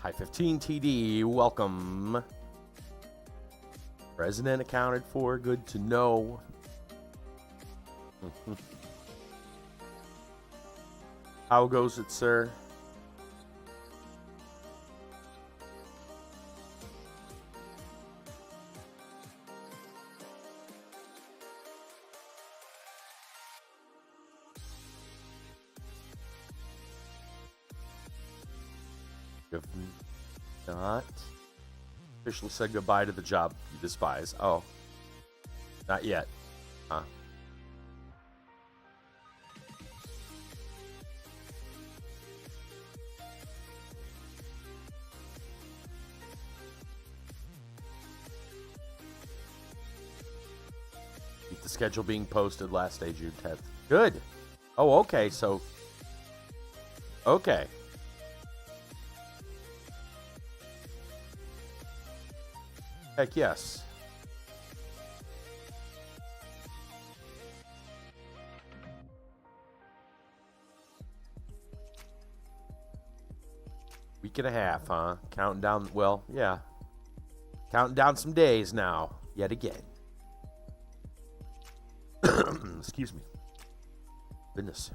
Hi 15 TD, welcome. President accounted for, good to know. How goes it, sir? You have not officially said goodbye to the job you despise. Oh, not yet. Huh. Keep the schedule being posted last day, June 10th. Good. Oh, okay. So, okay. Heck yes. Week and a half, huh? Counting down, well, yeah. Counting down some days now, yet again. Excuse me. Goodness.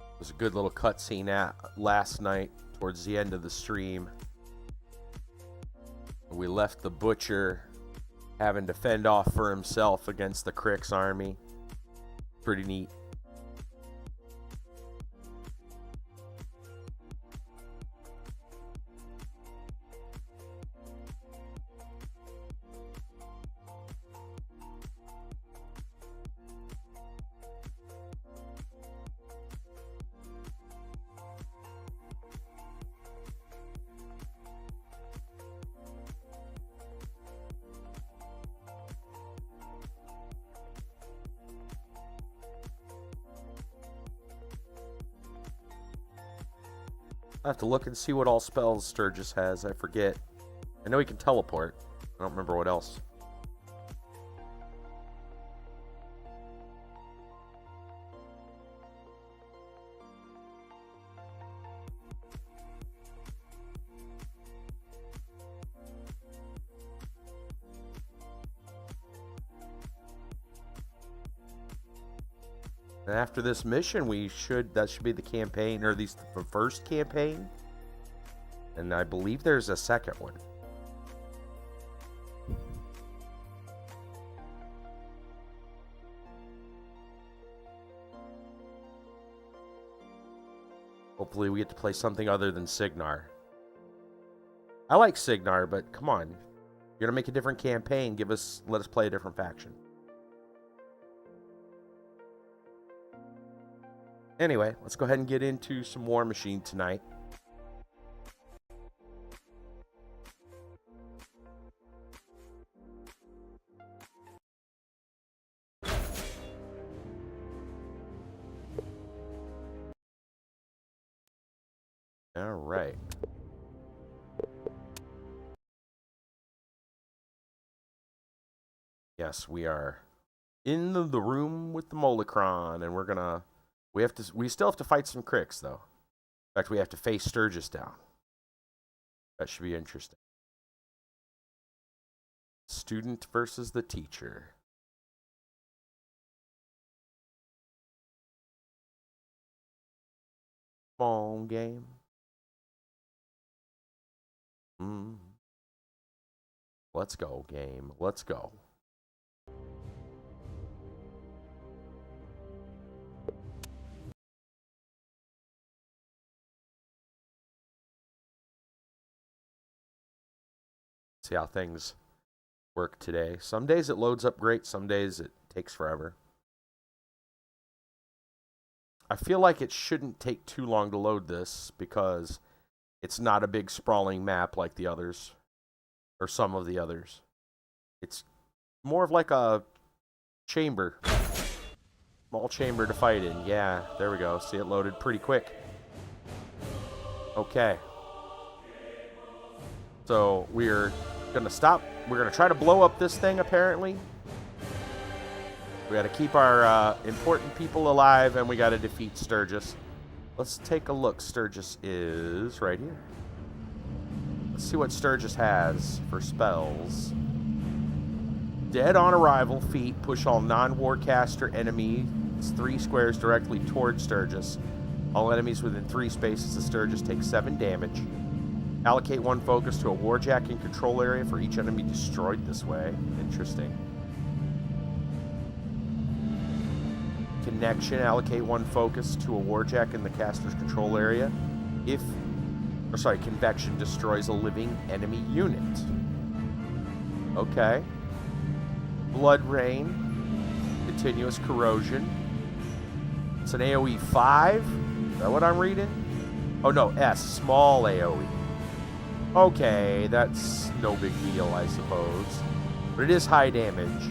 It was a good little cutscene last night towards the end of the stream. We left the butcher having to fend off for himself against the Crick's army. Pretty neat. I have to look and see what all spells Sturgis has. I forget. I know he can teleport. I don't remember what else. And after this mission, that should be the campaign, or at least the first campaign. And I believe there's a second one. Hopefully we get to play something other than Signar. I like Signar, but come on. You're gonna make a different campaign, let us play a different faction. Anyway, let's go ahead and get into some Warmachine tonight. All right. Yes, we are in the room with the Molicron, and we still have to fight some Cricks, though. In fact, we have to face Sturgis down. That should be interesting. Student versus the teacher. Come on, game. Let's go, game. Let's go. See how things work today. Some days it loads up great. Some days it takes forever. I feel like it shouldn't take too long to load this because it's not a big sprawling map like the others. Or some of the others. It's more of like a chamber. Small chamber to fight in. Yeah, there we go. See, it loaded pretty quick. Okay. So we're going to stop. We're going to try to blow up this thing, apparently. We got to keep our important people alive, and we got to defeat Sturgis. Let's take a look. Sturgis is right here. Let's see what Sturgis has for spells. Dead on arrival feat. Push all non-warcaster enemies 3 squares directly toward Sturgis. All enemies within 3 spaces of Sturgis take 7 damage. Allocate 1 focus to a warjack in control area for each enemy destroyed this way. Interesting. Connection. Allocate 1 focus to a warjack in the caster's control area. Convection destroys a living enemy unit. Okay. Blood Rain. Continuous corrosion. It's an AoE 5. Is that what I'm reading? Oh no, S. Small AoE. Okay, that's no big deal, I suppose. But it is high damage.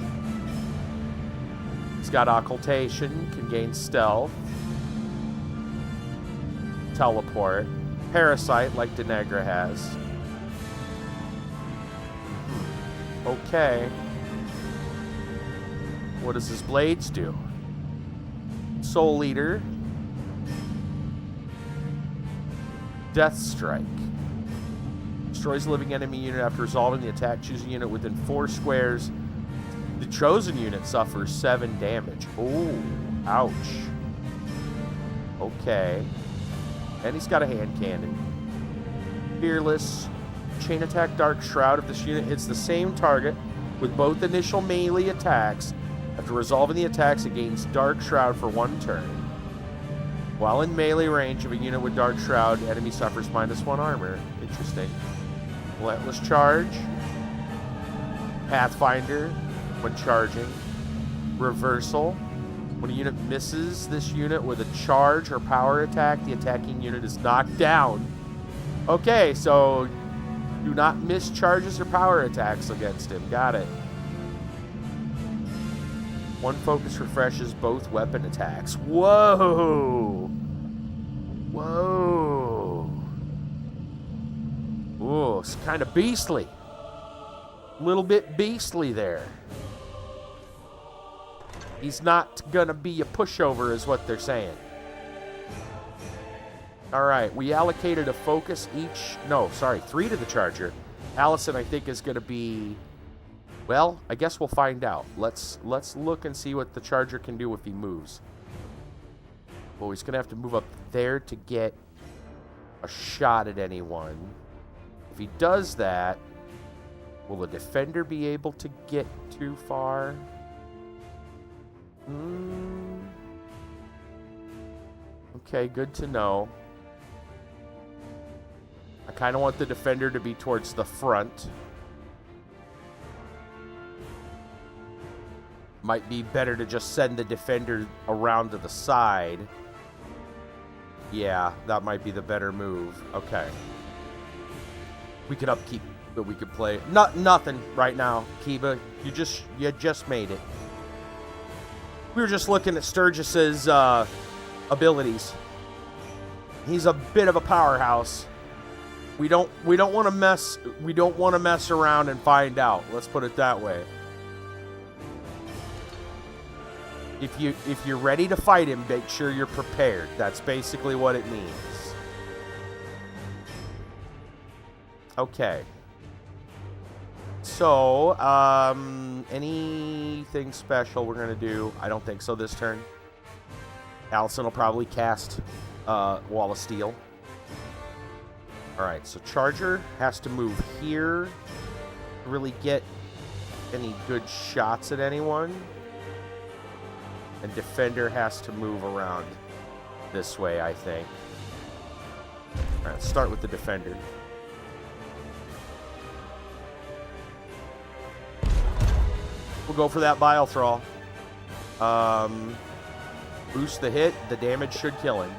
It's got Occultation. Can gain Stealth. Teleport. Parasite, like Denegra has. Okay. What does his blades do? Soul Eater. Death Strike. Destroys a living enemy unit after resolving the attack. Choose a unit within 4 squares. The chosen unit suffers 7 damage. Oh, ouch. Okay. And he's got a hand cannon. Fearless. Chain attack Dark Shroud. If this unit hits the same target with both initial melee attacks, after resolving the attacks, it gains Dark Shroud for 1 turn. While in melee range of a unit with Dark Shroud, enemy suffers -1 armor. Interesting. Relentless Charge. Pathfinder when charging. Reversal. When a unit misses this unit with a charge or power attack, the attacking unit is knocked down. Okay, so do not miss charges or power attacks against him. Got it. 1 focus refreshes both weapon attacks. Whoa! Whoa! Ooh, it's kind of beastly. A little bit beastly there. He's not gonna be a pushover, is what they're saying. Alright, we allocated a focus each. No, sorry, 3 to the Charger. Allison, I think, is gonna be. Well, I guess we'll find out. Let's look and see what the Charger can do if he moves. Well, he's gonna have to move up there to get a shot at anyone. If he does that, will the Defender be able to get too far? Okay, good to know. I kind of want the Defender to be towards the front. Might be better to just send the Defender around to the side. Yeah, that might be the better move. Okay. We could upkeep, but we could play. Nothing right now, Kiba. You just made it. We were just looking at Sturgis's abilities. He's a bit of a powerhouse. We don't want to mess. We don't want to mess around and find out. Let's put it that way. If you're ready to fight him, make sure you're prepared. That's basically what it means. Okay. So, anything special we're going to do? I don't think so this turn. Allison will probably cast wall of steel. Alright, so Charger has to move here to really get any good shots at anyone. And Defender has to move around this way, I think. Alright, let's start with the Defender. We'll go for that Bile Thrall. Boost the hit. The damage should kill him.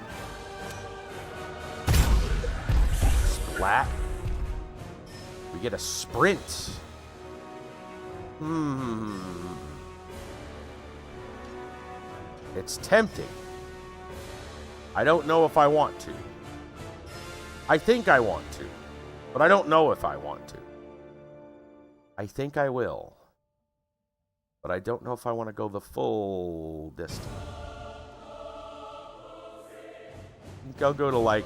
Splat. We get a sprint. It's tempting. I don't know if I want to. I think I want to, but I don't know if I want to. I think I will, but I don't know if I want to go the full distance. I think I'll go to I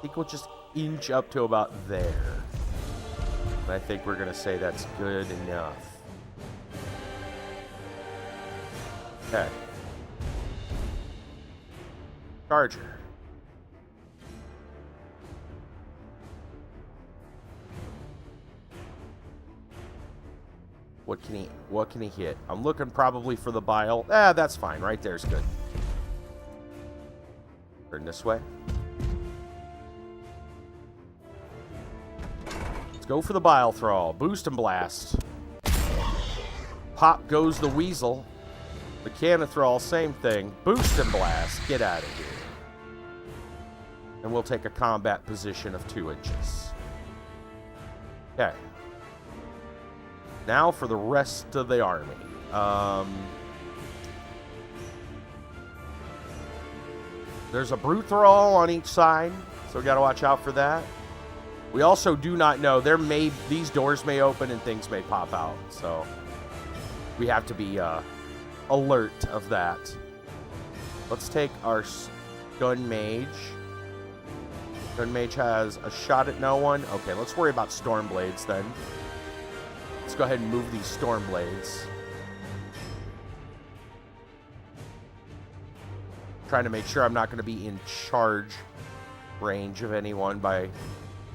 think we'll just inch up to about there. And I think we're going to say that's good enough. Okay. Charger. What can he hit? I'm looking probably for the Bile. That's fine. Right there's good. Turn this way. Let's go for the Bile Thrall. Boost and blast. Pop goes the Weasel. The Canithrall, same thing. Boost and blast. Get out of here. And we'll take a combat position of 2 inches. Okay. Now for the rest of the army. There's a Brute Thrall on each side, so we got to watch out for that. We also do not know. These doors may open and things may pop out, so we have to be alert of that. Let's take our Gun Mage. Gun Mage has a shot at no one. Okay, let's worry about Storm Blades then. Let's go ahead and move these Storm Blades. Trying to make sure I'm not going to be in charge range of anyone by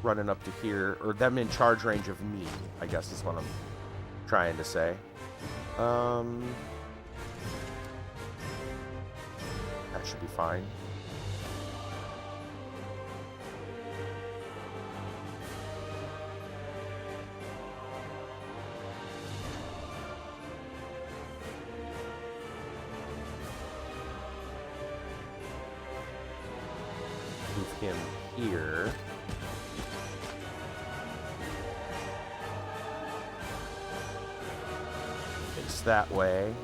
running up to here. Or them in charge range of me, I guess is what I'm trying to say. That should be fine. Move him here. Face that way.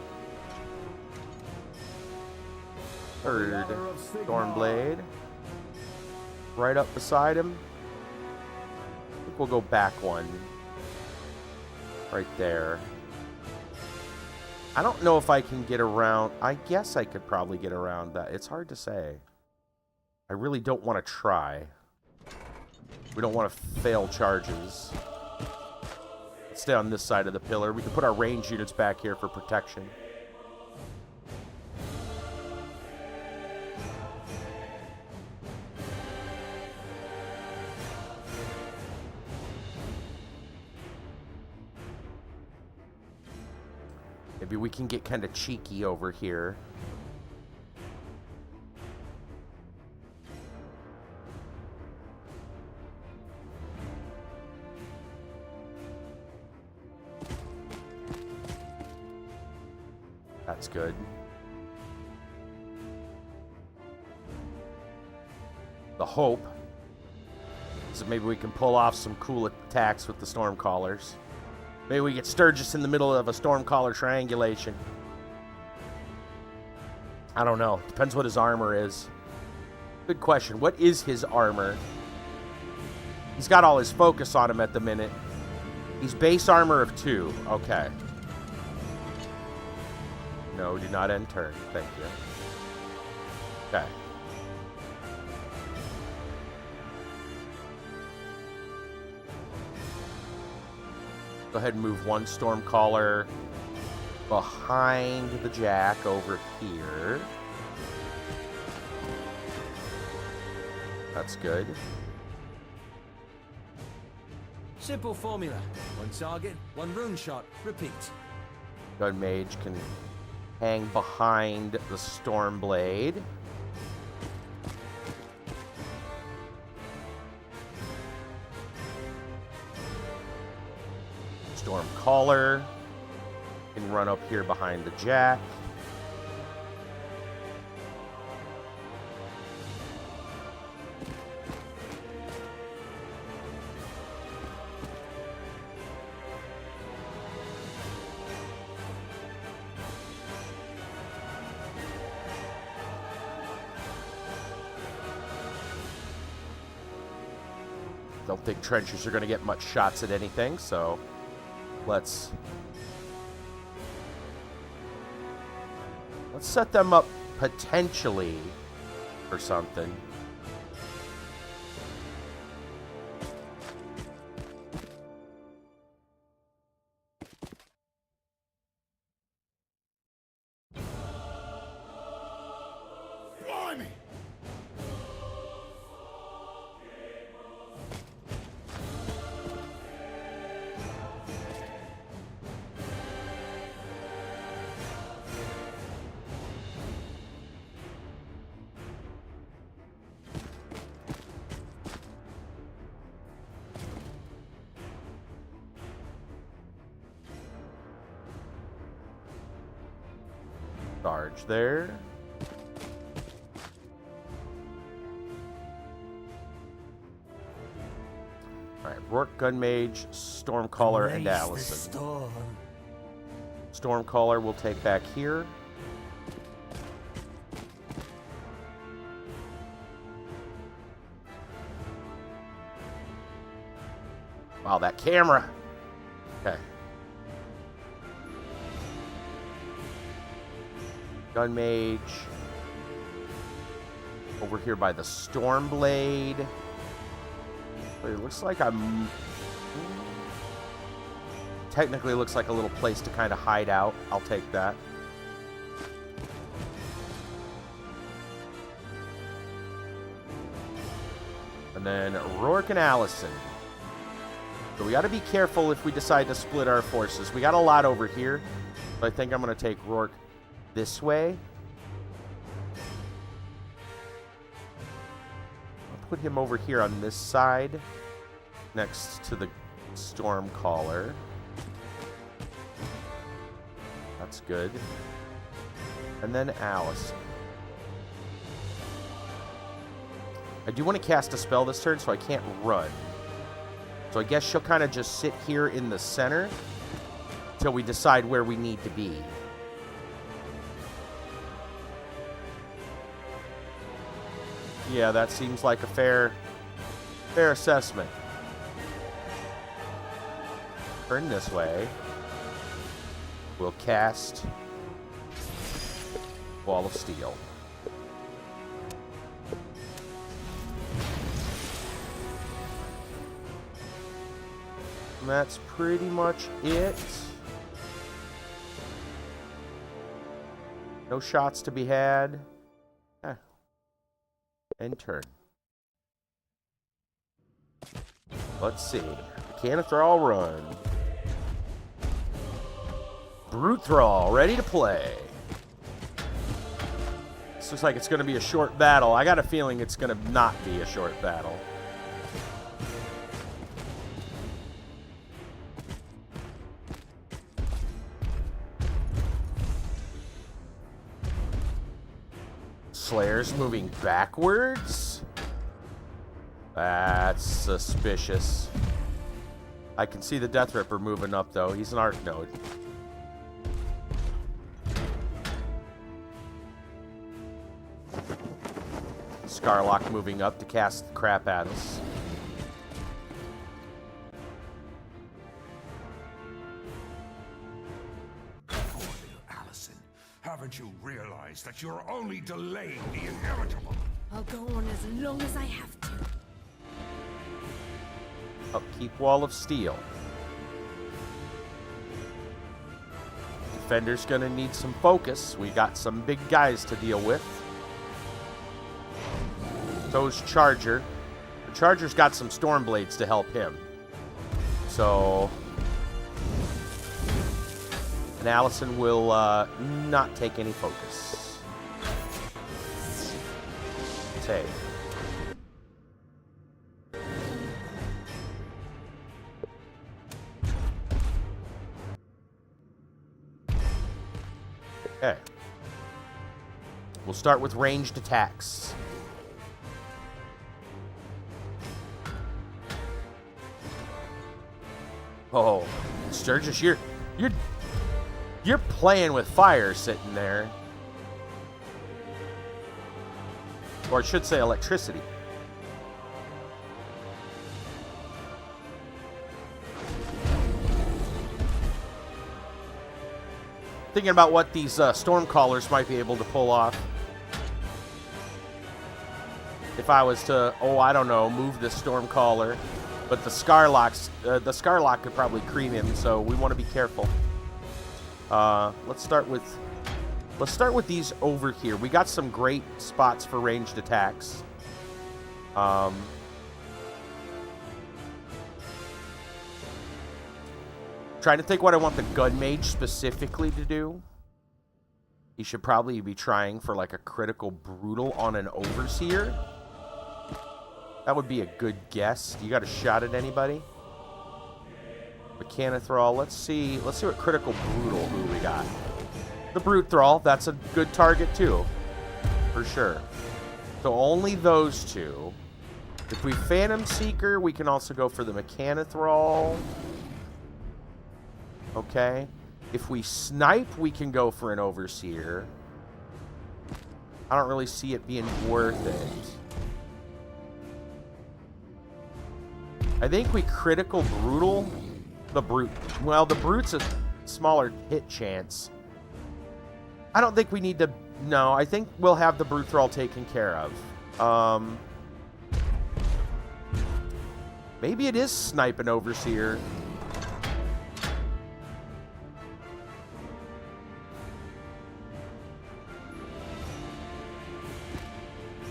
Third Stormblade. Right up beside him. I think we'll go back one. Right there. I don't know if I can get around. I guess I could probably get around that. It's hard to say. I really don't want to try. We don't want to fail charges. Let's stay on this side of the pillar. We can put our range units back here for protection. Maybe we can get kind of cheeky over here. That's good. The hope is that maybe we can pull off some cool attacks with the Stormcallers. Maybe we get Sturgis in the middle of a Stormcaller triangulation. I don't know. Depends what his armor is. Good question. What is his armor? He's got all his focus on him at the minute. He's base armor of 2. Okay. No, do not end turn. Thank you. Okay. Go ahead and move one Stormcaller behind the Jack over here. That's good. Simple formula. One target, one rune shot. Repeat. Gun Mage can hang behind the Stormblade. Stormcaller can run up here behind the Jack. Don't think trenchers are going to get much shots at anything, so let's set them up potentially for something. Charge there. Alright, Rourke, Gun Mage, Stormcaller, and Allison. Stormcaller will take back here. Wow, that camera. Okay. Gun Mage. Over here by the Stormblade. But it looks like I'm... Technically looks like a little place to kind of hide out. I'll take that. And then Rourke and Allison. So we got to be careful if we decide to split our forces. We got a lot over here. But I think I'm going to take Rourke this way. I'll put him over here on this side, next to the Stormcaller. That's good. And then Allison. I do want to cast a spell this turn, so I can't run. So I guess she'll kind of just sit here in the center until we decide where we need to be. Yeah, that seems like a fair assessment. Turn this way. We'll cast Wall of Steel. And that's pretty much it. No shots to be had. And turn. Let's see. Mechanic Thrall run. Brute Thrall ready to play. This looks like it's going to be a short battle. I got a feeling it's going to not be a short battle. Slayer's moving backwards? That's suspicious. I can see the Death Ripper moving up, though. He's an Arc Node. Scarlock moving up to cast the crap at us. Haven't you realized that you're only delaying the inevitable? I'll go on as long as I have to. Upkeep Wall of Steel. Defender's gonna need some focus. We got some big guys to deal with. So's Charger. Charger's got some Storm Blades to help him. So... And Allison will not take any focus. Take. Okay. We'll start with ranged attacks. Oh, Sturgis, you're playing with fire sitting there. Or I should say electricity. Thinking about what these Stormcallers might be able to pull off. If I was to, I don't know, move this Stormcaller. But the Scarlock could probably cream him, so we want to be careful. Let's start with these over here. We got some great spots for ranged attacks. Trying to think what I want the Gun Mage specifically to do. He should probably be trying for like a critical brutal on an Overseer. That would be a good guess. You got a shot at anybody? Mechanothrall. Let's see what critical brutal who we got. The Brute Thrall. That's a good target too, for sure. So only those two. If we Phantom Seeker, we can also go for the Mechanothrall. Okay. If we snipe, we can go for an Overseer. I don't really see it being worth it. I think we critical brutal the Brute. Well, the Brute's a smaller hit chance. I don't think we need to... No, I think we'll have the Brute Thrall taken care of. Maybe it is snipe an Overseer.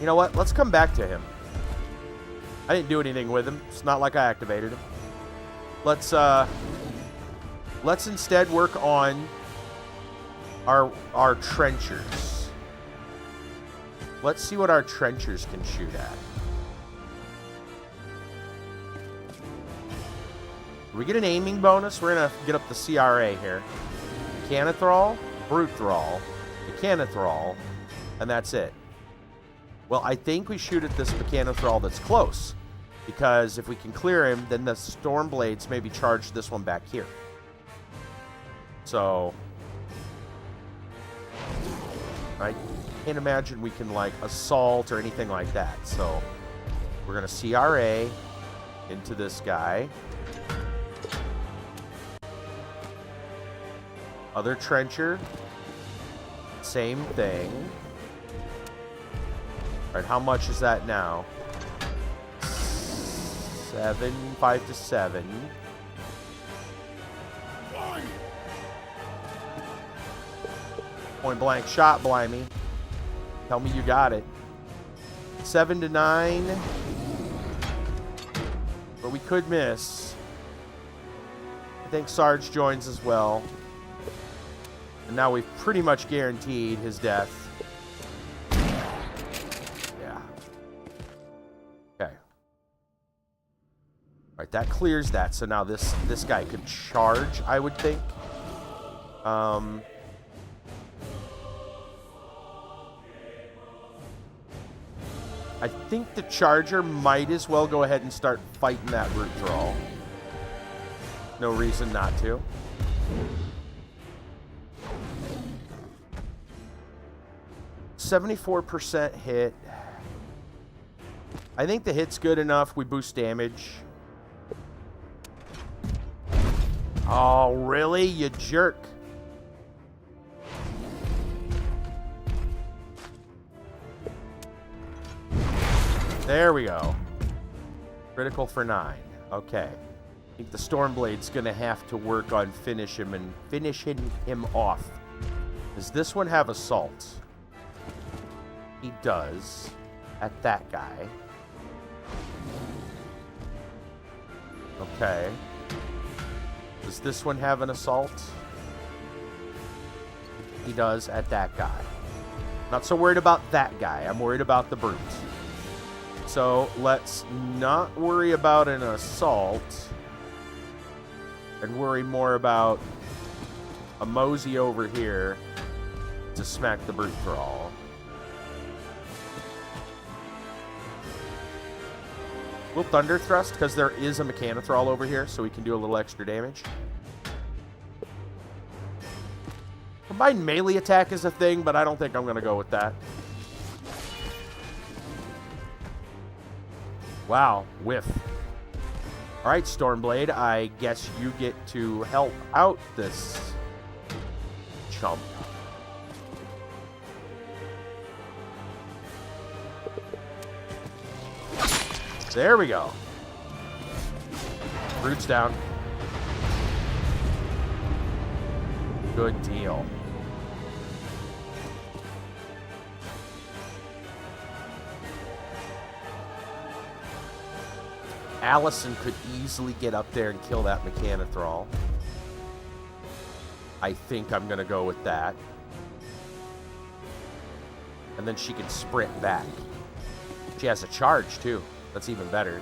You know what? Let's come back to him. I didn't do anything with him. It's not like I activated him. Let's instead work on our trenchers. Let's see what our trenchers can shoot at. Do we get an aiming bonus? We're gonna get up the CRA here. Mechanothrall, Brute Thrall, Mechanothrall, and that's it. Well, I think we shoot at this Mechanothrall that's close. Because if we can clear him, then the Storm Blades maybe charge this one back here. So... I can't imagine we can, like, assault or anything like that. So, we're going to CRA into this guy. Other Trencher. Same thing. Alright, how much is that now? 5 to 7. Point blank shot, blimey. Tell me you got it. 7 to 9. But we could miss. I think Sarge joins as well. And now we've pretty much guaranteed his death. Yeah. Okay. Alright, that clears that. So now this guy could charge, I would think. I think the Charger might as well go ahead and start fighting that Brute Thrall. No reason not to. %74% hit. I think the hit's good enough. We boost damage. Oh, really? You jerk. There we go. Critical for 9. Okay. I think the Stormblade's going to have to work on finishing him off. Does this one have Assault? He does. At that guy. Okay. Does this one have an assault? He does at that guy. Not so worried about that guy. I'm worried about the brute. So let's not worry about an assault. And worry more about a mosey over here to smack the brute thrall. We'll Thunder Thrust because there is a Mechanothrall over here, so we can do a little extra damage. Combined melee attack is a thing, but I don't think I'm going to go with that. Wow, whiff. Alright, Stormblade, I guess you get to help out this chump. There we go. Brute's down. Good deal. Allison could easily get up there and kill that Mechanothrall. I think I'm going to go with that. And then she can sprint back. She has a charge, too. That's even better.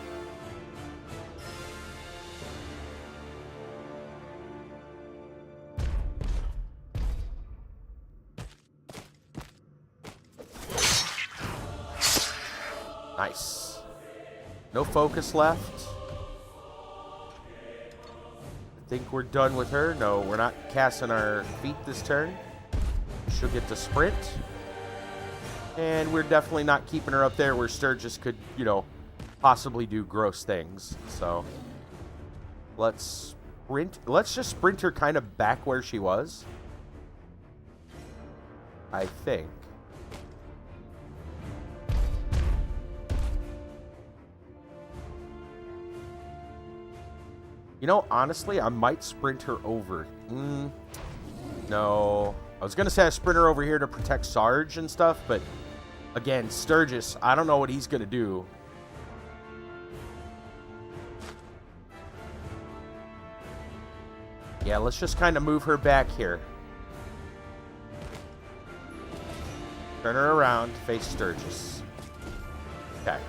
Nice. No focus left. I think we're done with her. No, we're not casting our feet this turn. She'll get to sprint. And we're definitely not keeping her up there where Sturgis could, you know, possibly do gross things. So let's sprint. Let's just sprint her kind of back where she was. I think. You know, honestly, I might sprint her over. No. I was going to say I sprint her over here to protect Sarge and stuff, but again, Sturgis, I don't know what he's going to do. Yeah, let's just kind of move her back here. Turn her around, face Sturgis. Okay.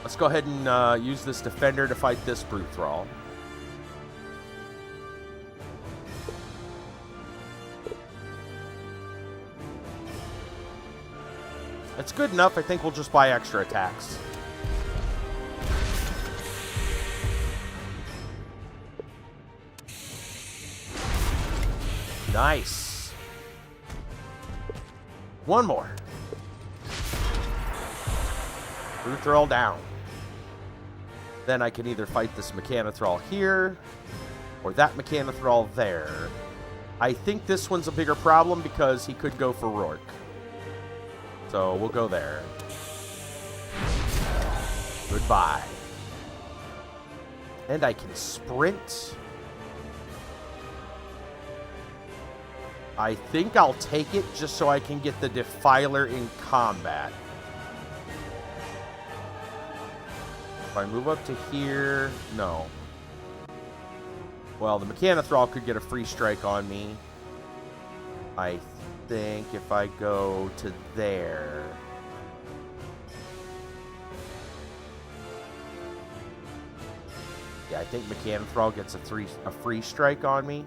Let's go ahead and use this defender to fight this brute thrall. It's good enough. I think we'll just buy extra attacks. Nice. One more. Brute thrall down. Then I can either fight this Mechanothrall here or that Mechanothrall there. I think this one's a bigger problem because he could go for Rourke. So we'll go there. Goodbye. And I can sprint. I think I'll take it just so I can get the Defiler in combat. If I move up to here, no. Well, the Mechanothrall could get a free strike on me. I think if I go to there. Yeah, I think Mechanothrall gets a free strike on me.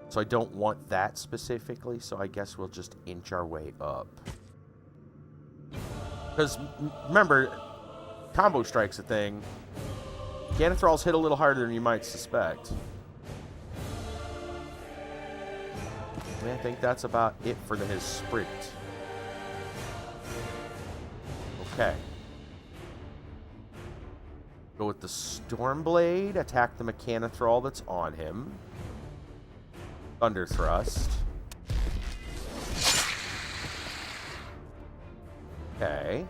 So I don't want that specifically, so I guess we'll just inch our way up. Because, remember, combo strike's a thing. Mechanothralls hit a little harder than you might suspect. And I think that's about it for his sprint. Okay. Go with the Stormblade, attack the Mechanothrall that's on him. Thunder Thrust. Okay.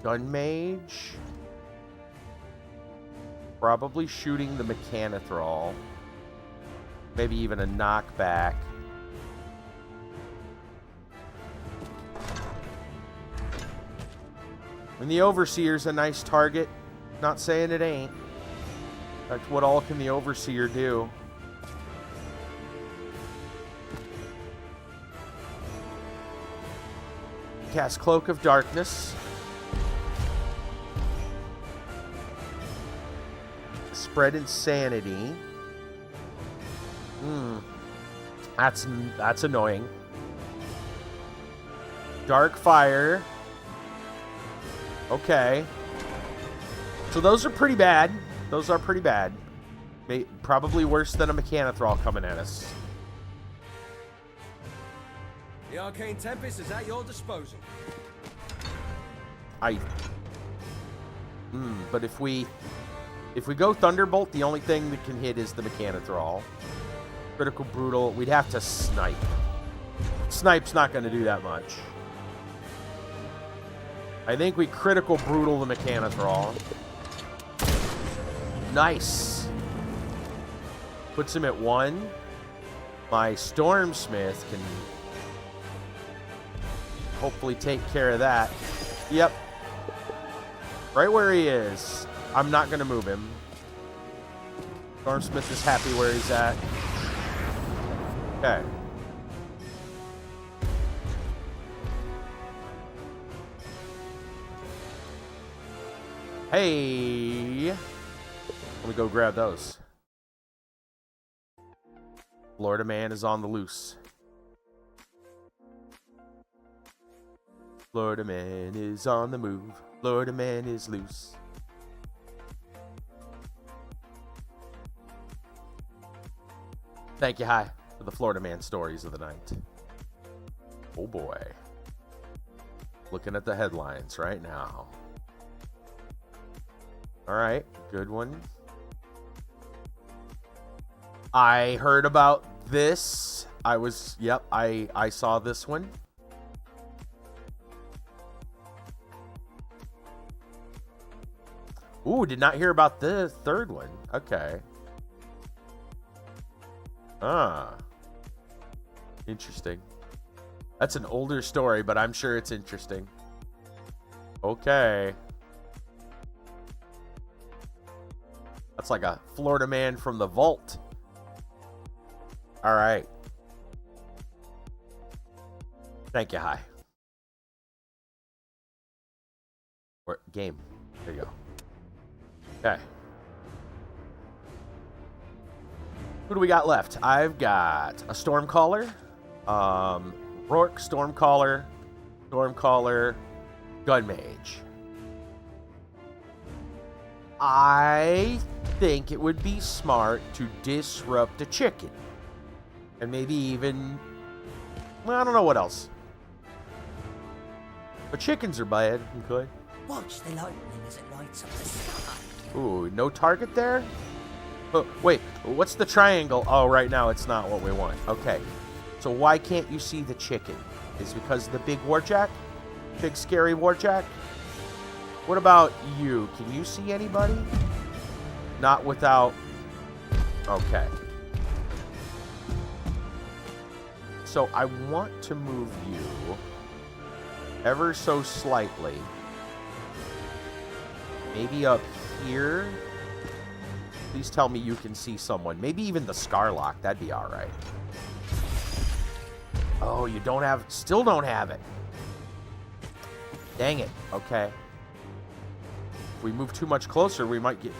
Gun Mage. Probably shooting the Mechanithrol. Maybe even a knockback. And the Overseer's a nice target. Not saying it ain't. That's what all can the Overseer do. Cast Cloak of Darkness. Spread Insanity. That's annoying. Dark Fire. Okay. So those are pretty bad. Those are pretty bad. Probably worse than a Mechanithrol coming at us. The Arcane Tempest is at your disposal. But if we go Thunderbolt, the only thing that can hit is the Mechanithrol. Critical Brutal, we'd have to Snipe. Snipe's not going to do that much. I think we Critical Brutal the Mechanithrol. Nice. Puts him at 1. My Stormsmith can hopefully take care of that. Yep. Right where he is. I'm not going to move him. Stormsmith is happy where he's at. Okay. Hey. Let me go grab those. Florida Man is on the loose. Florida Man is on the move. Florida Man is loose. Thank you, Hi, for the Florida Man stories of the night. Oh boy. Looking at the headlines right now. Alright, good one. I heard about this. I saw this one. Ooh, did not hear about the third one. Okay. Interesting. That's an older story, but I'm sure it's interesting. Okay. That's like a Florida Man from the vault. All right. Thank you, Hi. Game. There you go. Okay. Who do we got left? I've got a Stormcaller, Rourke, Stormcaller, Gunmage. I think it would be smart to disrupt a chicken. And maybe even... well, I don't know what else. But chickens are bad. Okay. Watch the lightning as it lights up the sky. Ooh, no target there? Oh, wait, what's the triangle? Oh, right now it's not what we want. Okay. So why can't you see the chicken? Is it because of the big warjack? Big scary warjack? What about you? Can you see anybody? Not without... okay. So I want to move you ever so slightly. Maybe up here. Please tell me you can see someone. Maybe even the Scarlock. That'd be all right. Oh, you don't have... still don't have it. Dang it. Okay. If we move too much closer, we might get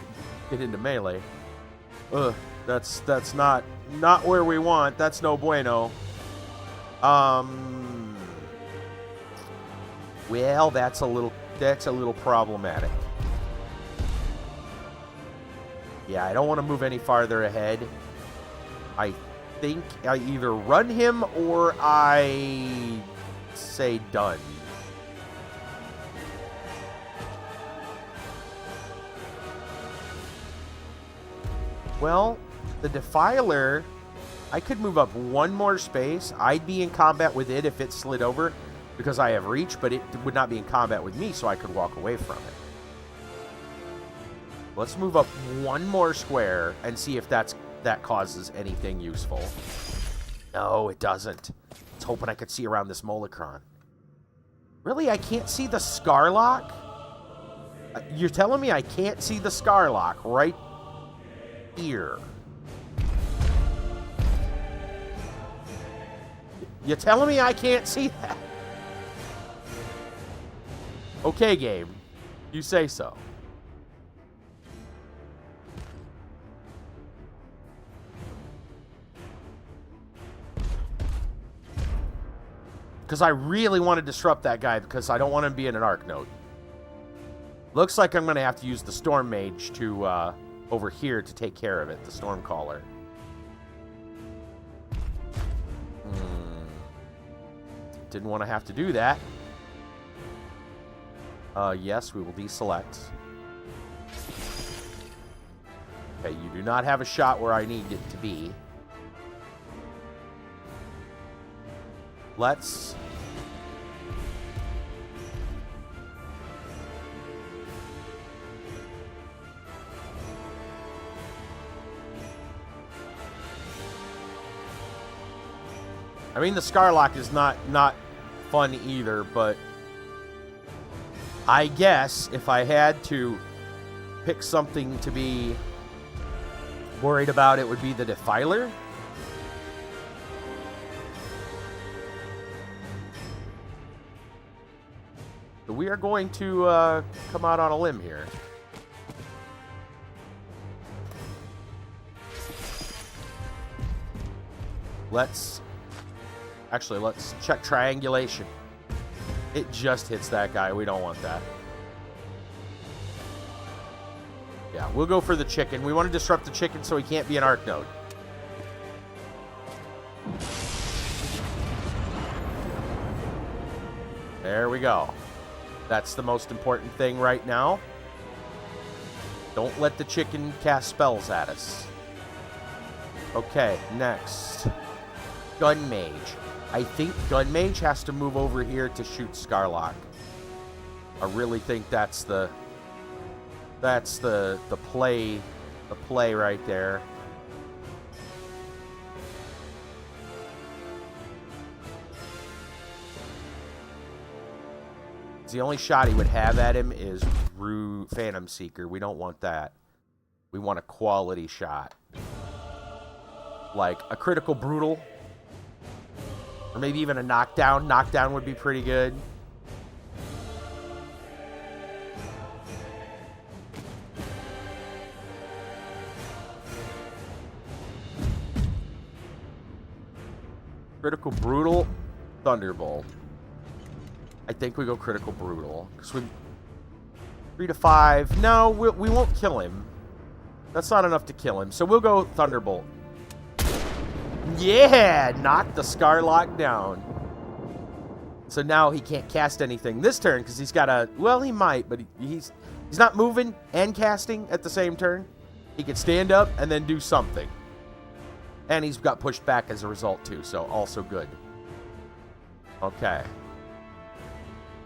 into melee. Ugh. That's not where we want. That's no bueno. Well, that's a little problematic. Yeah, I don't want to move any farther ahead. I think I either run him or I say done. Well, the Defiler, I could move up one more space. I'd be in combat with it if it slid over because I have reach, but it would not be in combat with me, so I could walk away from it. Let's move up one more square and see if that causes anything useful. No, it doesn't. I was hoping I could see around this Molicron. Really, I can't see the Scarlock? You're telling me I can't see the Scarlock right here? You're telling me I can't see that? Okay, game. You say so. Because I really want to disrupt that guy because I don't want him to be in an arc node. Looks like I'm going to have to use the Storm Mage to over here to take care of it, the Storm Caller. Didn't want to have to do that. Yes, we will deselect. Okay, you do not have a shot where I need it to be. Let's... I mean, the Scarlock is not fun either, but I guess if I had to pick something to be worried about, it would be the Defiler. So we are going to come out on a limb here. Let's check triangulation. It just hits that guy. We don't want that. Yeah, we'll go for the chicken. We want to disrupt the chicken so he can't be an arc node. There we go. That's the most important thing right now. Don't let the chicken cast spells at us. Okay, next. Gun Mage. I think Gun Mage has to move over here to shoot Scarlock. I really think that's the play right there. The only shot he would have at him is Phantom Seeker. We don't want that. We want a quality shot. Like a critical brutal. Or maybe even a knockdown. Knockdown would be pretty good. Critical brutal, Thunderbolt. I think we go critical brutal. Because we 3 to 5. No, we won't kill him. That's not enough to kill him. So we'll go Thunderbolt. Yeah! Knock the Scarlock down. So now he can't cast anything this turn because he's got a... Well, he might, but he's not moving and casting at the same turn. He can stand up and then do something. And he's got pushed back as a result too, so also good. Okay.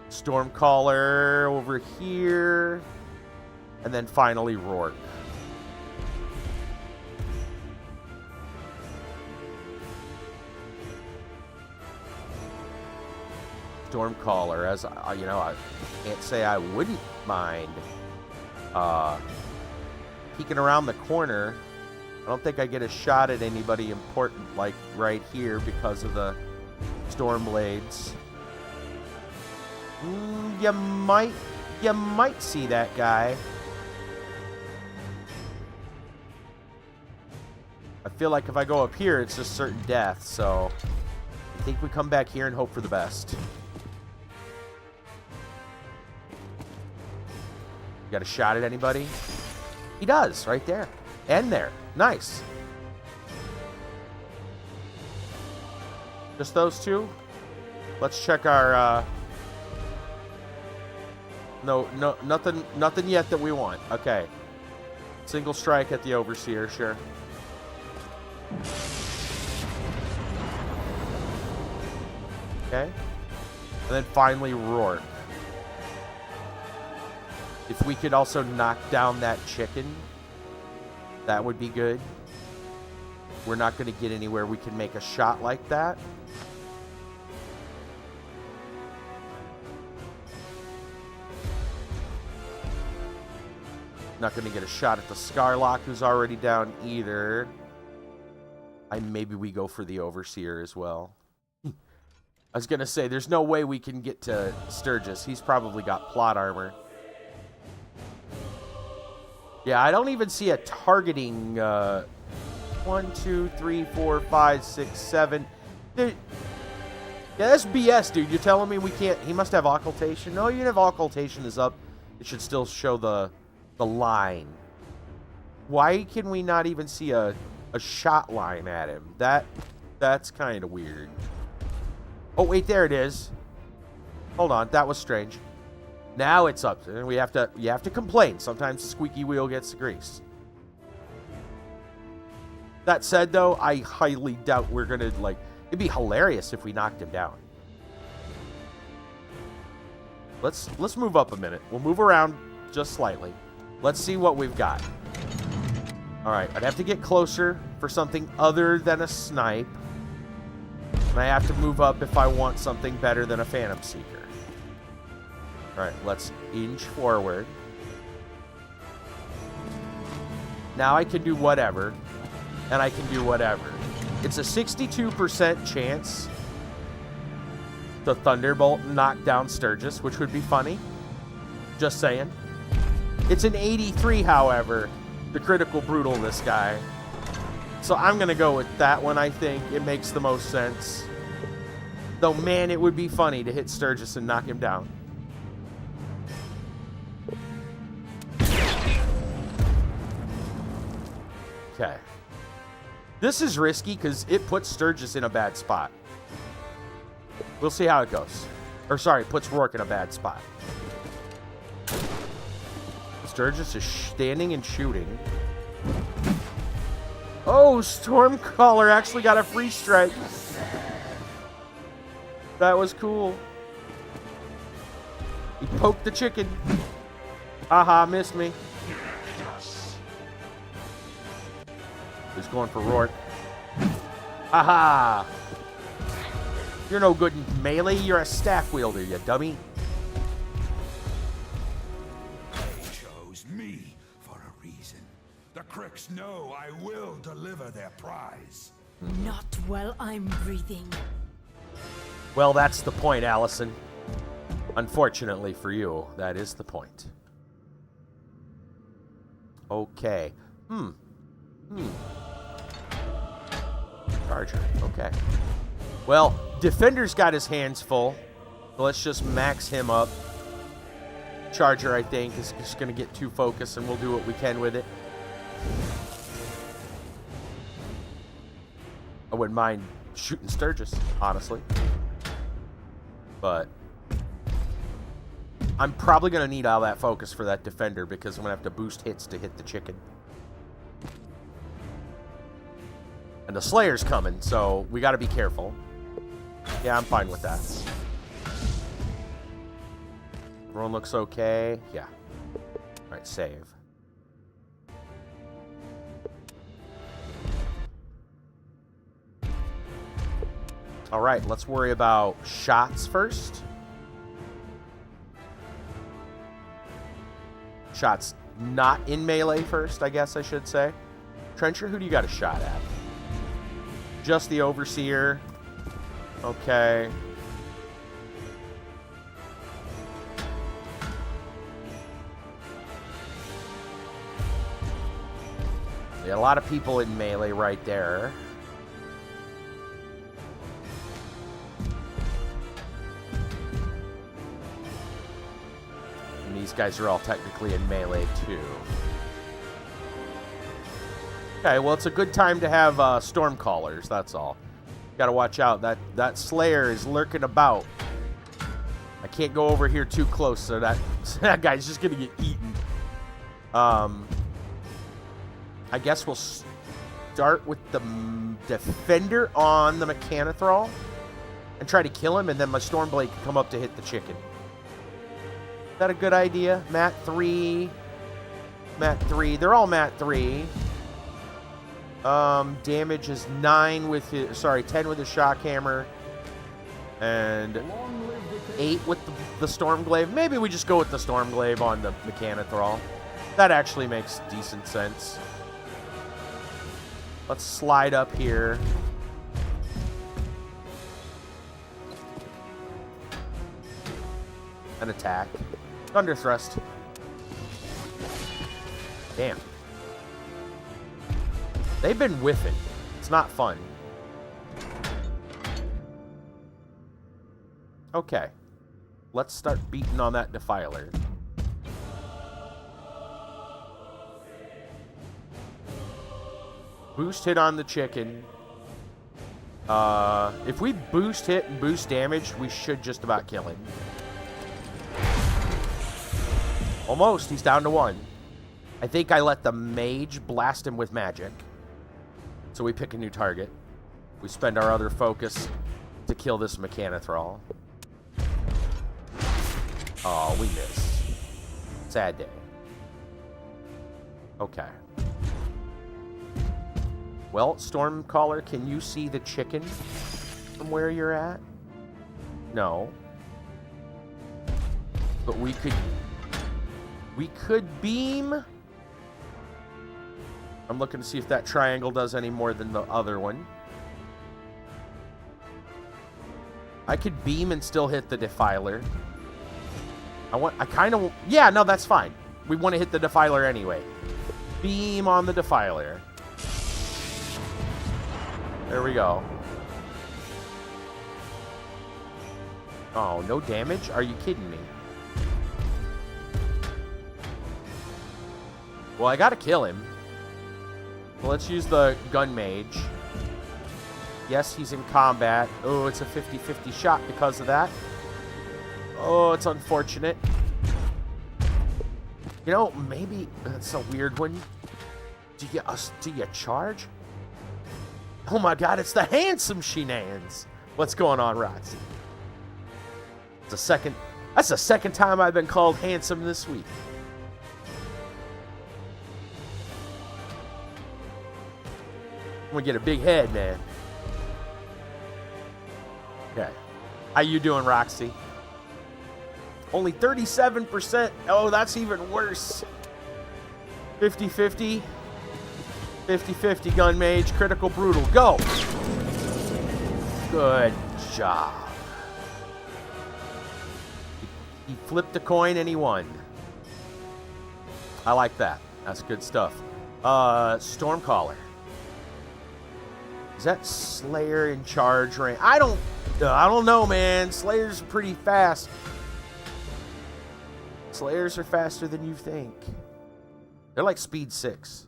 Stormcaller over here. And then finally Rourke. Stormcaller, as you know, I can't say I wouldn't mind peeking around the corner. I don't think I get a shot at anybody important like right here because of the Stormblades. You might see that guy. I feel like if I go up here, it's just certain death, so I think we come back here and hope for the best. Got a shot at anybody? He does, right there. And there. Nice. Just those two? Let's check our, No, nothing yet that we want. Okay. Single strike at the Overseer, sure. Okay. And then finally Rourke. If we could also knock down that chicken, that would be good. We're not going to get anywhere we can make a shot like that. Not going to get a shot at the Scarlock, who's already down either. Maybe we go for the Overseer as well. I was going to say, there's no way we can get to Sturgis. He's probably got plot armor. Yeah, I don't even see a targeting. 1, 2, 3, 4, 5, 6, 7. Yeah, that's BS, dude. You're telling me we can't... He must have occultation. No, even if occultation is up, it should still show the line. Why can we not even see a shot line at him? That's kind of weird. Oh, wait, there it is. Hold on, that was strange. Now it's up. And you have to complain. Sometimes the squeaky wheel gets the grease. That said, though, I highly doubt we're going to, like... It'd be hilarious if we knocked him down. Let's move up a minute. We'll move around just slightly. Let's see what we've got. Alright, I'd have to get closer for something other than a snipe. And I have to move up if I want something better than a Phantom Seeker. Alright, let's inch forward. Now I can do whatever. And I can do whatever. It's a 62% chance to Thunderbolt and knock down Sturgis, which would be funny. Just saying. It's an 83, however, the critical brutal this guy. So I'm going to go with that one, I think. It makes the most sense. Though, man, it would be funny to hit Sturgis and knock him down. Okay. This is risky because it puts Sturgis in a bad spot. We'll see how it goes. Or, sorry, it puts Rourke in a bad spot. Sturgis is standing and shooting. Oh, Stormcaller actually got a free strike. That was cool. He poked the chicken. Haha, missed me. He's going for Rourke. Haha. You're no good in melee. You're a staff wielder, you dummy. They chose me for a reason. The Cricks know I will deliver their prize. Not while I'm breathing. Well, that's the point, Allison. Unfortunately for you, that is the point. Okay. Charger. Okay. Well, Defender's got his hands full. So let's just max him up. Charger, I think, is just going to get too focused, and we'll do what we can with it. I wouldn't mind shooting Sturgis, honestly. But I'm probably going to need all that focus for that Defender because I'm going to have to boost hits to hit the chicken. And the Slayer's coming, so we got to be careful. Yeah, I'm fine with that. Everyone looks okay. Yeah. All right, save. All right, let's worry about shots first. Shots not in melee first, I guess I should say. Trencher, who do you got a shot at? Just the Overseer. Okay. Yeah, a lot of people in melee right there. And these guys are all technically in melee too. Okay, well, it's a good time to have Stormcallers, that's all. Gotta watch out. That Slayer is lurking about. I can't go over here too close, so that guy's just gonna get eaten. I guess we'll start with the Defender on the Mechanothrall and try to kill him, and then my Stormblade can come up to hit the chicken. that a good idea? Mat 3. Mat 3. They're all Mat 3. Damage is 9 with his... Sorry, 10 with the shock hammer. And 8 with the Stormglaive. Maybe we just go with the Stormglaive on the Mechanothrall. That actually makes decent sense. Let's slide up here. An attack. Thunder Thrust. Damn. They've been whiffing. It's not fun. Okay. Let's start beating on that Defiler. Boost hit on the chicken. If we boost hit and boost damage, we should just about kill him. Almost. He's down to 1. I think I let the mage blast him with magic. So we pick a new target. We spend our other focus to kill this Mechanothrall. Oh, we missed. Sad day. Okay. Well, Stormcaller, can you see the chicken from where you're at? No. But we could beam. I'm looking to see if that triangle does any more than the other one. I could beam and still hit the Defiler. Yeah, no, that's fine. We want to hit the Defiler anyway. Beam on the Defiler. There we go. Oh, no damage? Are you kidding me? Well, I gotta kill him. Well, let's use the Gun Mage. Yes, he's in combat. Oh, it's a 50-50 shot because of that. Oh, it's unfortunate. You know, maybe that's a weird one. Do you charge? Oh my god, it's the handsome shenanigans. What's going on, Roxy? That's the second time I've been called handsome this week. I'm gonna get a big head, man. Okay. How you doing, Roxy? Only 37%. Oh, that's even worse. 50-50. 50-50 Gun Mage. Critical Brutal. Go! Good job. He flipped a coin and he won. I like that. That's good stuff. Stormcaller. Is that Slayer in charge range? I don't know, man. Slayers are pretty fast. Slayers are faster than you think. They're like speed 6.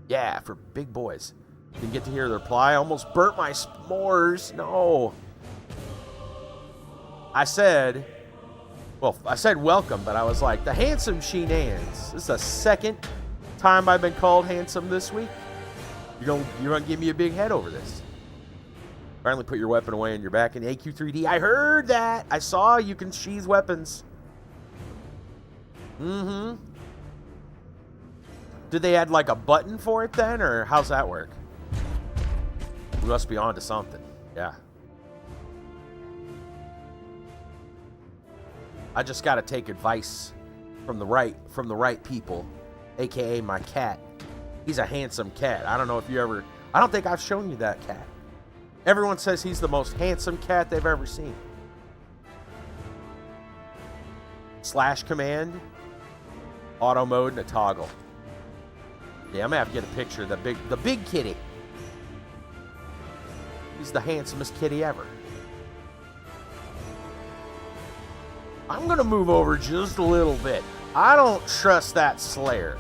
Yeah, for big boys. Didn't get to hear the reply. Almost burnt my s'mores. No. I said welcome, but I was like, the handsome shenanigans. This is the second time I've been called handsome this week. You're gonna give me a big head over this. Finally put your weapon away in your back in AQ3D. I heard that. I saw you can sheath weapons. Mm-hmm. Did they add like a button for it then, or how's that work? We must be on to something. Yeah. I just gotta take advice from the right people, aka my cat. He's a handsome cat. I don't know if you ever... I don't think I've shown you that cat. Everyone says he's the most handsome cat they've ever seen. Slash command. Auto mode and a toggle. Yeah, I'm gonna have to get a picture of the big kitty. He's the handsomest kitty ever. I'm gonna move over just a little bit. I don't trust that Slayer.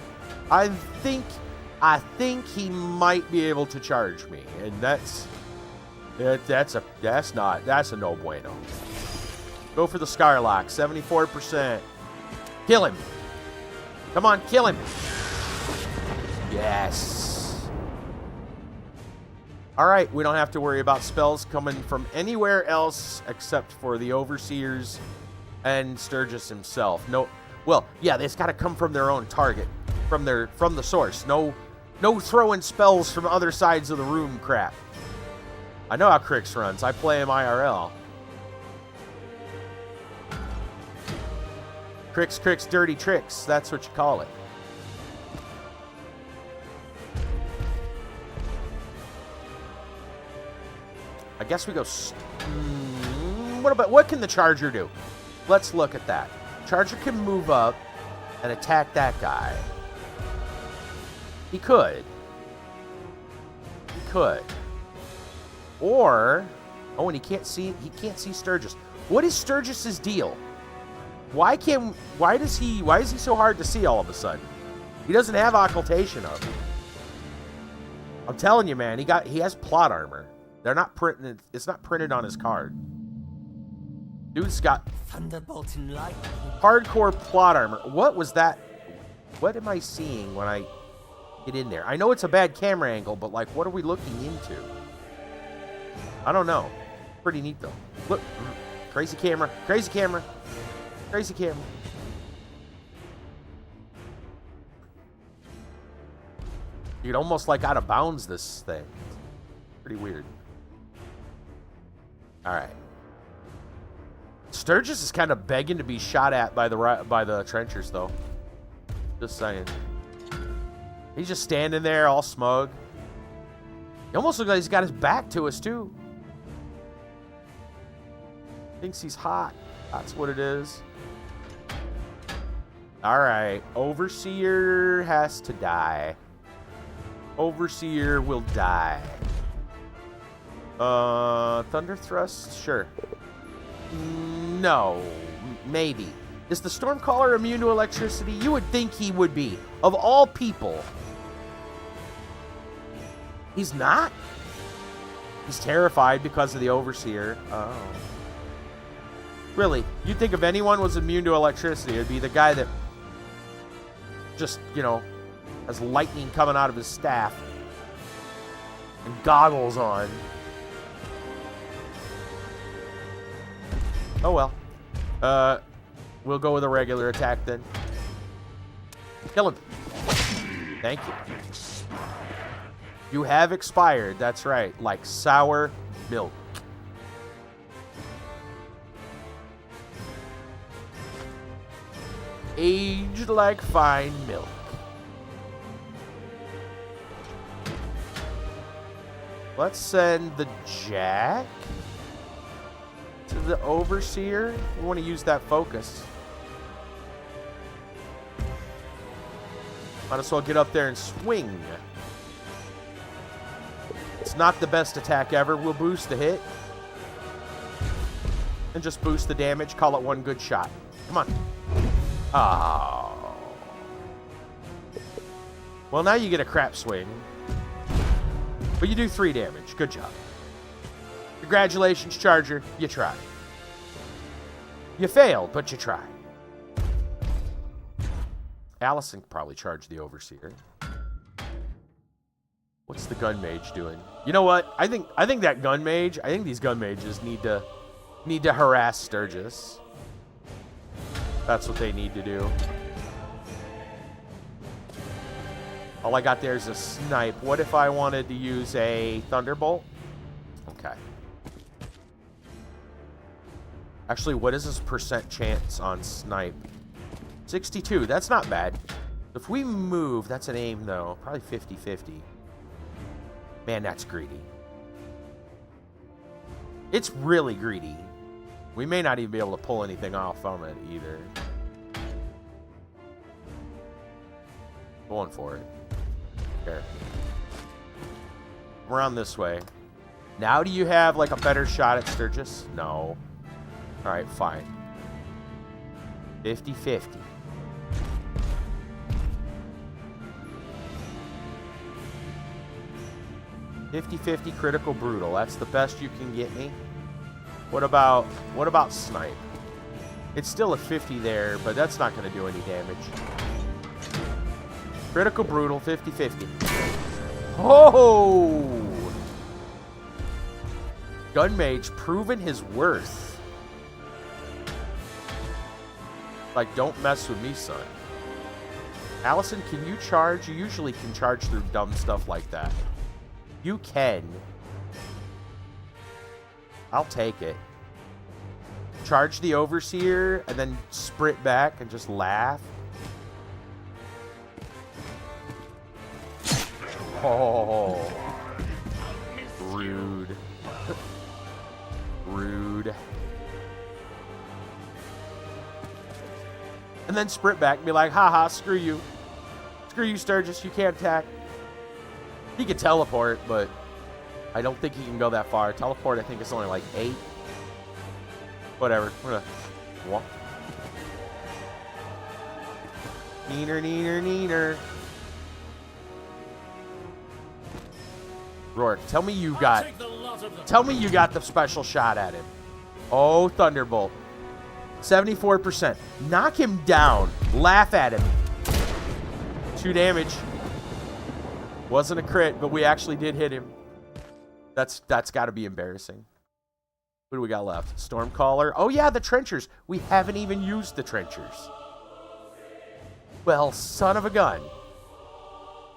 I think he might be able to charge me, and that's a no bueno. Go for the Skylock, 74%. Kill him. Come on, kill him. Yes. All right, we don't have to worry about spells coming from anywhere else except for the Overseers and Sturgis himself. No, well, yeah, it's got to come from their own target, from the source. No throwing spells from other sides of the room crap. I know how Crix runs. I play him IRL. Crix, dirty tricks. That's what you call it. I guess we go... what can the Charger do? Let's look at that. Charger can move up and attack that guy. He could. Or... oh, and he can't see Sturgis. What is Sturgis's deal? Why is he so hard to see all of a sudden? He doesn't have occultation up. I'm telling you, man, he has plot armor. They're not printing. It's not printed on his card. Dude's got Thunderbolt and lightning. Hardcore plot armor. What was that? What am I seeing when I get in there? I know it's a bad camera angle, but like, what are we looking into? I don't know. Pretty neat though. Look, crazy camera. You can almost like out of bounds this thing. Pretty weird. All right. Sturgis is kind of begging to be shot at by the trenchers, though. Just saying. He's just standing there, all smug. He almost looks like he's got his back to us too. Thinks he's hot. That's what it is. All right. Overseer has to die. Overseer will die. Thunder Thrust? Sure. No. Maybe. Is the Stormcaller immune to electricity? You would think he would be. Of all people. He's not? He's terrified because of the Overseer. Oh. Really? You'd think if anyone was immune to electricity, it'd be the guy that just, has lightning coming out of his staff. And goggles on. Oh well. We'll go with a regular attack then. Kill him. Thank you. You have expired. That's right. Like sour milk. Aged like fine milk. Let's send the Jack to the Overseer. We want to use that focus. Might as well get up there and swing. It's not the best attack ever. We'll boost the hit. And just boost the damage. Call it one good shot. Come on. Oh. Well, now you get a crap swing. But you do 3 damage. Good job. Congratulations, Charger. You tried. You failed, but you tried. Allison could probably charge the Overseer. What's the Gun Mage doing? You know what? I think that Gun Mage. I think these Gun Mages need to harass Sturgis. That's what they need to do. All I got there is a snipe. What if I wanted to use a Thunderbolt? Okay. Actually, what is this percent chance on snipe? 62. That's not bad. If we move, that's an aim, though. Probably 50-50. Man, that's greedy. It's really greedy. We may not even be able to pull anything off from it, either. Going for it. Here. Around this way. Now do you have, like, a better shot at Sturgis? No. Alright, fine. 50-50. 50-50 critical brutal. That's the best you can get me. What about snipe? It's still a 50 there, but that's not going to do any damage. Critical brutal, 50-50. Oh! Gun Mage proving his worth. Like, don't mess with me, son. Allison, can you charge? You usually can charge through dumb stuff like that. You can. I'll take it. Charge the Overseer and then sprint back and just laugh. Oh. Rude. Rude. And then sprint back and be like, haha, screw you. Screw you, Sturgis, you can't attack. He can teleport, but I don't think he can go that far. Teleport, I think it's only like 8. Whatever. We're gonna walk. Neener, neener, neener. Rourke, tell me you got the special shot at him. Oh, Thunderbolt. 74%. Knock him down. Laugh at him. 2 damage. Wasn't a crit, but we actually did hit him. That's got to be embarrassing. What do we got left? Stormcaller. Oh, yeah, the Trenchers. We haven't even used the Trenchers. Well, son of a gun.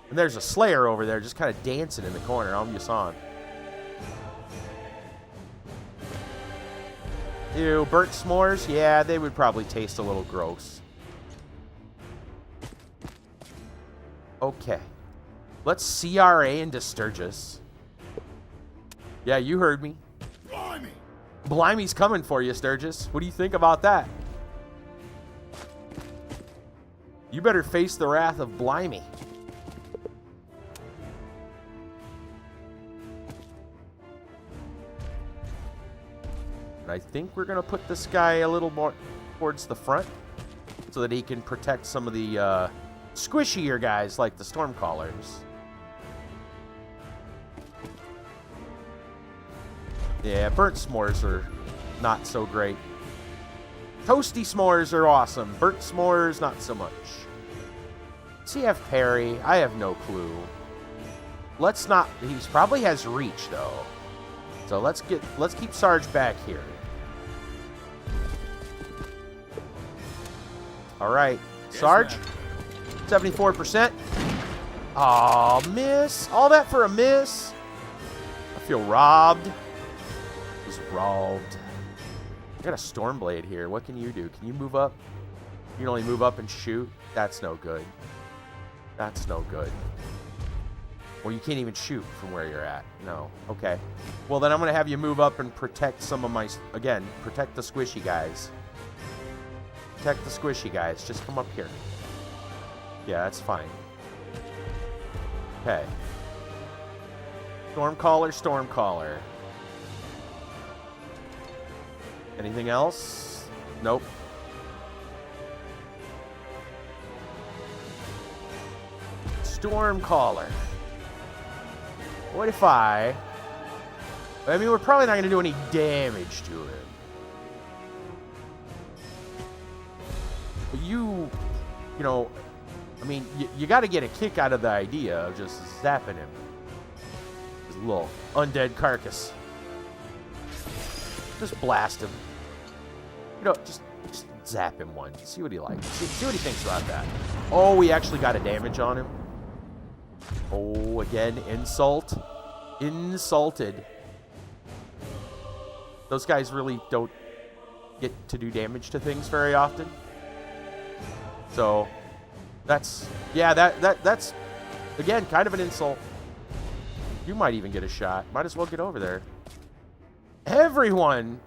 And there's a Slayer over there just kind of dancing in the corner. I'm just on. Ew, burnt s'mores? Yeah, they would probably taste a little gross. Okay. Let's CRA into Sturgis. Yeah, you heard me. Blimey! Blimey's coming for you, Sturgis. What do you think about that? You better face the wrath of Blimey. And I think we're going to put this guy a little more towards the front so that he can protect some of the squishier guys like the Stormcallers. Yeah, burnt s'mores are not so great. Toasty s'mores are awesome. Burnt s'mores, not so much. Does he have parry? I have no clue. Let's not... He probably has reach, though. So let's keep Sarge back here. All right. Yes, Sarge, ma'am. 74%. Aw, miss. All that for a miss? I feel robbed. Was robbed. I got a Stormblade here. What can you do? Can you move up? You can only move up and shoot? That's no good. That's no good. Well, you can't even shoot from where you're at. No. Okay. Well, then I'm going to have you move up and protect some of my... Again, protect the squishy guys. Protect the squishy guys. Just come up here. Yeah, that's fine. Okay. Stormcaller, Stormcaller. Anything else? Nope. Stormcaller. What if I mean, we're probably not going to do any damage to him. But you know, I mean, you got to get a kick out of the idea of just zapping him. His little undead carcass. Just blast him. You know, just zap him one. See what he likes. See what he thinks about that. Oh, we actually got a damage on him. Oh, again, insult. Insulted. Those guys really don't get to do damage to things very often. So, that's... Yeah, that's, again, kind of an insult. You might even get a shot. Might as well get over there. Everyone!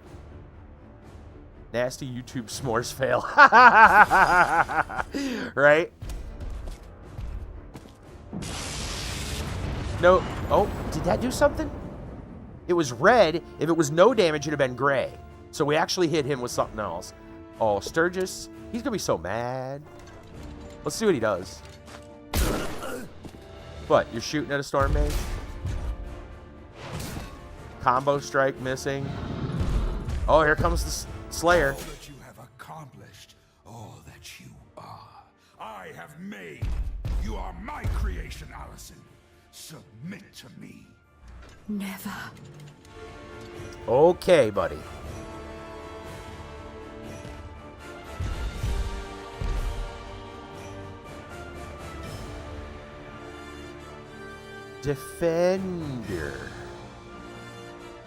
Nasty YouTube s'mores fail. Right? No. Oh, did that do something? It was red. If it was no damage, it'd have been gray. So we actually hit him with something else. Oh, Sturgis. He's going to be so mad. Let's see what he does. What? You're shooting at a Storm Mage? Combo strike missing. Oh, here comes the Slayer. All that you have accomplished, all that you are, I have made. You are my creation, Allison. Submit to me. Never. Okay, buddy. Defender.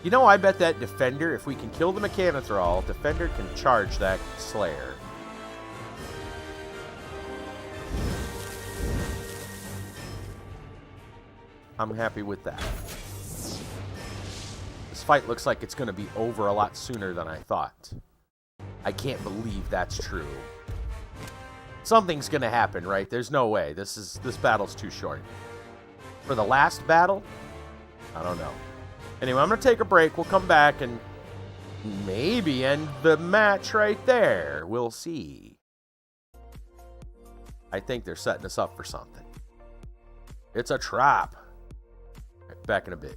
You know, I bet that Defender, if we can kill the Mechanothrall, Defender can charge that Slayer. I'm happy with that. This fight looks like it's going to be over a lot sooner than I thought. I can't believe that's true. Something's going to happen, right? There's no way. This battle's too short. For the last battle? I don't know. Anyway, I'm going to take a break. We'll come back and maybe end the match right there. We'll see. I think they're setting us up for something. It's a trap. Back in a bit.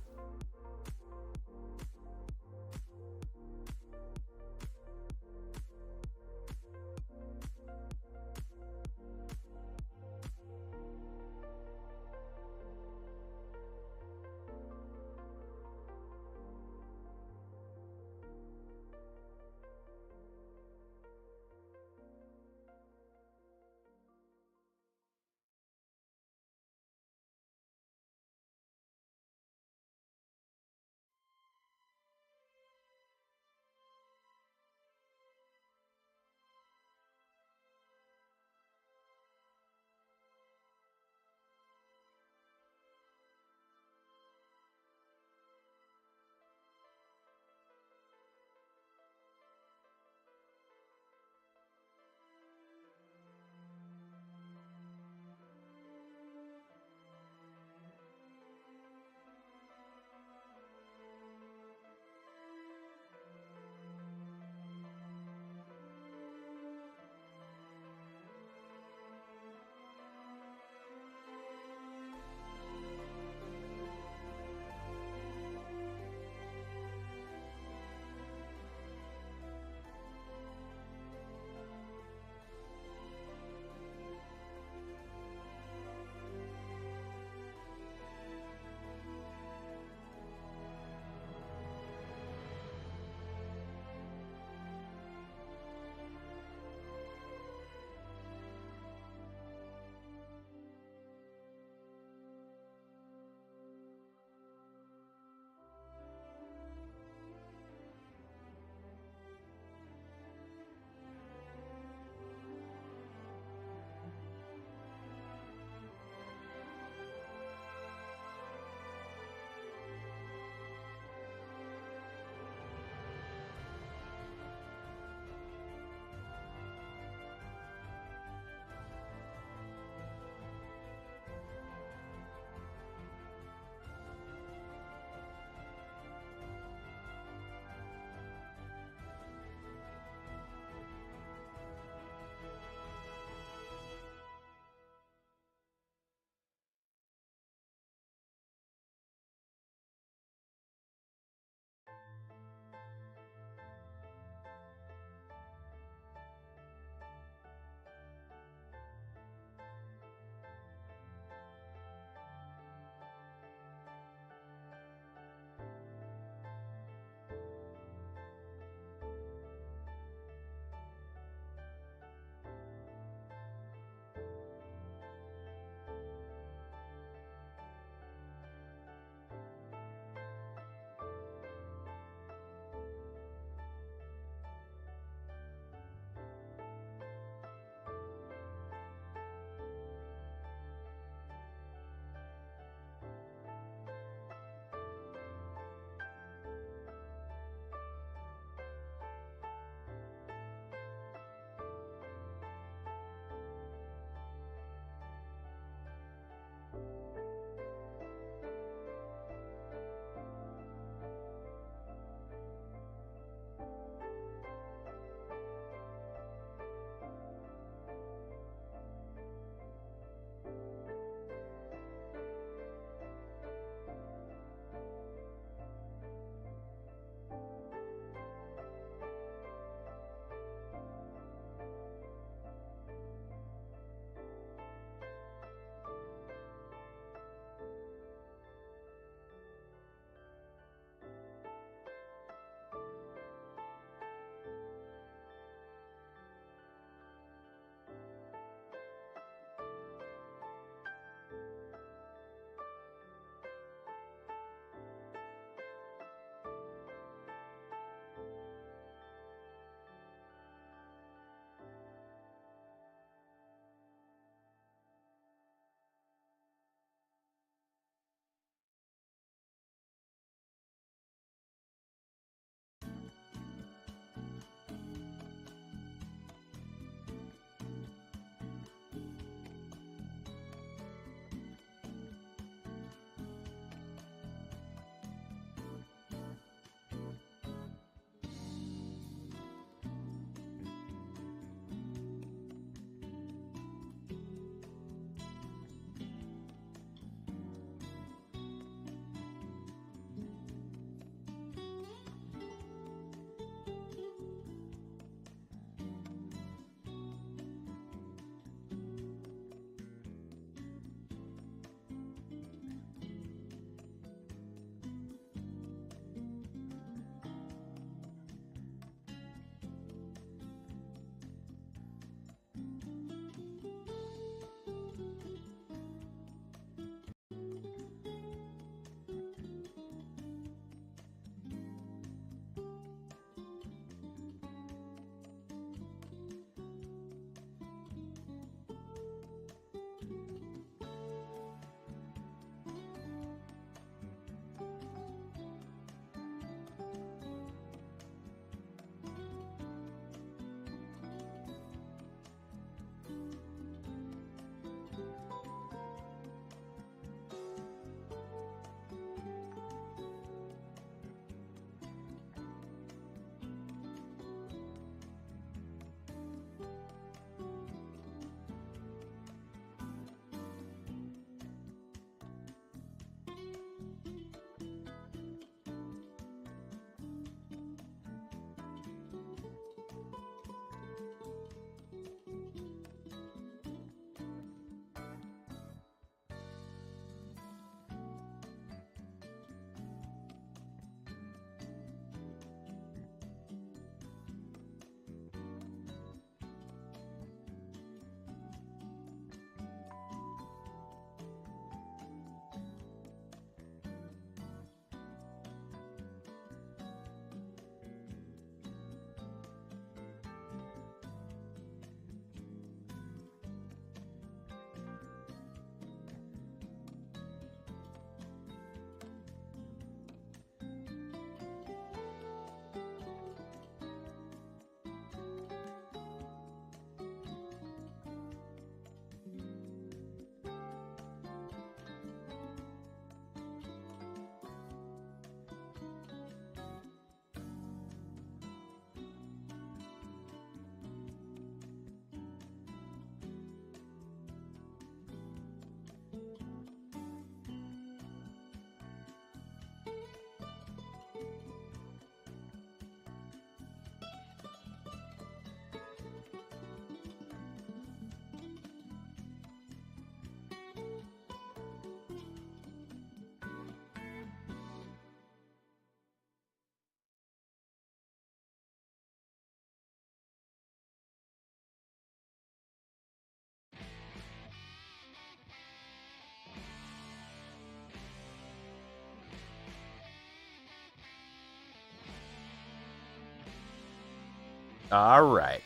All right.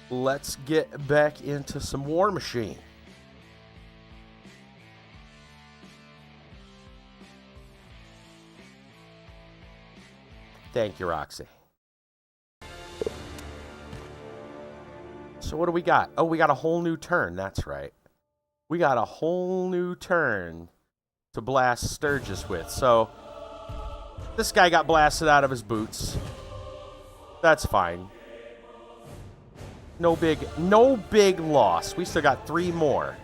Let's get back into some Warmachine. Thank you, Roxy. So what do we got? Oh, we got a whole new turn. That's right. We got a whole new turn to blast Sturgis with. So this guy got blasted out of his boots. That's fine. No big loss. We still got 3 more.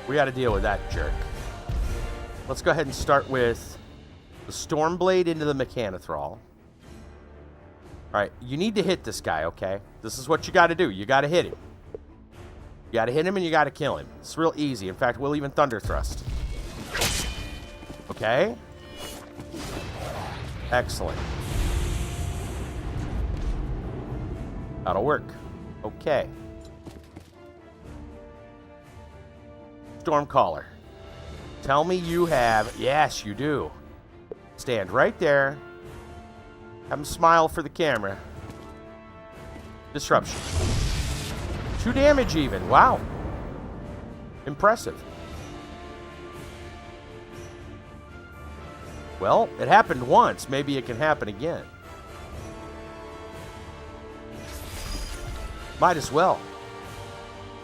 We got to deal with that jerk. Let's go ahead and start with the Stormblade into the Mechanothrall. All right, you need to hit this guy, okay? This is what you got to do. You got to hit him. You got to hit him and you got to kill him. It's real easy. In fact, we'll even Thunder Thrust. Okay? Excellent. That'll work. Okay. Stormcaller. Tell me you have... Yes, you do. Stand right there. Have him smile for the camera. Disruption. 2 damage even. Wow. Impressive. Well, it happened once. Maybe it can happen again. Might as well.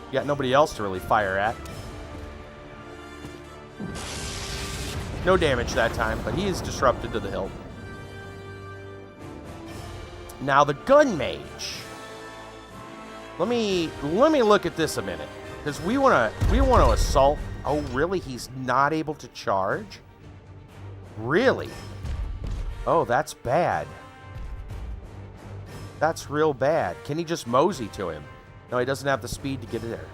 You got nobody else to really fire at. No damage that time, but he is disrupted to the hilt. Now the Gun Mage. Let me look at this a minute, because we want to assault. Oh, really? He's not able to charge? Really? Oh, that's bad. That's real bad. Can he just mosey to him? No, he doesn't have the speed to get there.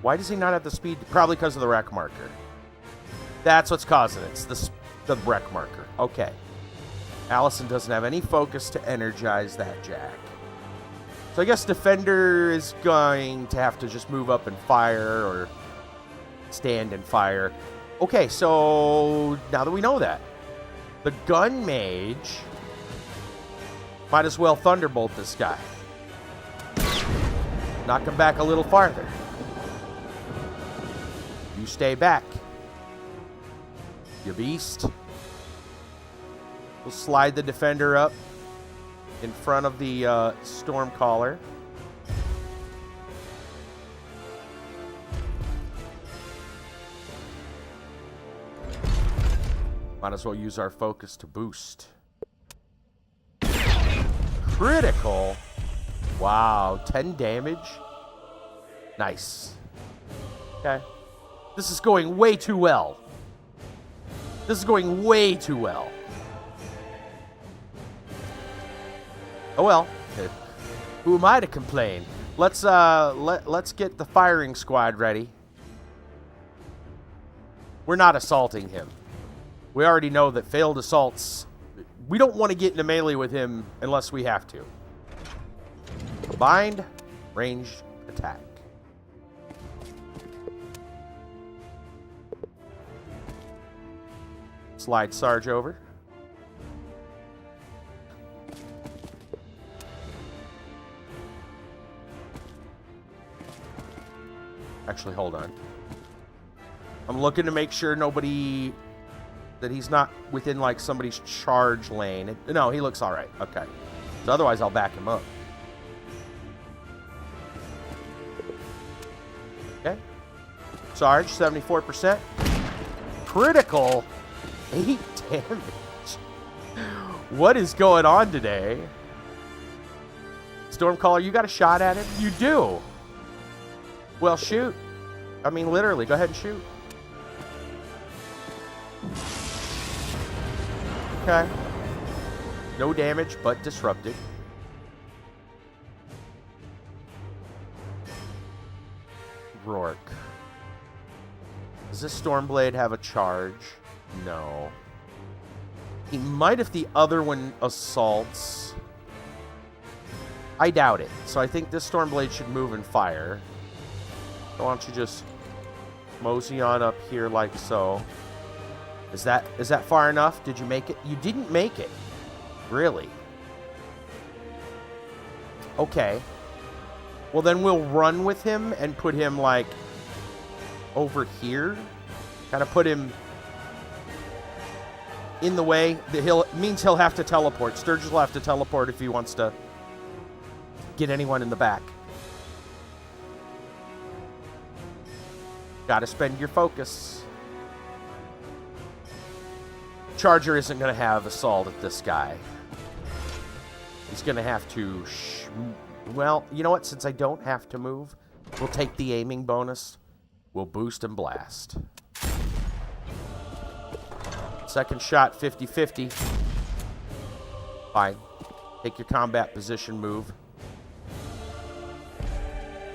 Why does he not have the speed? Probably because of the wreck marker. That's what's causing it. It's the wreck marker. Okay. Allison doesn't have any focus to energize that jack. So I guess Defender is going to have to just move up and fire or stand and fire. Okay, so now that we know that, the Gun Mage might as well Thunderbolt this guy. Knock him back a little farther. You stay back. You beast. We'll slide the Defender up in front of the Stormcaller. Might as well use our focus to boost. Critical. Wow, 10 damage. Nice. Okay. This is going way too well. This is going way too well. Oh well. Who am I to complain? Let's get the firing squad ready. We're not assaulting him. We already know that failed assaults... We don't want to get into melee with him unless we have to. Combined, ranged attack. Slide Sarge over. Actually, hold on. I'm looking to make sure nobody... that he's not within, like, somebody's charge lane. No, he looks alright. Okay. So otherwise, I'll back him up. Okay. Sarge, 74%. Critical. 8 damage. What is going on today? Stormcaller, you got a shot at him? You do. Well, shoot. I mean, literally. Go ahead and shoot. Okay. No damage, but disrupted. Rourke. Does this Stormblade have a charge? No. He might if the other one assaults. I doubt it. So I think this Stormblade should move and fire. So why don't you just mosey on up here like so. Is that far enough? Did you make it? You didn't make it. Really? Okay. Well, then we'll run with him and put him, like, over here. Kind of put him in the way. Means he'll have to teleport. Sturgis will have to teleport if he wants to get anyone in the back. Gotta spend your focus. Charger isn't going to have assault at this guy. He's going to have to... well, you know what? Since I don't have to move, we'll take the aiming bonus. We'll boost and blast. Second shot, 50-50. Fine. Take your combat position move.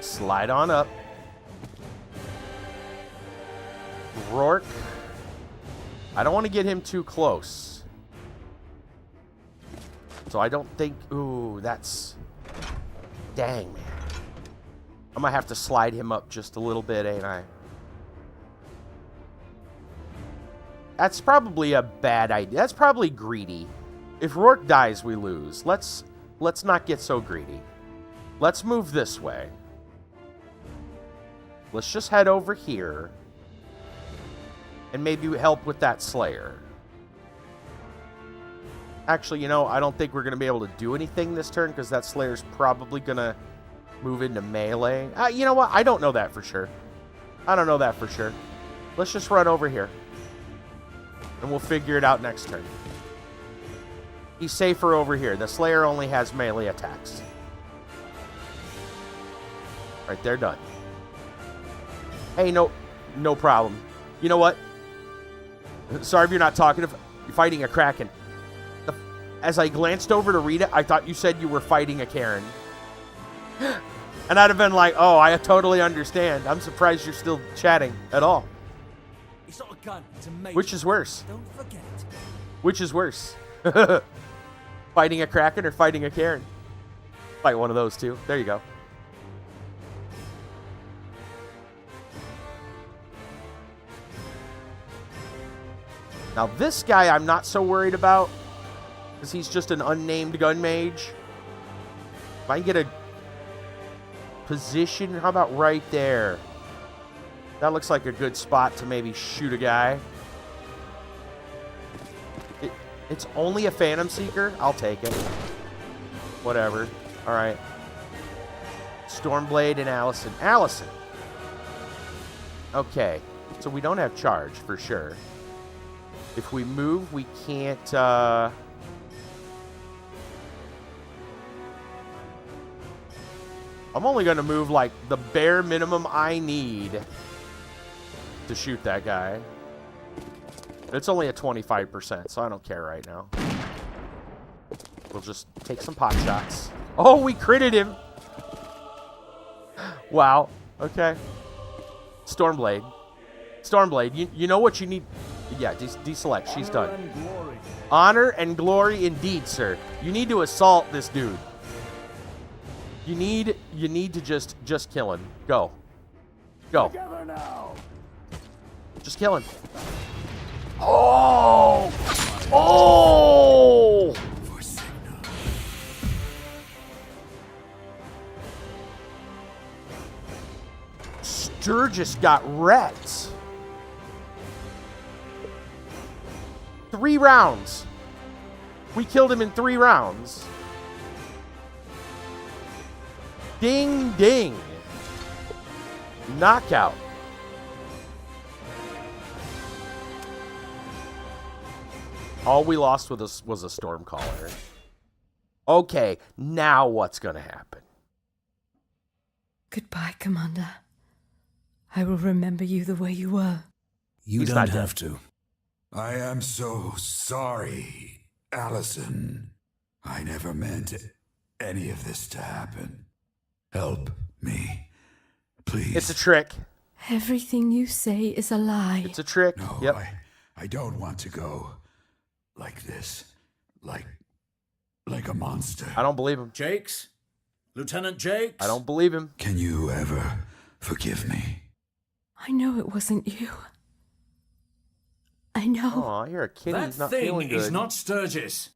Slide on up. Rourke. I don't want to get him too close. So I don't think... Ooh, that's... Dang, man. I'm going to have to slide him up just a little bit, ain't I? That's probably a bad idea. That's probably greedy. If Rourke dies, we lose. Let's not get so greedy. Let's move this way. Let's just head over here. And maybe help with that Slayer. Actually, you know, I don't think we're going to be able to do anything this turn because that Slayer's probably going to move into melee. You know what? I don't know that for sure. I don't know that for sure. Let's just run over here. And we'll figure it out next turn. He's safer over here. The Slayer only has melee attacks. Right, they're done. Hey, no problem. You know what? Sorry if you're not talking. If you're fighting a Kraken. As I glanced over to read it, I thought you said you were fighting a Karen. And I'd have been like, oh, I totally understand. I'm surprised you're still chatting at all. It's not a gun, it's a mage. Which is worse? Don't forget it. Which is worse? Fighting a Kraken or fighting a Karen? Fight one of those two. There you go. Now this guy I'm not so worried about because he's just an unnamed gun mage. If I can get a position, how about right there? That looks like a good spot to maybe shoot a guy. It's only a Phantom Seeker. I'll take it. Whatever. All right. Stormblade and Allison. Allison. Okay. So we don't have charge for sure. If we move, we can't... I'm only going to move like the bare minimum I need to shoot that guy. It's only a 25%, so I don't care right now. We'll just take some pot shots. Oh, we critted him. Wow. Okay. Stormblade. Stormblade, you know what you need... Yeah, deselect. She's done. Honor and glory indeed, sir. You need to assault this dude. You need to just kill him. Go. Go. Just kill him. Oh! Oh! Sturgis got wrecked. 3 rounds. We killed him in 3 rounds. Ding, ding. Knockout. All we lost was a Stormcaller. Okay, now what's going to happen? Goodbye, Commander. I will remember you the way you were. You He's don't not have dead. to. I am so sorry, Allison. I never meant any of this to happen. Help me, please. It's a trick. Everything you say is a lie. It's a trick. No, Yep. I don't want to go like this. Like a monster. I don't believe him. Jakes? Lieutenant Jakes? I don't believe him. Can you ever forgive me? I know it wasn't you. I know. Aw, you're a kid. That He's not thing feeling good. is not Sturgis.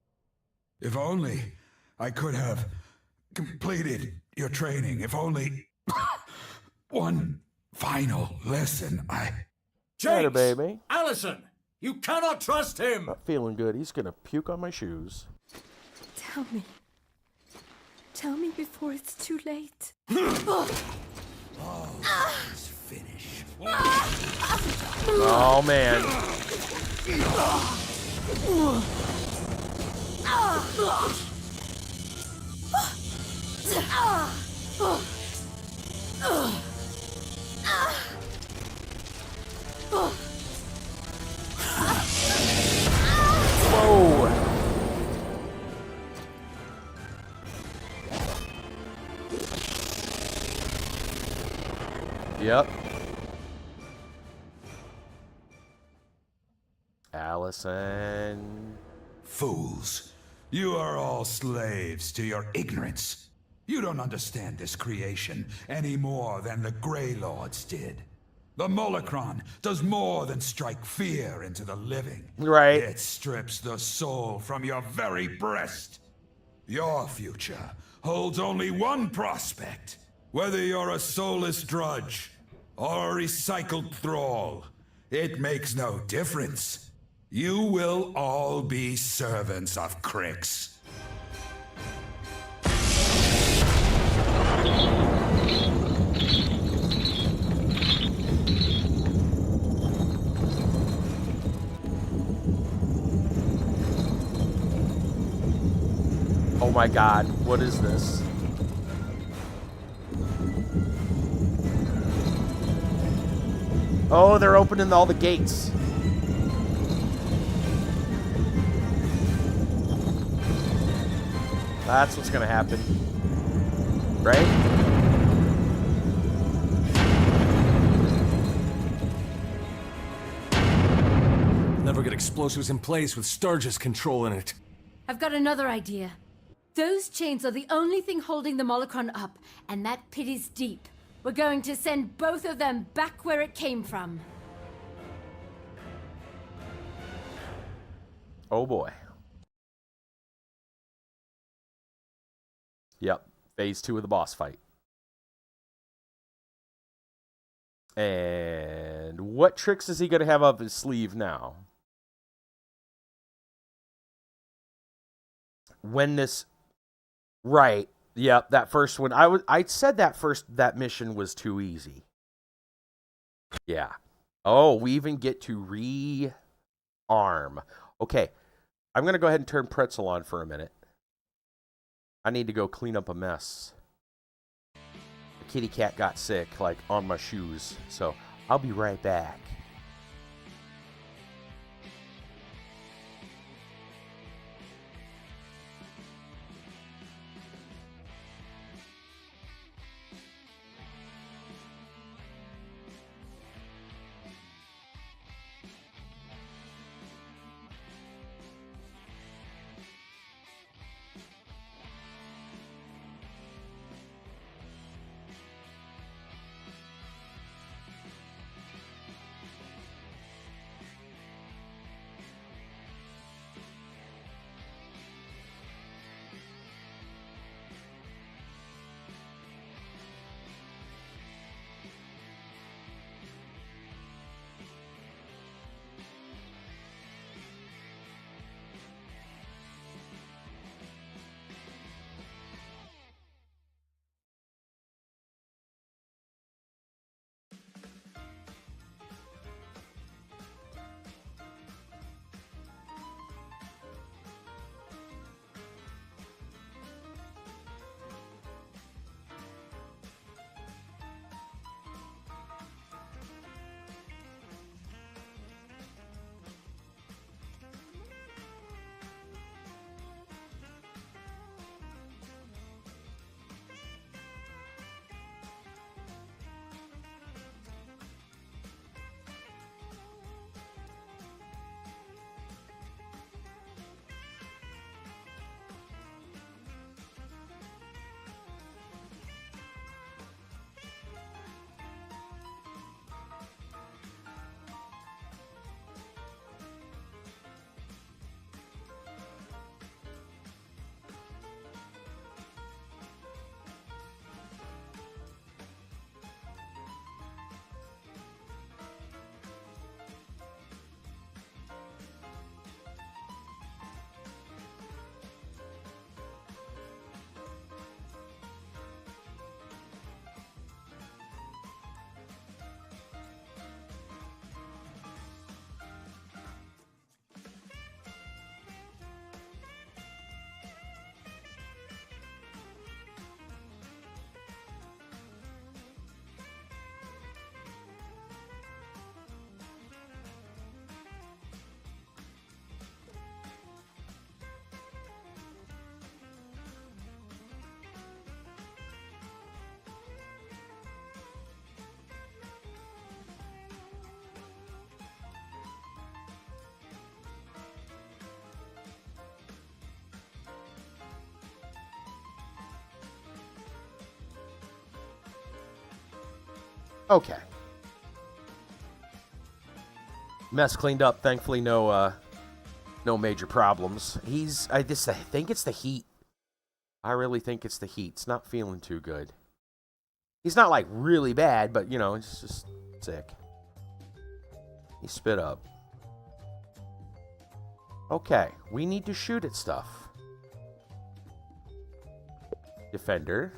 If only I could have completed your training. If only one final lesson. Better, Jakes! baby. Allison! You cannot trust him! Not feeling good. He's gonna puke on my shoes. Tell me. Tell me before it's too late. It's finished. Oh, man. Whoa. Yep. Allison. Fools, you are all slaves to your ignorance. You don't understand this creation any more than the Grey Lords did. The Molicron does more than strike fear into the living. Right. It strips the soul from your very breast. Your future holds only one prospect. Whether you're a soulless drudge or a recycled thrall, it makes no difference. You will all be servants of Crix. Oh my god, what is this? Oh, they're opening all the gates. That's what's gonna happen. Right? Never get explosives in place with Sturgis controlling it. I've got another idea. Those chains are the only thing holding the Molicron up, and that pit is deep. We're going to send both of them back where it came from. Oh boy. Yep. Phase 2 of the boss fight. And what tricks is he going to have up his sleeve now? When this... Right. Yep, that first one. I said that mission was too easy. Yeah. Oh, we even get to rearm. Okay. I'm going to go ahead and turn Pretzel on for a minute. I need to go clean up a mess. The kitty cat got sick, like, on my shoes. So, I'll be right back. Okay. Mess cleaned up. Thankfully, no major problems. I think it's the heat. I really think it's the heat. It's not feeling too good. He's not like really bad, but he's just sick. He spit up. Okay, we need to shoot at stuff. Defender.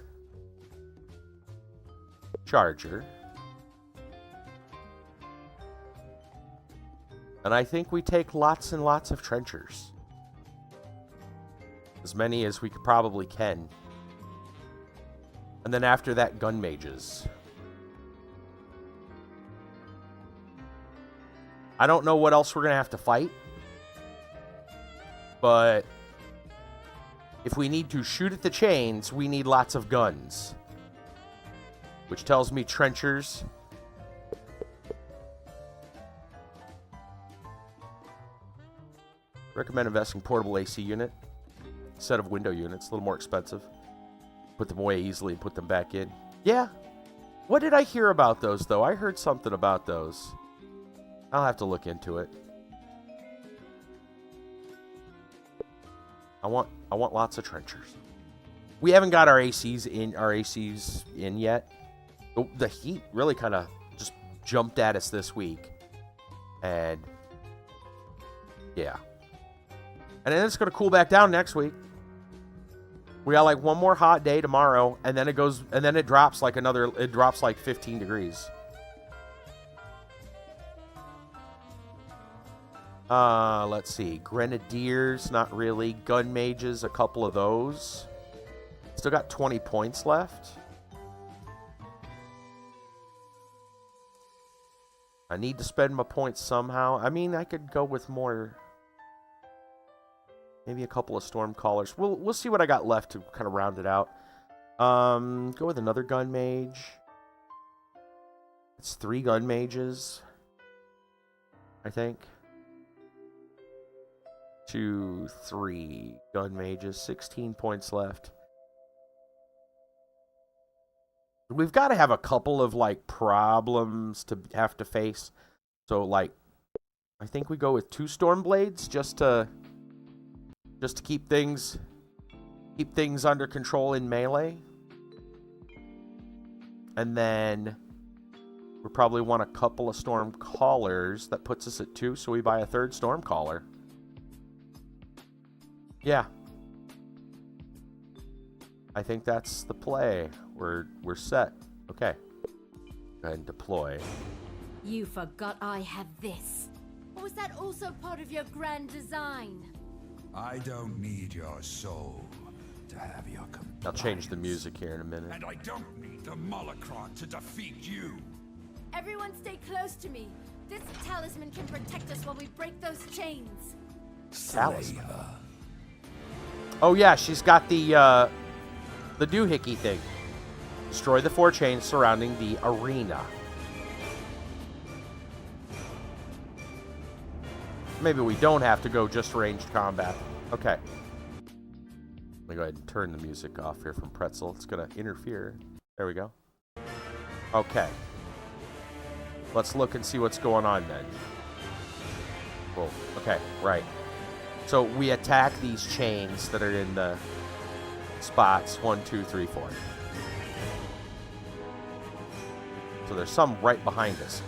Charger. And I think we take lots and lots of trenchers. As many as we probably can. And then after that, gun mages. I don't know what else we're going to have to fight. But if we need to shoot at the chains, we need lots of guns. Which tells me trenchers. Recommend investing portable AC unit instead of window units. A little more expensive. Put them away easily and put them back in. Yeah. What did I hear about those, though? I heard something about those. I'll have to look into it. I want lots of trenchers. We haven't got our ACs in yet. The heat really kind of just jumped at us this week. And yeah. And then it's going to cool back down next week. We got like one more hot day tomorrow, and then it drops like 15 degrees. Let's see. Grenadiers, not really. Gun mages, a couple of those. Still got 20 points left. I need to spend my points somehow. I mean, I could go with more. Maybe a couple of storm callers. We'll see what I got left to kind of round it out. Go with another gun mage. It's 3 gun mages, I think. 2, 3 gun mages. 16 points left. We've got to have a couple of like problems to have to face. So like, I think we go with 2 storm blades just to keep things under control in melee. And then we probably want a couple of storm callers. That puts us at 2, so we buy a 3rd storm caller. Yeah. I think that's the play. We're set. Okay. Go ahead and deploy. You forgot I have this. Or was that also part of your grand design? I don't need your soul to have your compliance. I'll change the music here in a minute. And I don't need the Molicron to defeat you. Everyone stay close to me. This talisman can protect us while we break those chains. Talisman. Oh yeah, she's got the doohickey thing. Destroy the 4 chains surrounding the arena. Maybe we don't have to go just ranged combat. Okay. Let me go ahead and turn the music off here from Pretzel. It's going to interfere. There we go. Okay. Let's look and see what's going on then. Cool. Okay, right. So we attack these chains that are in the spots 1, 2, 3, 4. So there's some right behind us.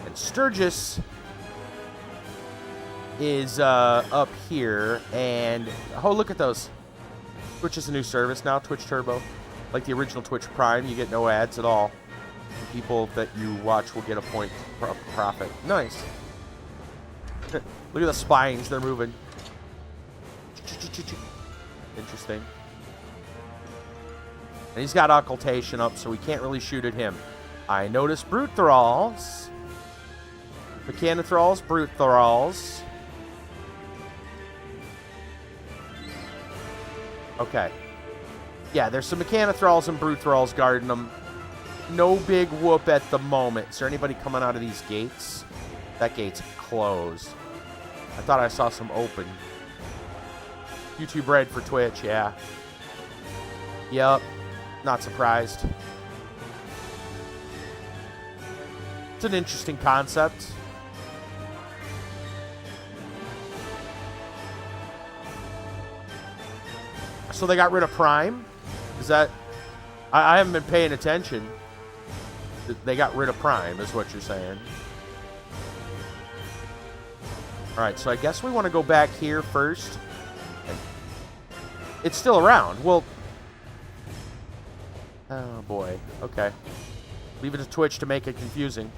And Sturgis is up here, and oh, look at those. Twitch is a new service now, Twitch Turbo. Like the original Twitch Prime, you get no ads at all. The people that you watch will get a point profit. Nice. Look at the spines, they're moving. Interesting. And he's got occultation up, so we can't really shoot at him. I noticed brute thralls. Mechanothralls, brute thralls. Okay. Yeah, there's some Mechanothralls and brute thralls guarding them. No big whoop at the moment. Is there anybody coming out of these gates? That gate's closed. I thought I saw some open. YouTube Red for Twitch, yeah. Yep. Not surprised. It's an interesting concept. So they got rid of Prime? Is that... I haven't been paying attention. They got rid of Prime, is what you're saying. Alright, so I guess we want to go back here first. It's still around. Well... Oh, boy. Okay. Leave it to Twitch to make it confusing.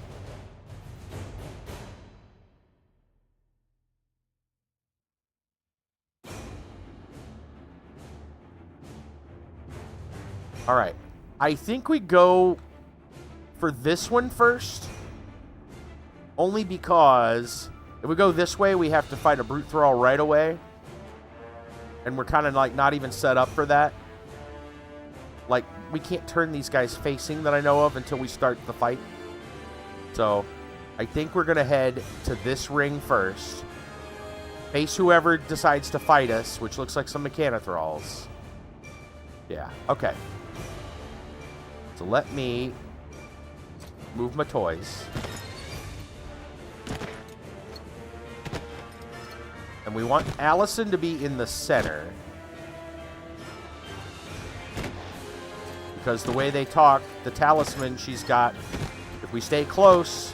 Alright. I think we go for this one first. Only because if we go this way, we have to fight a brute thrall right away. And we're kind of like not even set up for that. Like, we can't turn these guys facing that I know of until we start the fight. So, I think we're going to head to this ring first. Face whoever decides to fight us, which looks like some Mechanothralls. Yeah, okay. So let me move my toys. And we want Allison to be in the center. Because the way they talk, the talisman she's got, if we stay close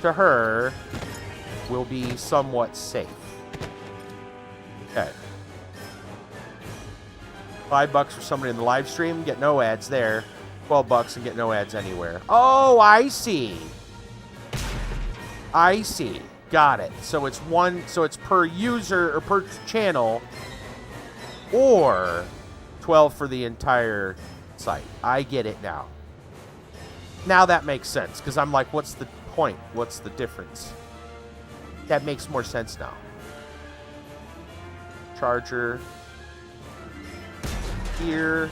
to her, we'll be somewhat safe. Okay. $5 for somebody in the live stream, get no ads there. $12 and get no ads anywhere. Oh, I see. I see. Got it. So it's per user or per channel, or 12 for the entire site. I get it now. Now that makes sense, because I'm like, what's the point? What's the difference? That makes more sense now. Charger. Here.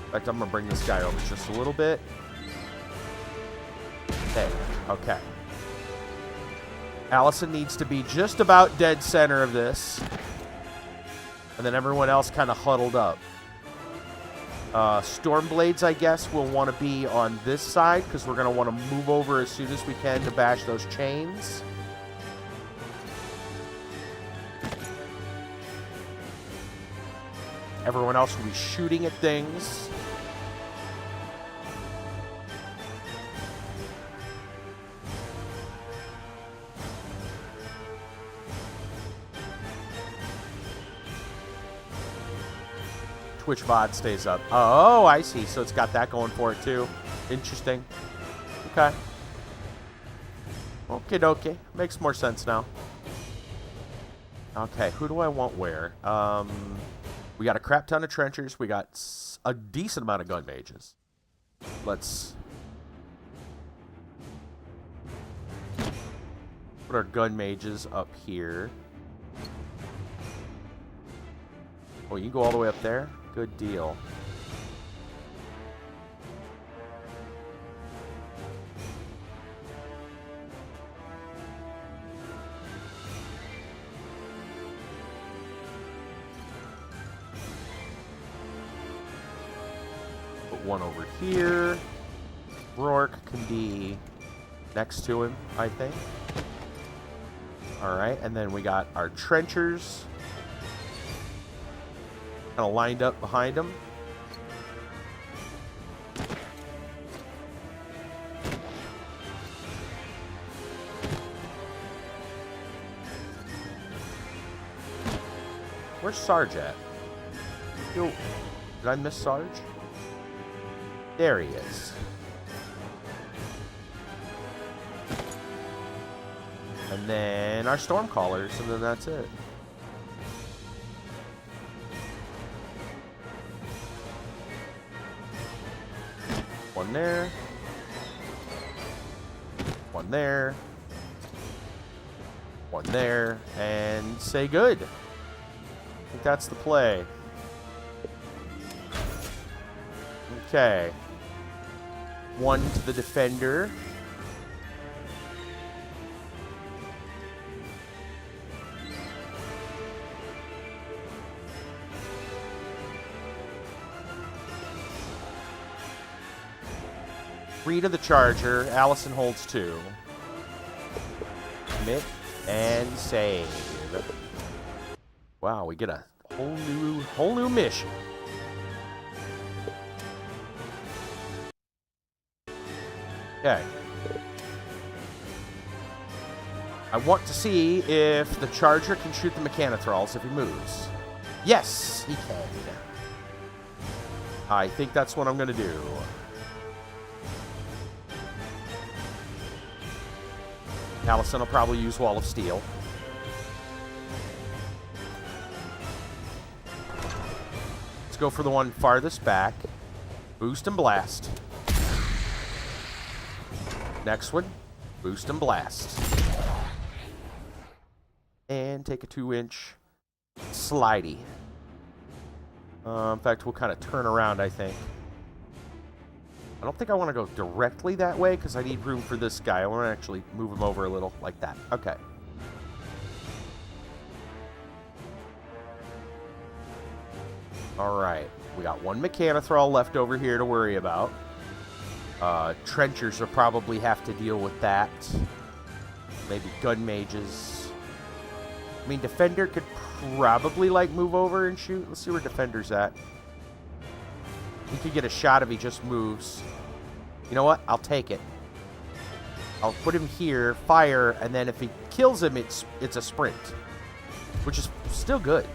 In fact, I'm going to bring this guy over just a little bit. There. Okay. Allison needs to be just about dead center of this. And then everyone else kind of huddled up. Stormblades, I guess, will want to be on this side, because we're going to want to move over as soon as we can to bash those chains. Everyone else will be shooting at things. Twitch VOD stays up. Oh, I see. So it's got that going for it, too. Interesting. Okay. Okie dokie. Makes more sense now. Okay, who do I want where? We got a crap ton of trenchers. We got a decent amount of gun mages. Let's put our gun mages up here. Oh, you can go all the way up there? Good deal. Put one over here. Rourke can be next to him, I think. Alright, and then we got our trenchers kind of lined up behind him. Where's Sarge at? Yo, did I miss Sarge? There he is. And then our Stormcallers, and then that's it. One there. One there. One there. And say good. I think that's the play. Okay. One to the defender. 3 to the charger. Allison holds 2. Commit and save. Wow, we get a whole new mission. Okay. I want to see if the charger can shoot the mechanothralls if he moves. Yes, he can. I think that's what I'm going to do. Allison will probably use Wall of Steel. Let's go for the one farthest back. Boost and blast. Next one. Boost and blast. And take a 2-inch slidey. In fact, we'll kind of turn around, I think. I don't think I want to go directly that way because I need room for this guy. I want to actually move him over a little like that. Okay. All right. We got one Mechanothrall left over here to worry about. Trenchers will probably have to deal with that. Maybe gun mages. I mean, Defender could probably, like, move over and shoot. Let's see where Defender's at. He could get a shot if he just moves. You know what? I'll take it. I'll put him here, fire, and then if he kills him, it's a sprint. Which is still good.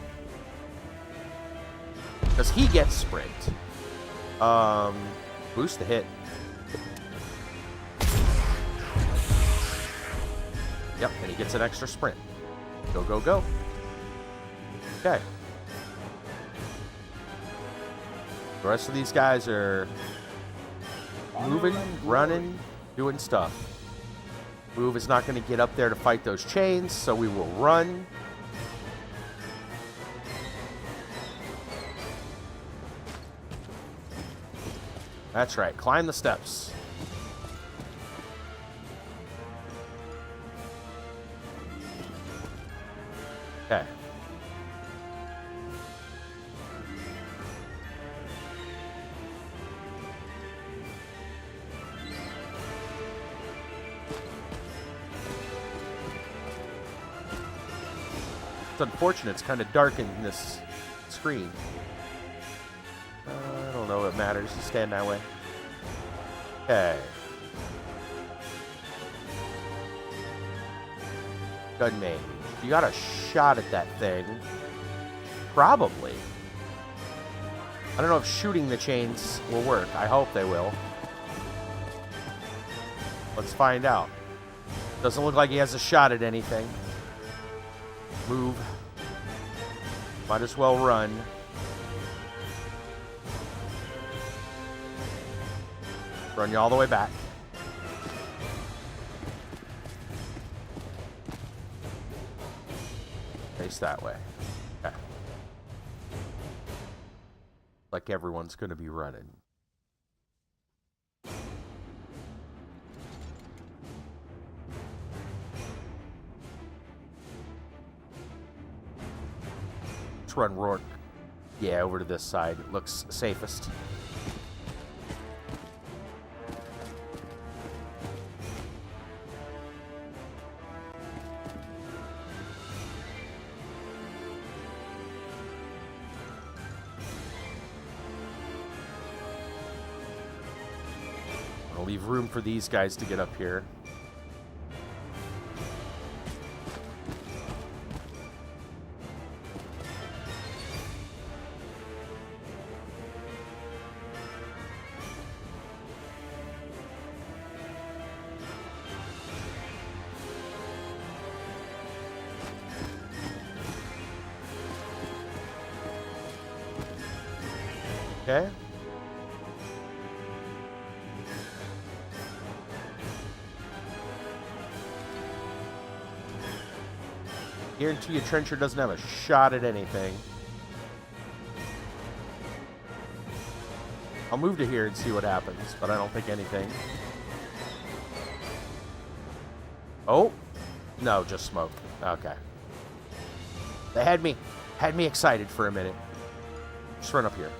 Because he gets sprint. Boost the hit. Yep, and he gets an extra sprint. Go, go, go. Okay. The rest of these guys are moving, running, doing stuff. Move is not going to get up there to fight those chains, so we will run. That's right. Climb the steps. Okay. It's unfortunate. It's kind of dark in this screen. I don't know if it matters. Just stand that way. Okay. Gun mage. You got a shot at that thing. Probably. I don't know if shooting the chains will work. I hope they will. Let's find out. Doesn't look like he has a shot at anything. Move. Might as well run. Run you all the way back. Face that way. Okay. Like everyone's going to be running. Let's run Rourke. Yeah, over to this side. It looks safest. I'll leave room for these guys to get up here. Okay. Guarantee you Trencher doesn't have a shot at anything. I'll move to here and see what happens, but I don't think anything. Oh, no, just smoke. Okay. They had me excited for a minute. Just run up here.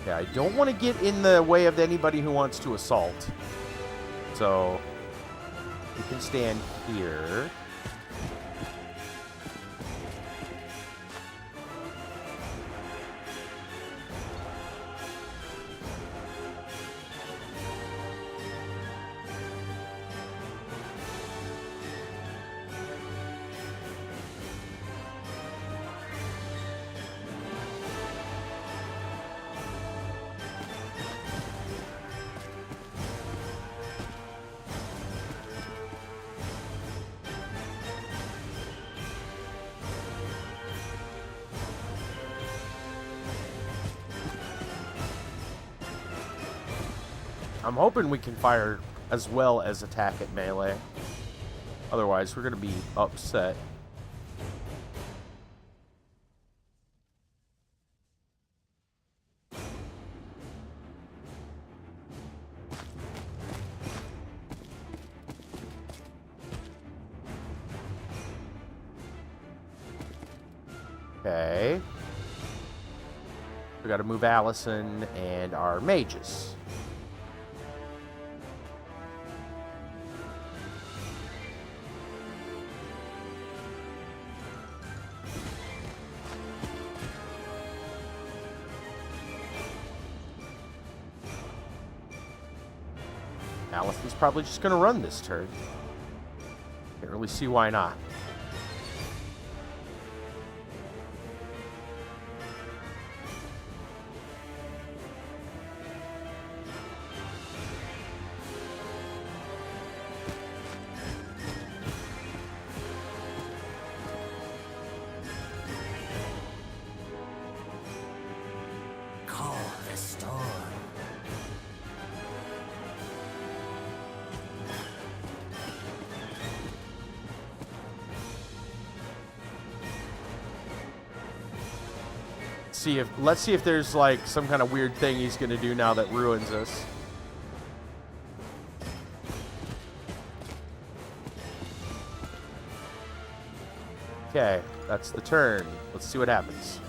Okay, I don't want to get in the way of anybody who wants to assault. So, you can stand here. I'm hoping we can fire as well as attack at melee. Otherwise, we're going to be upset. Okay. We got to move Allison and our mages. Allison's probably just going to run this turn. Can't really see why not. Call the storm. Let's see if there's like some kind of weird thing he's gonna do now that ruins us. Okay, that's the turn. Let's see what happens.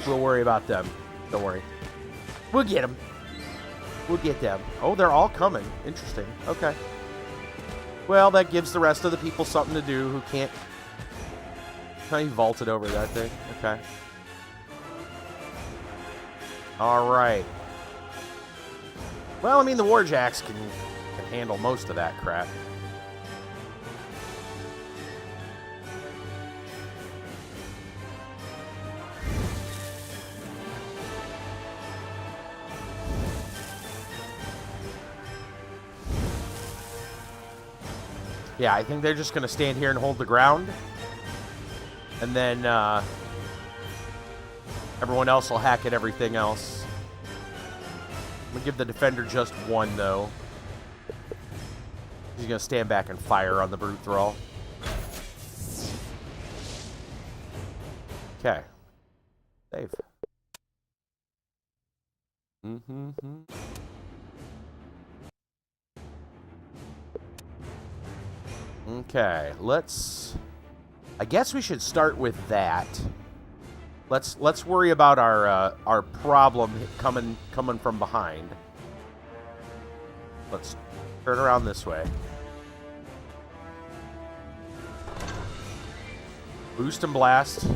We'll worry about them. Don't worry. We'll get them. We'll get them. Oh, they're all coming. Interesting. Okay. Well, that gives the rest of the people something to do who can't... He vaulted over that thing. Okay. Alright. Well, I mean, the Warjacks can handle most of that crap. Yeah, I think they're just going to stand here and hold the ground. And then everyone else will hack at everything else. I'm going to give the defender just one, though. He's going to stand back and fire on the brute thrall. Okay. Save. Okay, I guess we should start with that. Let's worry about our problem coming from behind. Let's turn around this way. Boost and blast.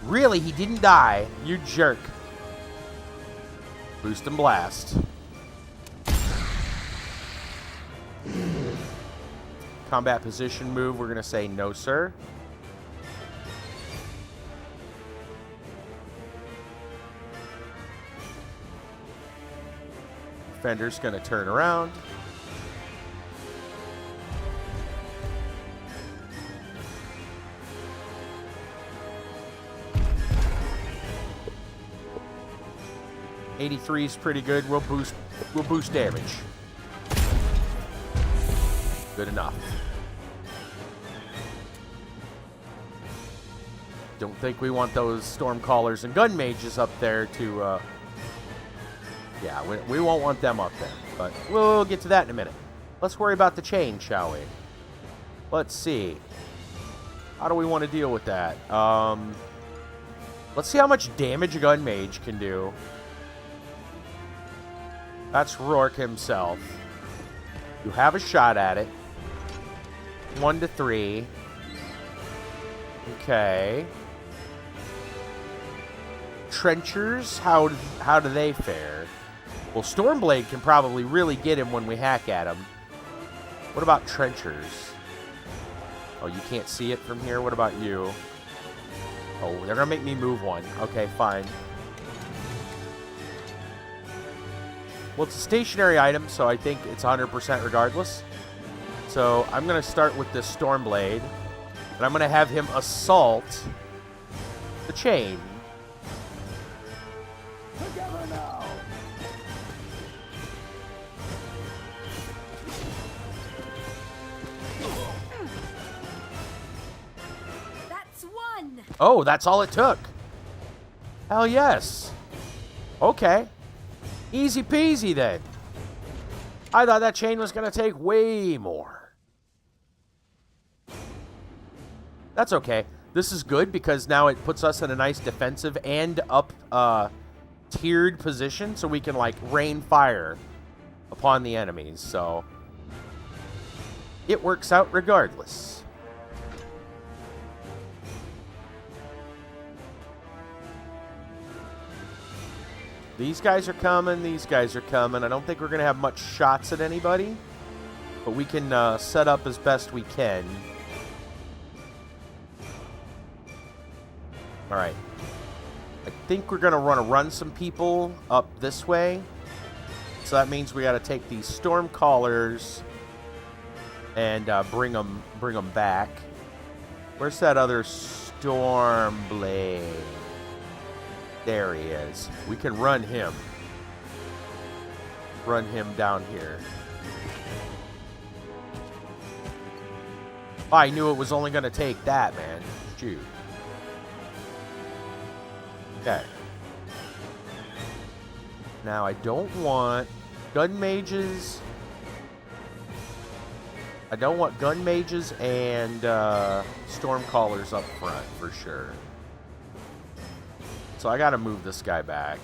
Really, he didn't die. You jerk. Boost and blast. Combat position move, we're going to say no, sir. Defender's going to turn around. '83 is pretty good. We'll boost damage. Good enough. Don't think we want those Stormcallers and Gun Mages up there to... yeah, we won't want them up there. But we'll get to that in a minute. Let's worry about the chain, shall we? Let's see. How do we want to deal with that? Let's see how much damage a gun mage can do. That's Rourke himself. You have a shot at it. 1 to 3. Okay. Trenchers, how do they fare? Well, Stormblade can probably really get him when we hack at him. What about trenchers? Oh, you can't see it from here? What about you? Oh, they're going to make me move one. Okay, fine. Well, it's a stationary item, so I think it's 100% regardless. So I'm going to start with this Stormblade, and I'm going to have him assault the chain. Together now! That's one! Oh, that's all it took. Hell yes. Okay. Easy peasy then. I thought that chain was going to take way more. That's okay. This is good because now it puts us in a nice defensive and up tiered position so we can like rain fire upon the enemies. So it works out regardless. These guys are coming. These guys are coming. I don't think we're going to have much shots at anybody, but we can set up as best we can. All right. I think we're going to run some people up this way. So that means we got to take these storm callers and bring them back. Where's that other storm blade? There he is. We can run him. Run him down here. Oh, I knew it was only going to take that, man. Shoot. Okay. Now, I don't want gun mages. I don't want gun mages and storm callers up front for sure. So I gotta move this guy back.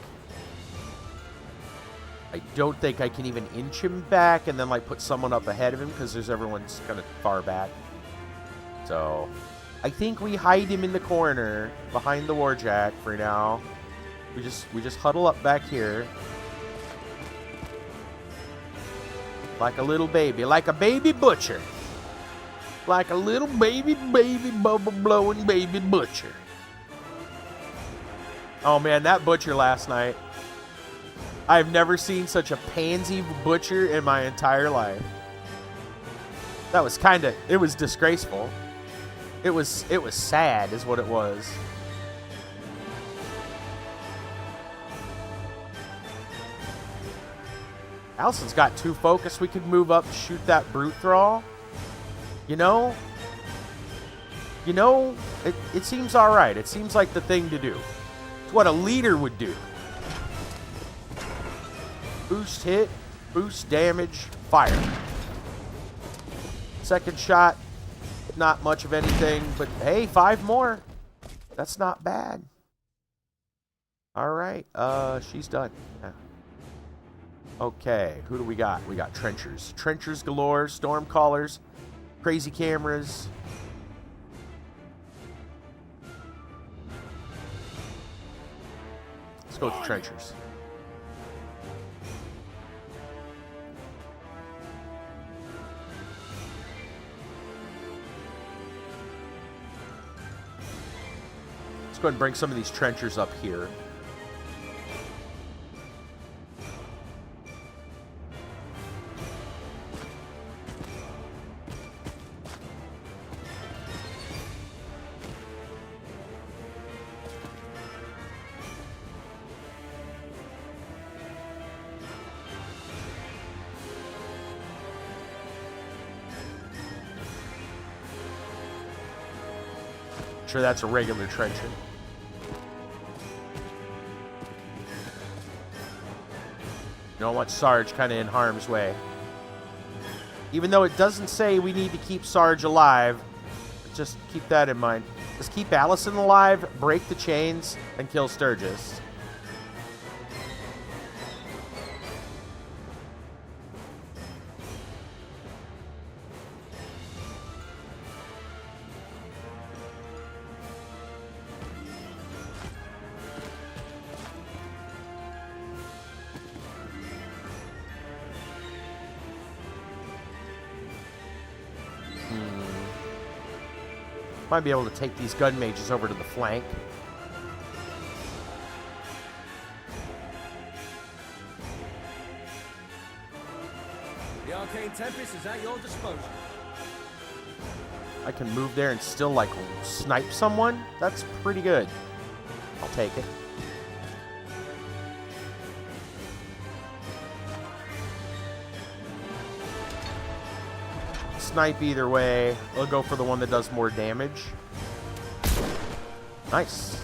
I don't think I can even inch him back and then like put someone up ahead of him because everyone's kind of far back. So I think we hide him in the corner behind the warjack for now. We just huddle up back here. Like a little baby, like a baby butcher. Like a little baby bubble blowing baby butcher. Oh man, that butcher last night. I've never seen such a pansy butcher in my entire life. That was it was disgraceful. It was sad is what it was. Allison's got 2 focus. We could move up, shoot that brute thrall. You know, it seems all right. It seems like the thing to do. It's what a leader would do. Boost hit, boost damage, fire. Second shot, not much of anything, but hey, 5 more. That's not bad. All right, she's done. Yeah. Okay, who do we got? We got trenchers. Trenchers galore, storm callers, crazy cameras. Let's go with the trenchers. Let's go ahead and bring some of these trenchers up here. Sure, that's a regular trencher. You don't want Sarge kind of in harm's way. Even though it doesn't say we need to keep Sarge alive, Just keep that in mind. Just keep Allison alive, break the chains, and kill Sturgis. Might be able to take these gun mages over to the flank. The Arcane Tempest is at your disposal. I can move there and still, like, snipe someone? That's pretty good. I'll take it. Snipe either way. I'll go for the one that does more damage. Nice.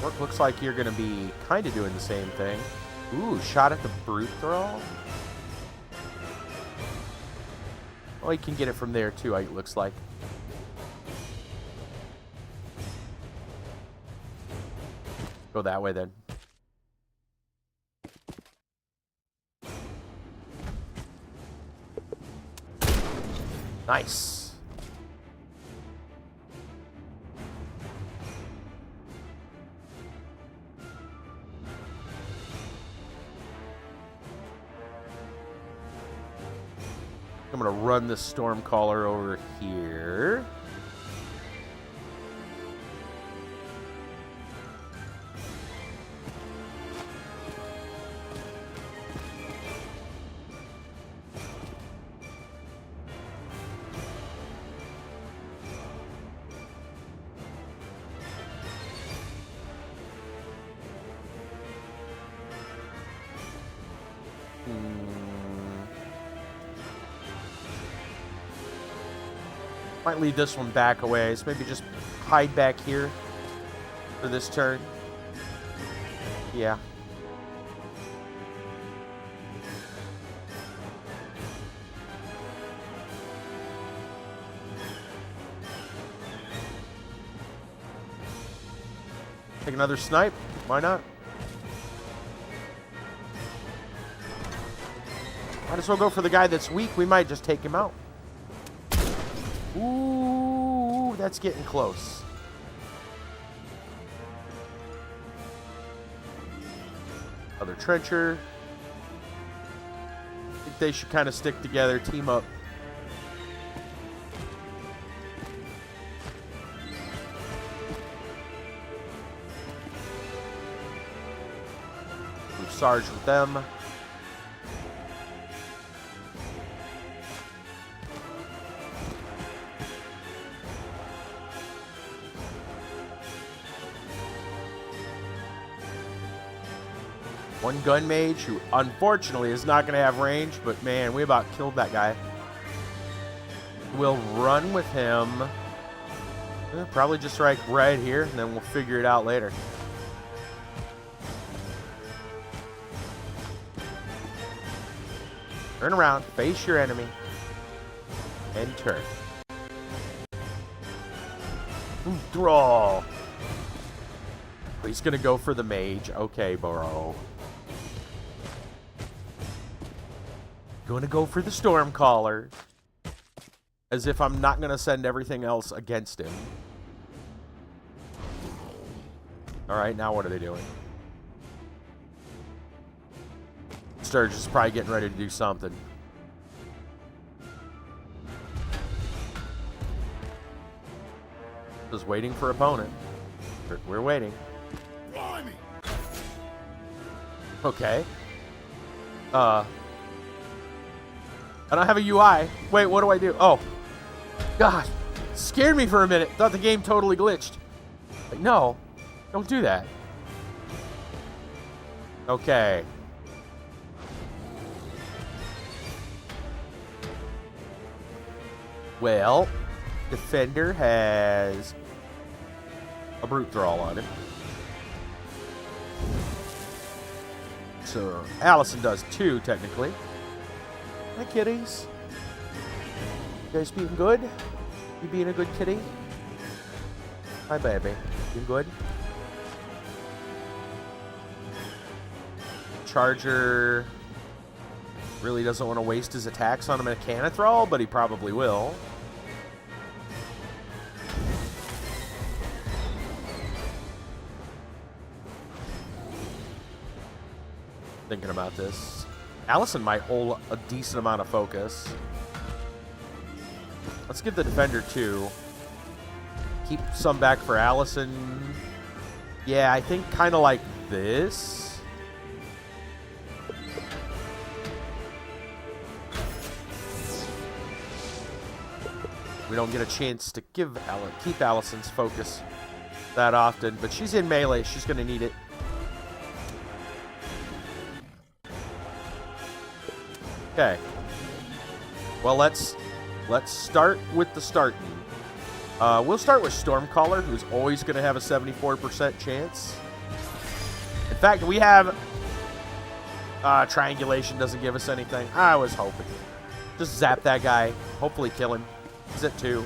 Work looks like you're going to be kind of doing the same thing. Ooh, shot at the brute throw. Oh, you can get it from there too, it looks like. Go that way then. Nice. I'm going to run the Stormcaller over here. Might leave this one back a ways. Maybe just hide back here for this turn. Yeah. Take another snipe. Why not? Might as well go for the guy that's weak. We might just take him out. Ooh, that's getting close. Other trencher. I think they should kind of stick together, team up. Move Sarge with them. One gun mage who unfortunately is not going to have range, but man, we about killed that guy. We'll run with him. Probably just right here, and then we'll figure it out later. Turn around, face your enemy, and turn. Draw. He's going to go for the mage. Okay, bro. Gonna go for the Stormcaller. As if I'm not gonna send everything else against him. Alright, now what are they doing? Sturgis is probably getting ready to do something. Just waiting for opponent. We're waiting. Okay. I don't have a UI. Wait, what do I do? Oh. Gosh. Scared me for a minute. Thought the game totally glitched. Like, no. Don't do that. Okay. Well, Defender has a Brute Thrall on him. So, Allison does too, technically. Hi, kitties. guys being good? You being a good kitty? Hi, baby. Being good? Charger really doesn't want to waste his attacks on a Mechanothrall, but he probably will. Thinking about this. Allison might hold a decent amount of focus. Let's give the defender 2. Keep some back for Allison. Yeah, I think kind of like this. We don't get a chance to keep Allison's focus that often, but she's in melee. She's going to need it. Okay. Well, let's start with the starting. We'll start with Stormcaller, who's always going to have a 74% chance. In fact, we have... Triangulation doesn't give us anything. I was hoping. Just zap that guy. Hopefully kill him. He's at 2.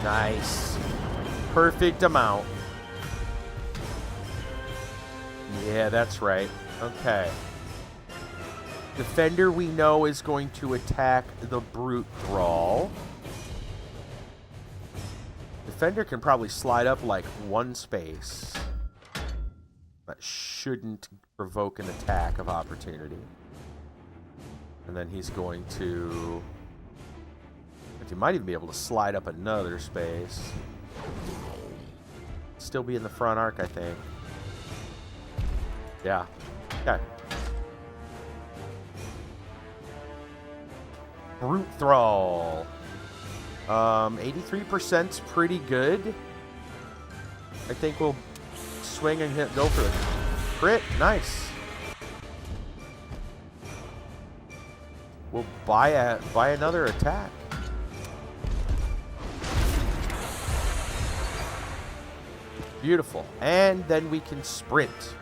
Nice. Perfect amount. Yeah, that's right. Okay. Defender, we know, is going to attack the Brute Thrall. Defender can probably slide up like 1 space. That shouldn't provoke an attack of opportunity. And then he's going to... He might even be able to slide up another space. Still be in the front arc, I think. Yeah. Okay. Brute Thrall. 83%'s pretty good. I think we'll swing and go for the crit. Nice. We'll buy another attack. Beautiful. And then we can sprint.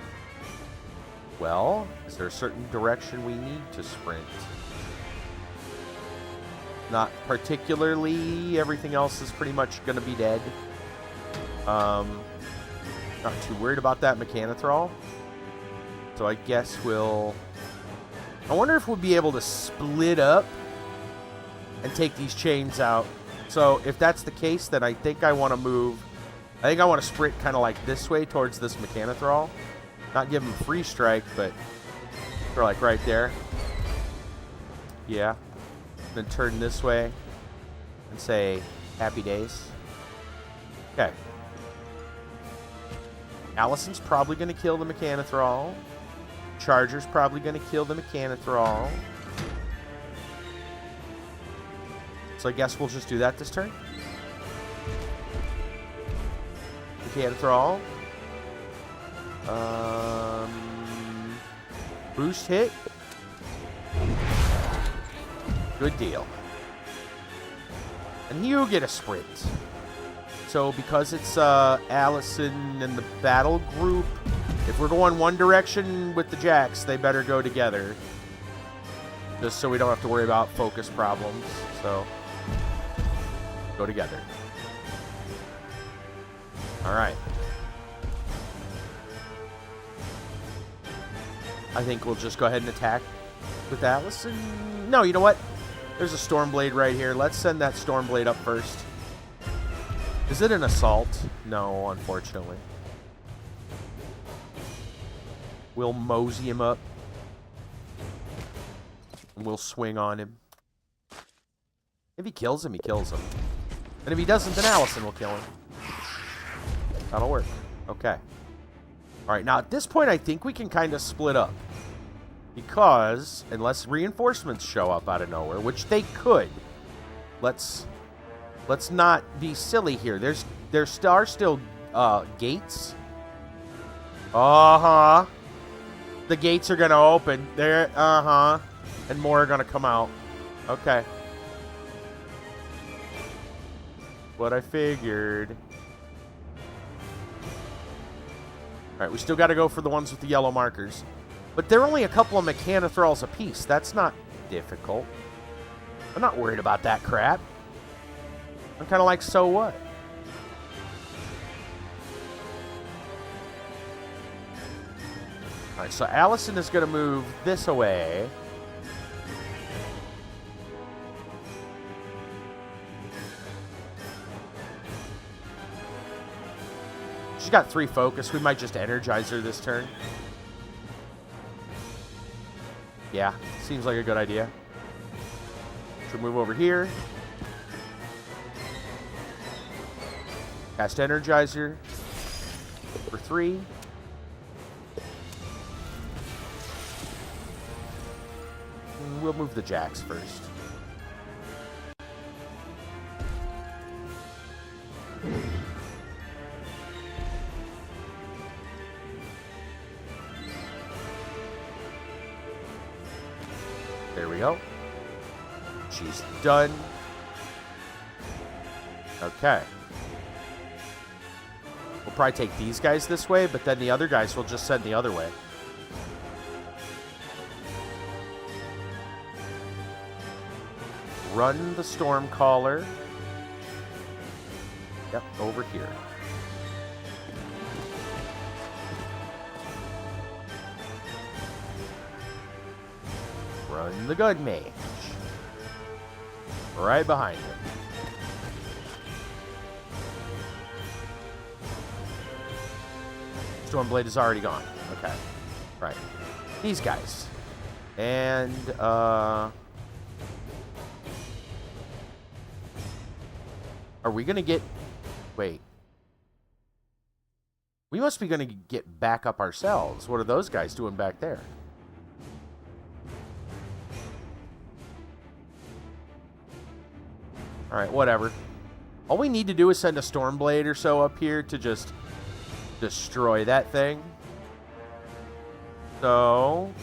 Well, is there a certain direction we need to sprint? Not particularly. Everything else is pretty much going to be dead. Not too worried about that Mechanothrall. So I guess we'll... I wonder if we'll be able to split up and take these chains out. So if that's the case, then I think I want to move... I think I want to sprint kind of like this way towards this Mechanothrall. Not give him free strike, but... Or like right there. Yeah. Then turn this way and say happy days. Okay. Allison's probably going to kill the Mechanothrall. Charger's probably going to kill the Mechanothrall. So I guess we'll just do that this turn. Mechanothrall. Boost hit. Good deal. And you get a sprint. So because it's Allison and the battle group, if we're going one direction with the Jacks, they better go together. Just so we don't have to worry about focus problems. So, go together. Alright. I think we'll just go ahead and attack with Allison. No, you know what? There's a Stormblade right here. Let's send that Stormblade up first. Is it an assault? No, unfortunately. We'll mosey him up. And we'll swing on him. If he kills him, he kills him. And if he doesn't, then Allison will kill him. That'll work. Okay. Alright, now at this point, I think we can kind of split up. Because, unless reinforcements show up out of nowhere, which they could, let's not be silly here. There are still gates. Uh-huh. The gates are going to open. There, uh-huh. And more are going to come out. Okay. What I figured. Alright, we still got to go for the ones with the yellow markers. But they're only a couple of Mechanothralls apiece. That's not difficult. I'm not worried about that crap. I'm kind of like, so what? Alright, so Allison is going to move this away. She's got 3 focus. We might just energize her this turn. Yeah, seems like a good idea. She'll move over here. Cast Energizer for 3. We'll move the jacks first. There we go. She's done. Okay. We'll probably take these guys this way, but then the other guys will just send the other way. Run the Stormcaller. Yep, over here. Run the Gun Mage. Right behind him. Stormblade is already gone. Okay. Right. These guys. And, are we gonna get... Wait. We must be gonna get back up ourselves. What are those guys doing back there? Alright, whatever. All we need to do is send a Stormblade or so up here to just destroy that thing. So,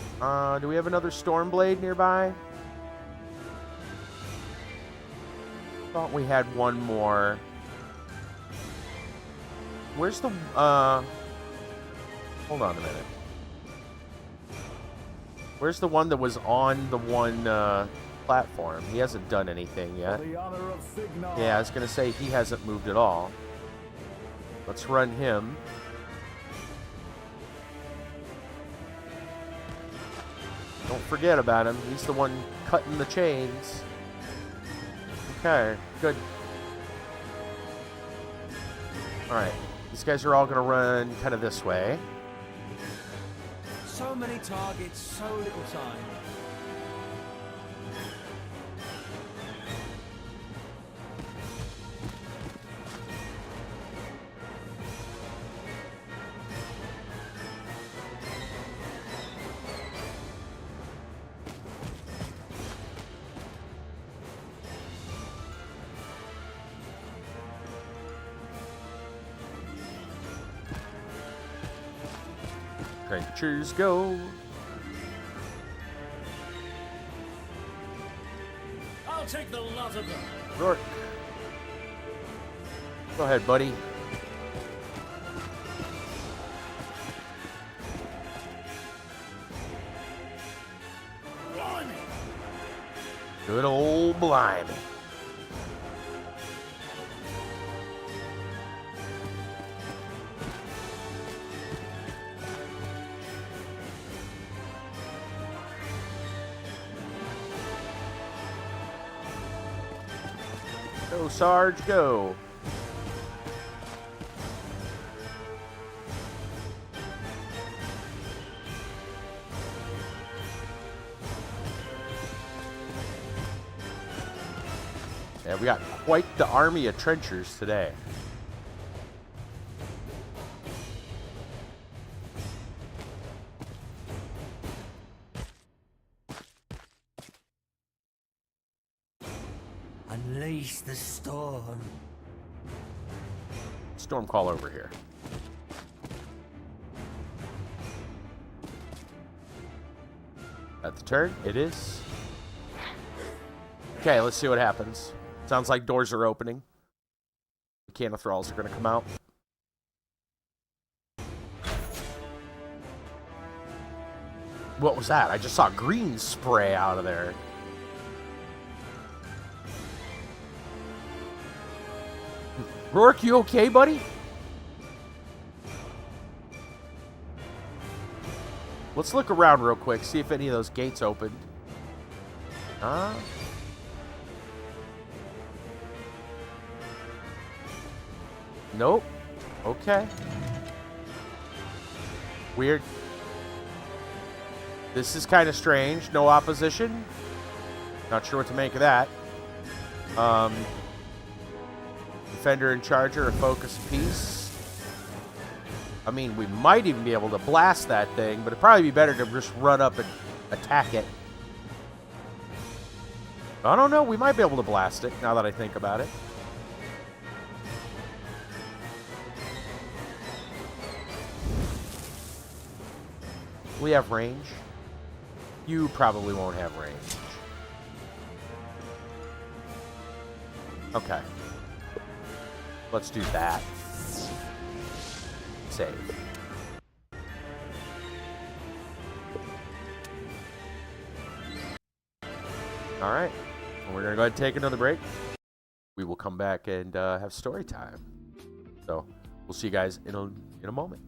do we have another Stormblade nearby? Thought we had one more. Where's the, hold on a minute. Where's the one that was on the one, platform? He hasn't done anything yet. Yeah, I was gonna say he hasn't moved at all. Let's run him. Don't forget about him. He's the one cutting the chains. Okay, good. Alright, these guys are all gonna run kind of this way. So many targets, so little time. Trenchers go. I'll take the lot of them. Rourke. Go ahead, buddy. Blimey. Good old Blimey. Go, Sarge, go. Yeah, we got quite the army of trenchers today. Unleash the storm. Storm call over here. At the turn, it is. Okay, let's see what happens. Sounds like doors are opening. Mechanic thralls are going to come out. What was that? I just saw green spray out of there. Rourke, you okay, buddy? Let's look around real quick, see if any of those gates opened. Nope. Okay. Weird. This is kind of strange. No opposition. Not sure what to make of that. Defender and Charger, a focus apiece. I mean, we might even be able to blast that thing, but it'd probably be better to just run up and attack it. I don't know. We might be able to blast it, now that I think about it. We have range. You probably won't have range. Okay. Let's do that. Save. All right. We're going to go ahead and take another break. We will come back and have story time. So we'll see you guys in a moment.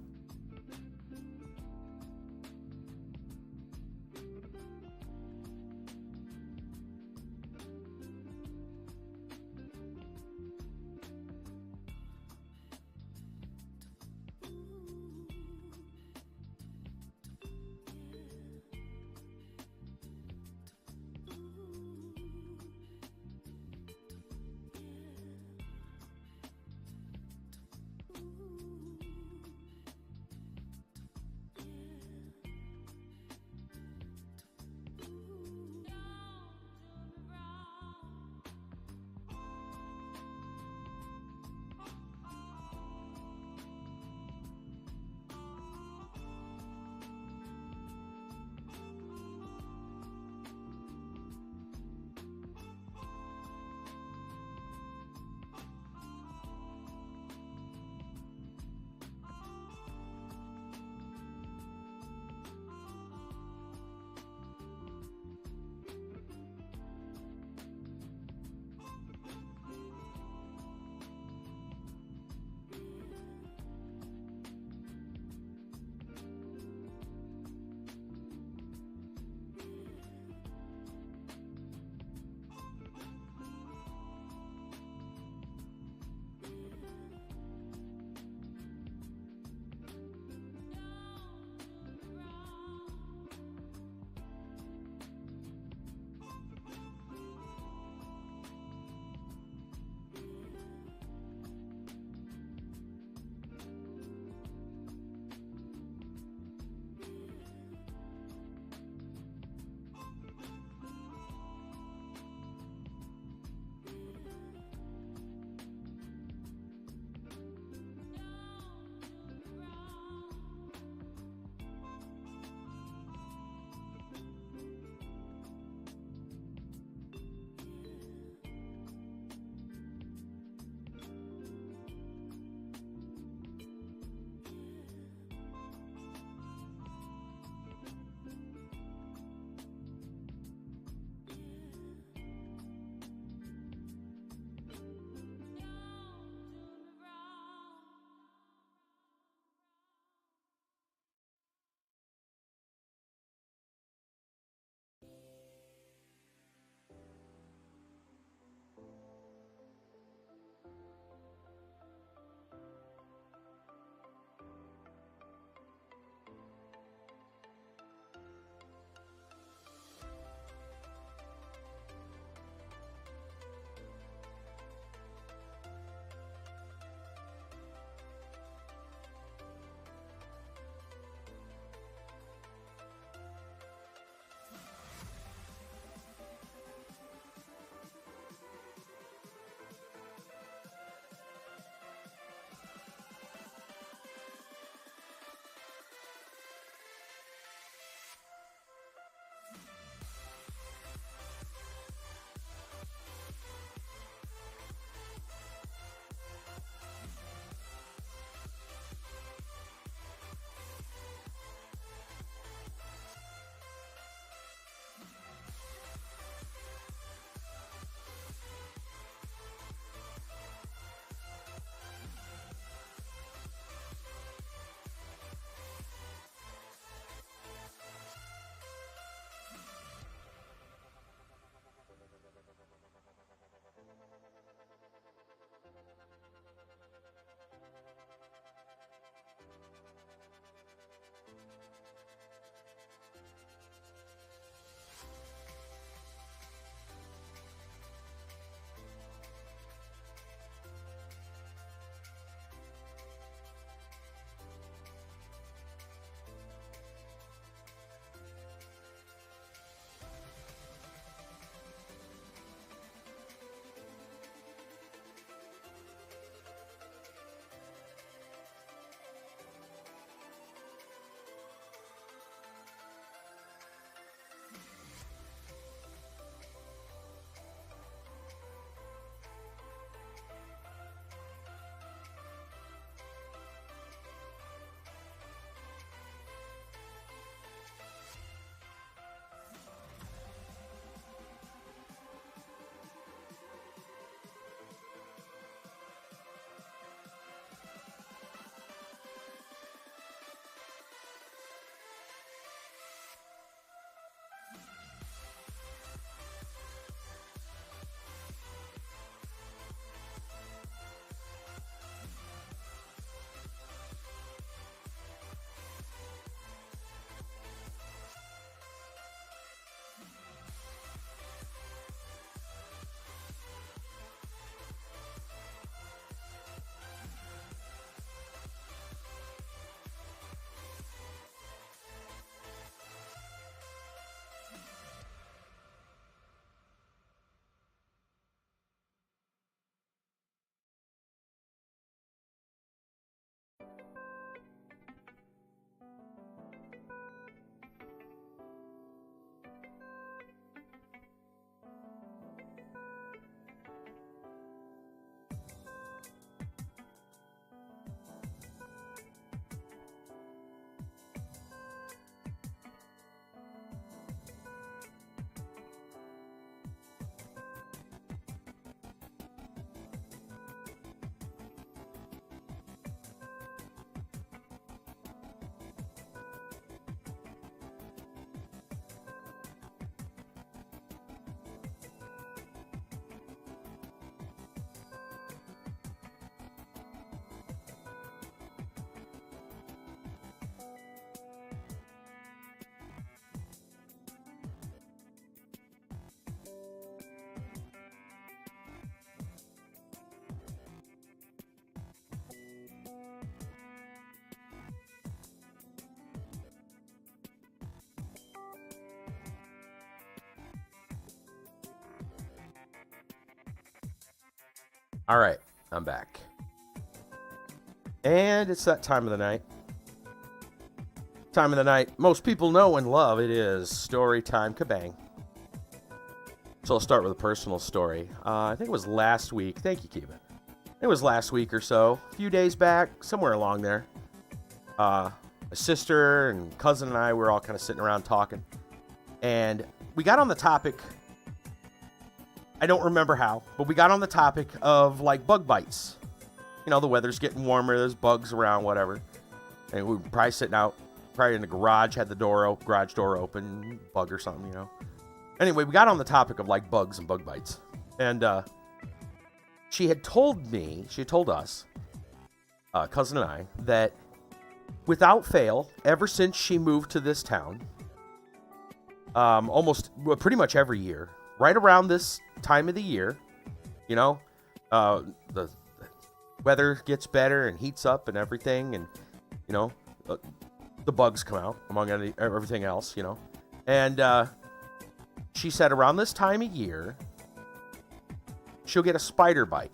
All right, I'm back. And it's that time of the night. Time of the night most people know and love. It is story time kabang. So I'll start with a personal story. I think it was last week. Thank you, Kiva. It was last week or so, a few days back, somewhere along there. My sister and cousin and I were all kind of sitting around talking. And we got on the topic, I don't remember how, but we got on the topic of like bug bites. You know, the weather's getting warmer, there's bugs around, whatever. And we were probably sitting out, probably in the garage, had the garage door open, bug or something, you know. Anyway, we got on the topic of like bugs and bug bites. And she had told us, cousin and I, that without fail, ever since she moved to this town, pretty much every year, right around this time of the year, you know, the weather gets better and heats up and everything, and, you know, the bugs come out, among everything else, you know. And she said around this time of year, she'll get a spider bite.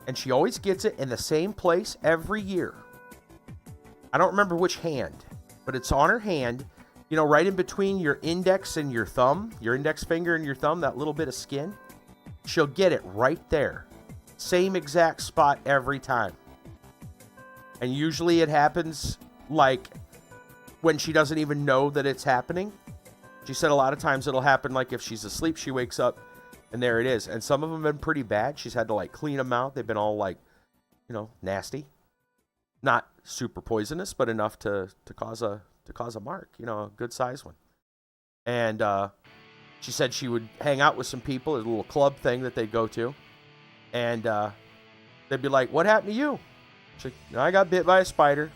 And she always gets it in the same place every year. I don't remember which hand, but it's on her hand, you know, right in between your index and your thumb, your index finger and your thumb, that little bit of skin. She'll get it right there. Same exact spot every time. And usually it happens like when she doesn't even know that it's happening. She said a lot of times it'll happen like if she's asleep, she wakes up and there it is. And some of them have been pretty bad. She's had to like clean them out. They've been all like, you know, nasty. Not super poisonous, but enough to cause a mark, you know, a good size one. And she said she would hang out with some people at a little club thing that they'd go to. And they'd be like, "What happened to you?" She's like, "I got bit by a spider.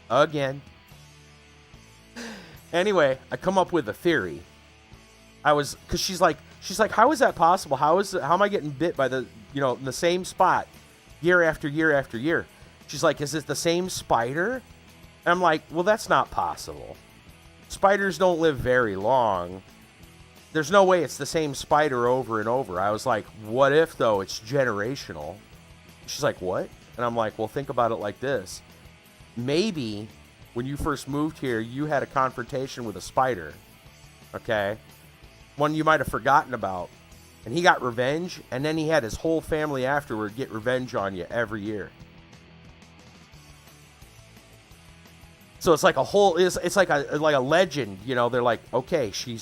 Again." Anyway, I come up with a theory. Because she's like, how is that possible? How am I getting bit by in the same spot year after year after year? She's like, is it the same spider? And I'm like, well, that's not possible. Spiders don't live very long. There's no way it's the same spider over and over. I was like, what if, though, it's generational? She's like, what? And I'm like, well, think about it like this. Maybe when you first moved here, you had a confrontation with a spider, okay? One you might have forgotten about. And he got revenge, and then he had his whole family afterward get revenge on you every year. So it's like it's like a legend, you know. They're like, okay, she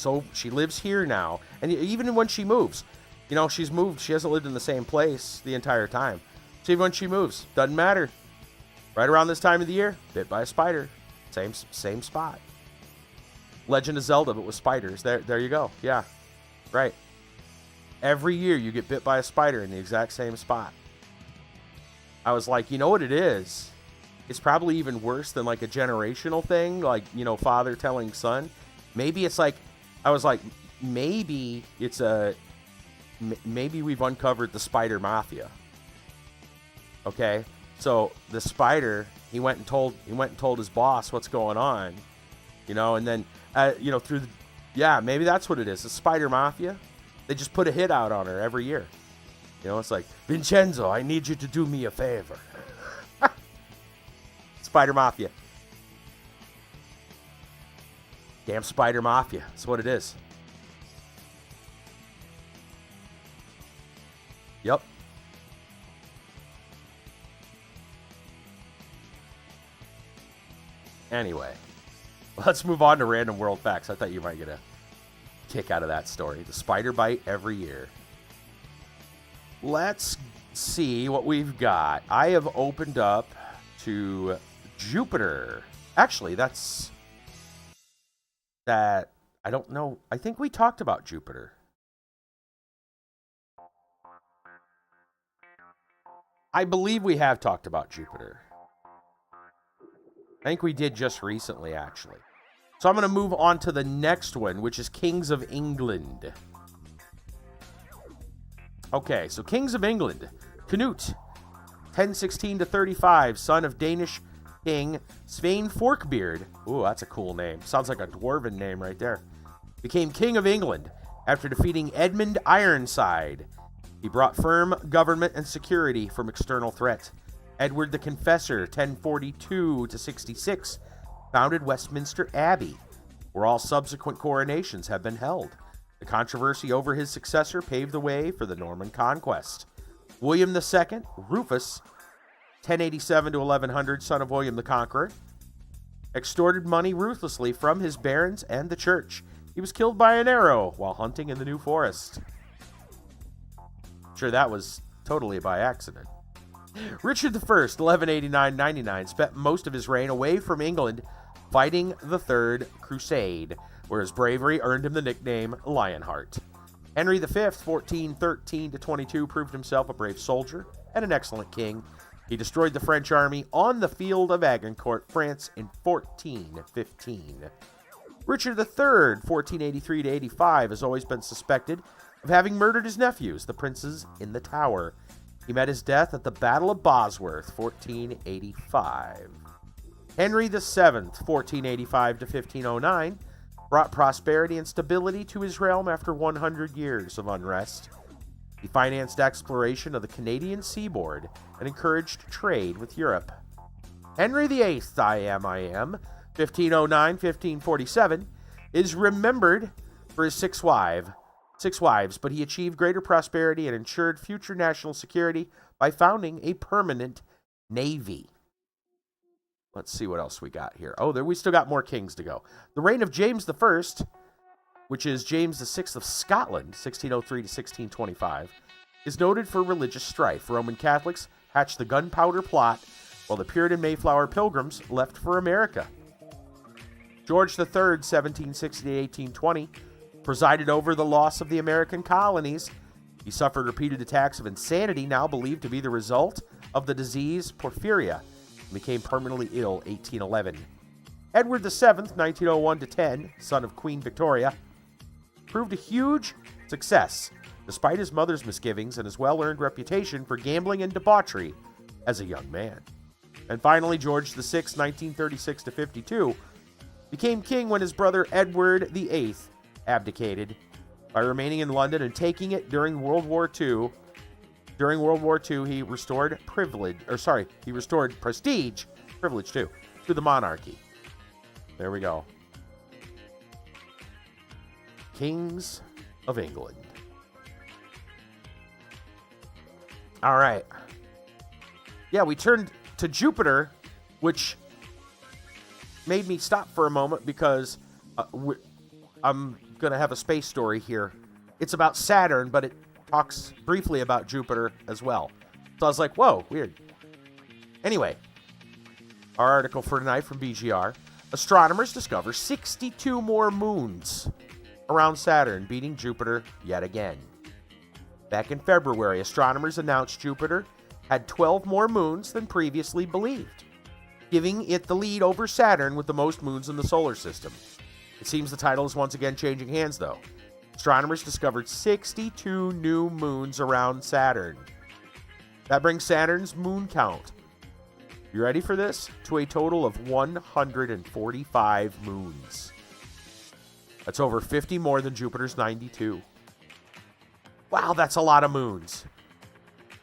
lives here now, and even when she moves, you know, she's moved. She hasn't lived in the same place the entire time. So even when she moves, doesn't matter. Right around this time of the year, bit by a spider, same spot. Legend of Zelda, but with spiders. There you go. Yeah, right. Every year you get bit by a spider in the exact same spot. I was like, you know what it is? It's probably even worse than like a generational thing, like, you know, father telling son. Maybe it's like, I was like, maybe we've uncovered the spider mafia. Okay, so the spider, he went and told his boss what's going on, you know, and then you know, maybe that's what it is. The spider mafia. They just put a hit out on her every year. You know, it's like, Vincenzo, I need you to do me a favor. Spider Mafia. Damn Spider Mafia. That's what it is. Yep. Anyway, let's move on to random world facts. I thought you might get a kick out of that story. The spider bite every year. Let's see what we've got. I have opened up to Jupiter. Actually, I don't know. I think we talked about Jupiter. I believe we have talked about Jupiter. I think we did just recently, actually. So I'm going to move on to the next one, which is Kings of England. Okay, so Kings of England. Canute, 1016 to 35, son of Danish King Svein Forkbeard. Ooh, that's a cool name. Sounds like a dwarven name right there. Became King of England after defeating Edmund Ironside He brought firm government and security from external threat. Edward the Confessor, 1042 to 66, founded Westminster Abbey, where all subsequent coronations have been held. The controversy over his successor paved the way for the Norman conquest. William II, Rufus, 1087 to 1100, son of William the Conqueror, extorted money ruthlessly from his barons and the church. He was killed by an arrow while hunting in the New Forest. Sure, that was totally by accident. Richard I, 1189-99, spent most of his reign away from England fighting the Third Crusade, where his bravery earned him the nickname Lionheart. Henry V, 1413-22, proved himself a brave soldier and an excellent king. He destroyed the French army on the field of Agincourt, France, in 1415. Richard III, 1483-85, has always been suspected of having murdered his nephews, the princes in the Tower. He met his death at the Battle of Bosworth, 1485. Henry VII, 1485-1509, brought prosperity and stability to his realm after 100 years of unrest. He financed exploration of the Canadian seaboard and encouraged trade with Europe. Henry VIII, 1509-1547, is remembered for his six wives, but he achieved greater prosperity and ensured future national security by founding a permanent navy. Let's see what else we got here. Oh, we still got more kings to go. The reign of James I, which is James VI of Scotland, 1603 to 1625, is noted for religious strife. Roman Catholics hatched the Gunpowder Plot, while the Puritan Mayflower Pilgrims left for America. George III, 1760 to 1820, presided over the loss of the American colonies. He suffered repeated attacks of insanity, now believed to be the result of the disease porphyria, and became permanently ill 1811. Edward VII, 1901 to 10, son of Queen Victoria, proved a huge success despite his mother's misgivings and his well-earned reputation for gambling and debauchery as a young man. And finally, George VI, 1936 to 52, became king when his brother Edward VIII abdicated by remaining in London and taking it during World War II. During World War II, he restored prestige, privilege too, to the monarchy. There we go. Kings of England. All right. Yeah, we turned to Jupiter, which made me stop for a moment because I'm going to have a space story here. It's about Saturn, but it talks briefly about Jupiter as well. So I was like, whoa, weird. Anyway, our article for tonight from BGR. Astronomers discover 62 more moons around Saturn, beating Jupiter yet again. Back in February, astronomers announced Jupiter had 12 more moons than previously believed, giving it the lead over Saturn with the most moons in the solar system. It seems the title is once again changing hands, though. Astronomers discovered 62 new moons around Saturn. That brings Saturn's moon count, you ready for this, to a total of 145 moons. That's over 50 more than Jupiter's 92. Wow, that's a lot of moons.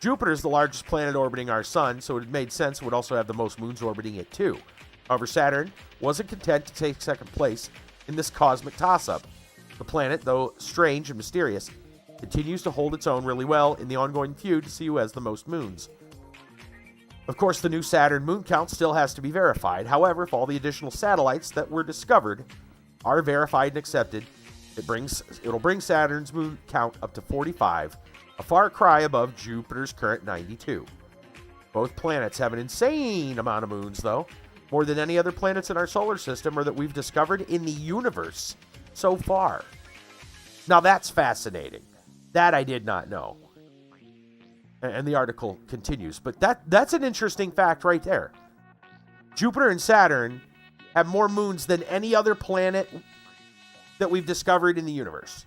Jupiter is the largest planet orbiting our sun, so it made sense it would also have the most moons orbiting it too. However, Saturn wasn't content to take second place in this cosmic toss-up. The planet, though strange and mysterious, continues to hold its own really well in the ongoing feud to see who has the most moons. Of course, the new Saturn moon count still has to be verified. However, if all the additional satellites that were discovered are verified and accepted, it'll bring Saturn's moon count up to 45, a far cry above Jupiter's current 92. Both planets have an insane amount of moons, though, more than any other planets in our solar system or that we've discovered in the universe so far. Now that's fascinating. That I did not know. And the article continues, but that's an interesting fact right there. Jupiter and Saturn have more moons than any other planet that we've discovered in the universe.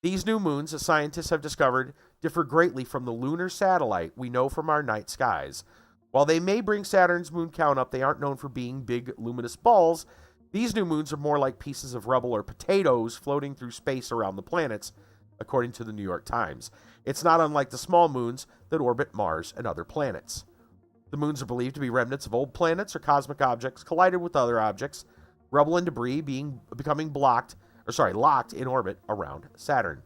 These new moons, as scientists have discovered, differ greatly from the lunar satellite we know from our night skies. While they may bring Saturn's moon count up, they aren't known for being big, luminous balls. These new moons are more like pieces of rubble or potatoes floating through space around the planets, according to the New York Times. It's not unlike the small moons that orbit Mars and other planets. The moons are believed to be remnants of old planets or cosmic objects collided with other objects, rubble and debris becoming locked in orbit around Saturn.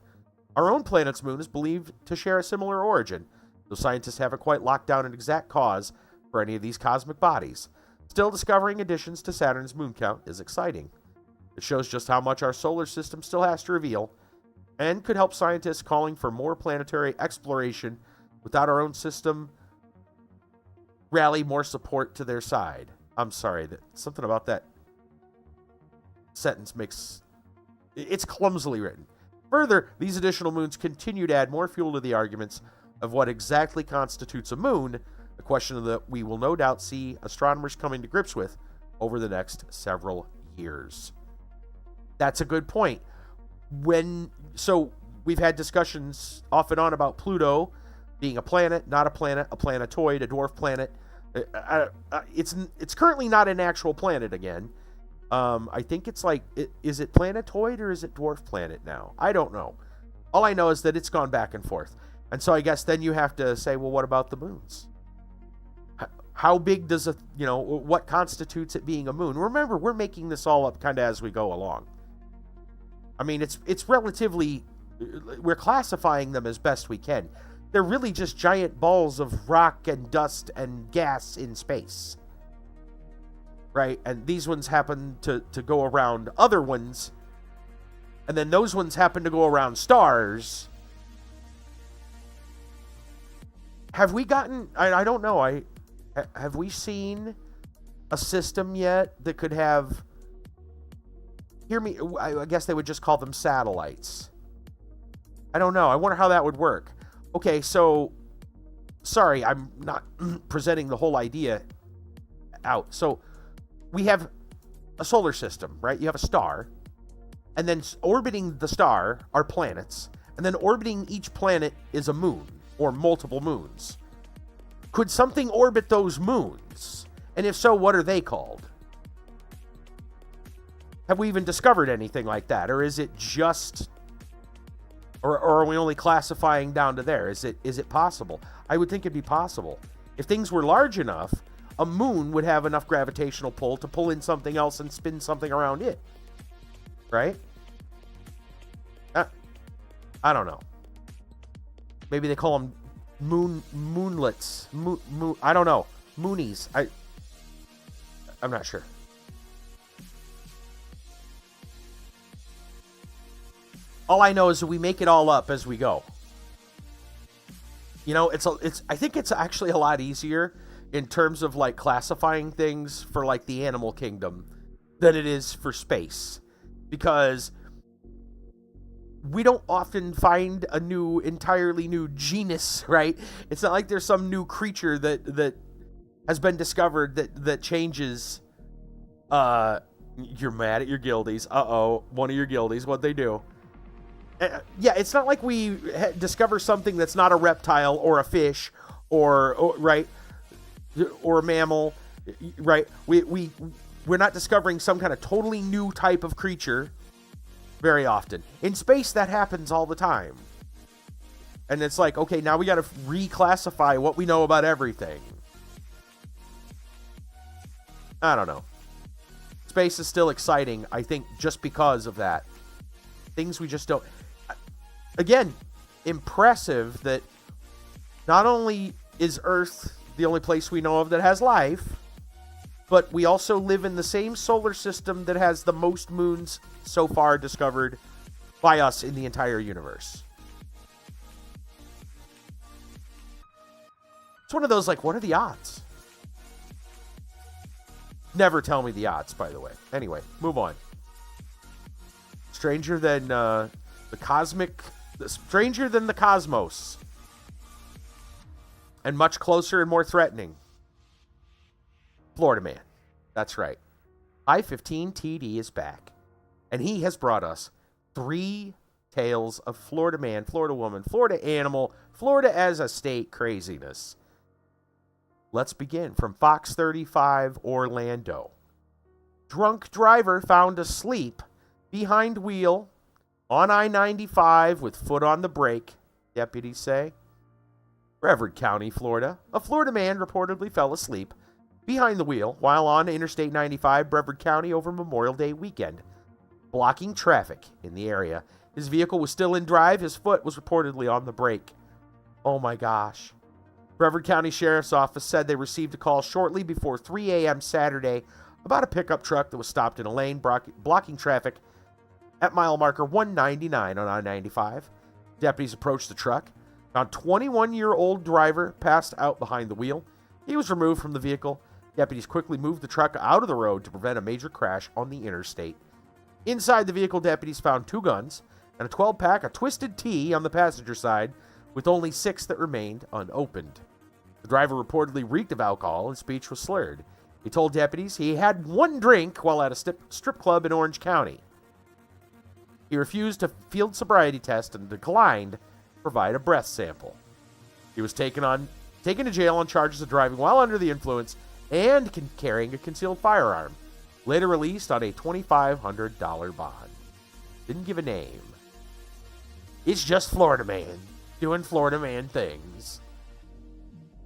Our own planet's moon is believed to share a similar origin, though scientists haven't quite locked down an exact cause for any of these cosmic bodies. Still, discovering additions to Saturn's moon count is exciting. It shows just how much our solar system still has to reveal, and could help scientists calling for more planetary exploration without our own system rally more support to their side. I'm sorry, that something about that sentence it's clumsily written. Further, these additional moons continue to add more fuel to the arguments of what exactly constitutes a moon, a question that we will no doubt see astronomers coming to grips with over the next several years. That's a good point. So we've had discussions off and on about Pluto being a planet, not a planet, a planetoid, a dwarf planet. It's currently not an actual planet again. I think it's is it planetoid or is it dwarf planet now? I don't know. All I know is that it's gone back and forth. And so I guess then you have to say, well, what about the moons? How big does what constitutes it being a moon? Remember, we're making this all up kind of as we go along. I mean, it's relatively, we're classifying them as best we can. They're really just giant balls of rock and dust and gas in space. Right? And these ones happen to go around other ones. And then those ones happen to go around stars. Have we gotten, I don't know, have we seen a system yet that could have, hear me, I guess they would just call them satellites. I don't know. I wonder how that would work. Okay, so, sorry, I'm not presenting the whole idea out. So, we have a solar system, right? You have a star, and then orbiting the star are planets, and then orbiting each planet is a moon, or multiple moons. Could something orbit those moons? And if so, what are they called? Have we even discovered anything like that? Or is it just... Or are we only classifying down to there? Is it possible? I would think it'd be possible. If things were large enough, a moon would have enough gravitational pull to pull in something else and spin something around it. Right? I don't know. Maybe they call them moonlets. I don't know. Moonies. I'm not sure. All I know is that we make it all up as we go. You know, I think it's actually a lot easier in terms of like classifying things for like the animal kingdom than it is for space, because we don't often find a entirely new genus, right? It's not like there's some new creature that has been discovered that changes. You're mad at your guildies. One of your guildies, what'd they do? Yeah, it's not like we discover something that's not a reptile or a fish or right, or a mammal, right? We're not discovering some kind of totally new type of creature very often. In space, that happens all the time. And it's like, okay, now we got to reclassify what we know about everything. I don't know. Space is still exciting, I think, just because of that. Things we just don't... Again, impressive that not only is Earth the only place we know of that has life, but we also live in the same solar system that has the most moons so far discovered by us in the entire universe. It's one of those, like, what are the odds? Never tell me the odds, by the way. Anyway, move on. Stranger than the cosmos. And much closer and more threatening. Florida Man. That's right. I-15TD is back. And he has brought us 3 tales of Florida Man, Florida Woman, Florida Animal, Florida as a state craziness. Let's begin from Fox 35, Orlando. Drunk driver found asleep behind wheel On I-95 with foot on the brake, deputies say. Brevard County, Florida. A Florida man reportedly fell asleep behind the wheel while on Interstate 95, Brevard County, over Memorial Day weekend, blocking traffic in the area. His vehicle was still in drive. His foot was reportedly on the brake. Oh my gosh. Brevard County Sheriff's Office said they received a call shortly before 3 a.m. Saturday about a pickup truck that was stopped in a lane blocking traffic at mile marker 199 on I-95. Deputies approached the truck, found 21-year-old driver passed out behind the wheel. He was removed from the vehicle. Deputies quickly moved the truck out of the road to prevent a major crash on the interstate. Inside the vehicle, deputies found 2 guns and a 12-pack of Twisted Tea on the passenger side, with only 6 that remained unopened. The driver reportedly reeked of alcohol and speech was slurred. He told deputies he had 1 drink while at a strip club in Orange County. He refused a field sobriety test and declined to provide a breath sample. He was taken to jail on charges of driving while under the influence and carrying a concealed firearm. Later released on a $2,500 bond. Didn't give a name. It's just Florida man doing Florida man things.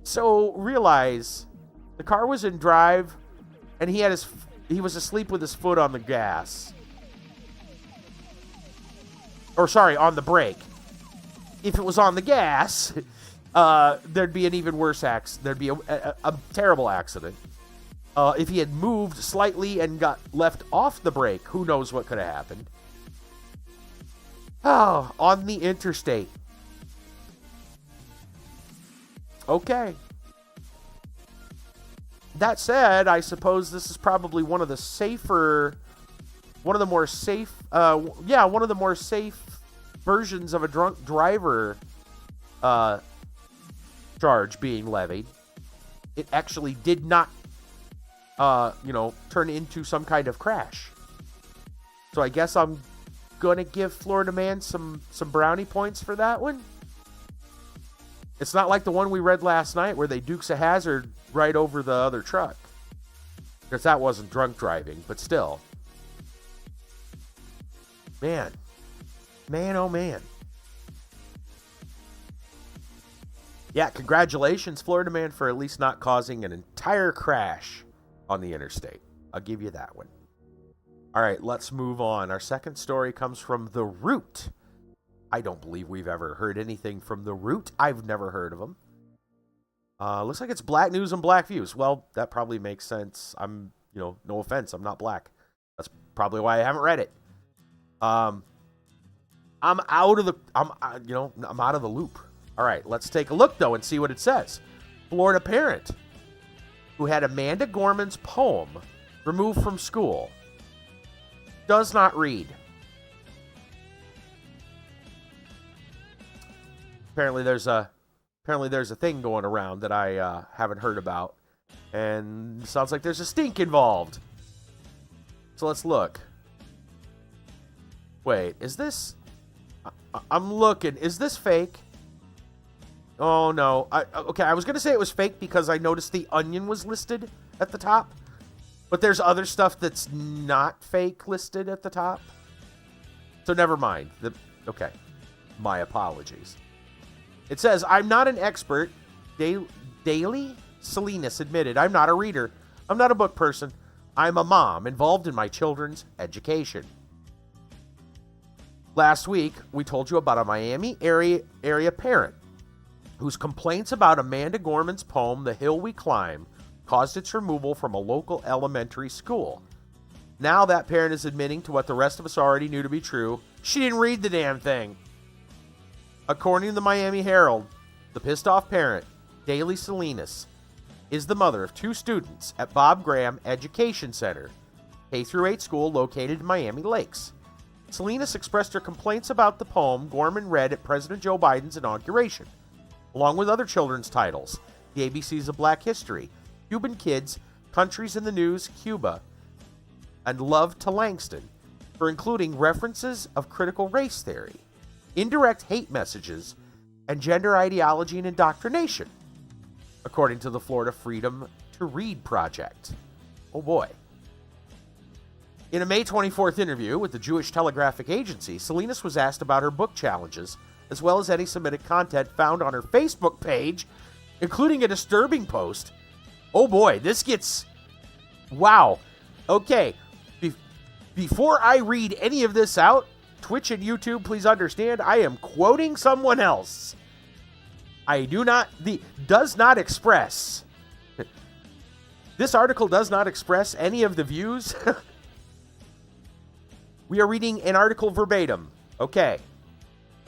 So realize the car was in drive and he was asleep with his foot on the gas. Or sorry, on the brake. If it was on the gas, there'd be an even worse accident. There'd be a terrible accident. If he had moved slightly and got left off the brake, who knows what could have happened. Oh, on the interstate. Okay. That said, I suppose this is probably one of the more safe versions of a drunk driver charge being levied. It actually did not turn into some kind of crash. So I guess I'm going to give Florida man some brownie points for that one. It's not like the one we read last night where they Dukes a Hazzard right over the other truck. Because that wasn't drunk driving, but still. Man, oh man. Yeah, congratulations, Florida man, for at least not causing an entire crash on the interstate. I'll give you that one. All right, let's move on. Our second story comes from The Root. I don't believe we've ever heard anything from The Root. I've never heard of them. Looks like it's Black News and Black Views. Well, that probably makes sense. I'm, no offense, I'm not black. That's probably why I haven't read it. I'm out of the loop. All right, let's take a look though and see what it says. Florida parent who had Amanda Gorman's poem removed from school does not read. Apparently there's a thing going around that I haven't heard about, and sounds like there's a stink involved. So let's look. Wait, is this? I'm looking. Is this fake? Oh no. I was gonna say it was fake because I noticed the Onion was listed at the top, but there's other stuff that's not fake listed at the top. So never mind. Okay, my apologies. It says, I'm not an expert. Daily Salinas admitted, I'm not a reader. I'm not a book person. I'm a mom involved in my children's education. Last week, we told you about a Miami area parent whose complaints about Amanda Gorman's poem, The Hill We Climb, caused its removal from a local elementary school. Now that parent is admitting to what the rest of us already knew to be true. She didn't read the damn thing. According to the Miami Herald, the pissed off parent, Daily Salinas, is the mother of 2 students at Bob Graham Education Center, K-8 school located in Miami Lakes. Salinas expressed her complaints about the poem Gorman read at President Joe Biden's inauguration, along with other children's titles, The ABCs of Black History, Cuban Kids, Countries in the News, Cuba, and Love to Langston, for including references of critical race theory, indirect hate messages, and gender ideology and indoctrination, according to the Florida Freedom to Read Project. Oh boy. In a May 24th interview with the Jewish Telegraphic Agency, Salinas was asked about her book challenges, as well as anti-Semitic content found on her Facebook page, including a disturbing post. Oh boy, this gets... Wow. Okay, before I read any of this out, Twitch and YouTube, please understand, I am quoting someone else. Does not express. This article does not express any of the views. We are reading an article verbatim. Okay.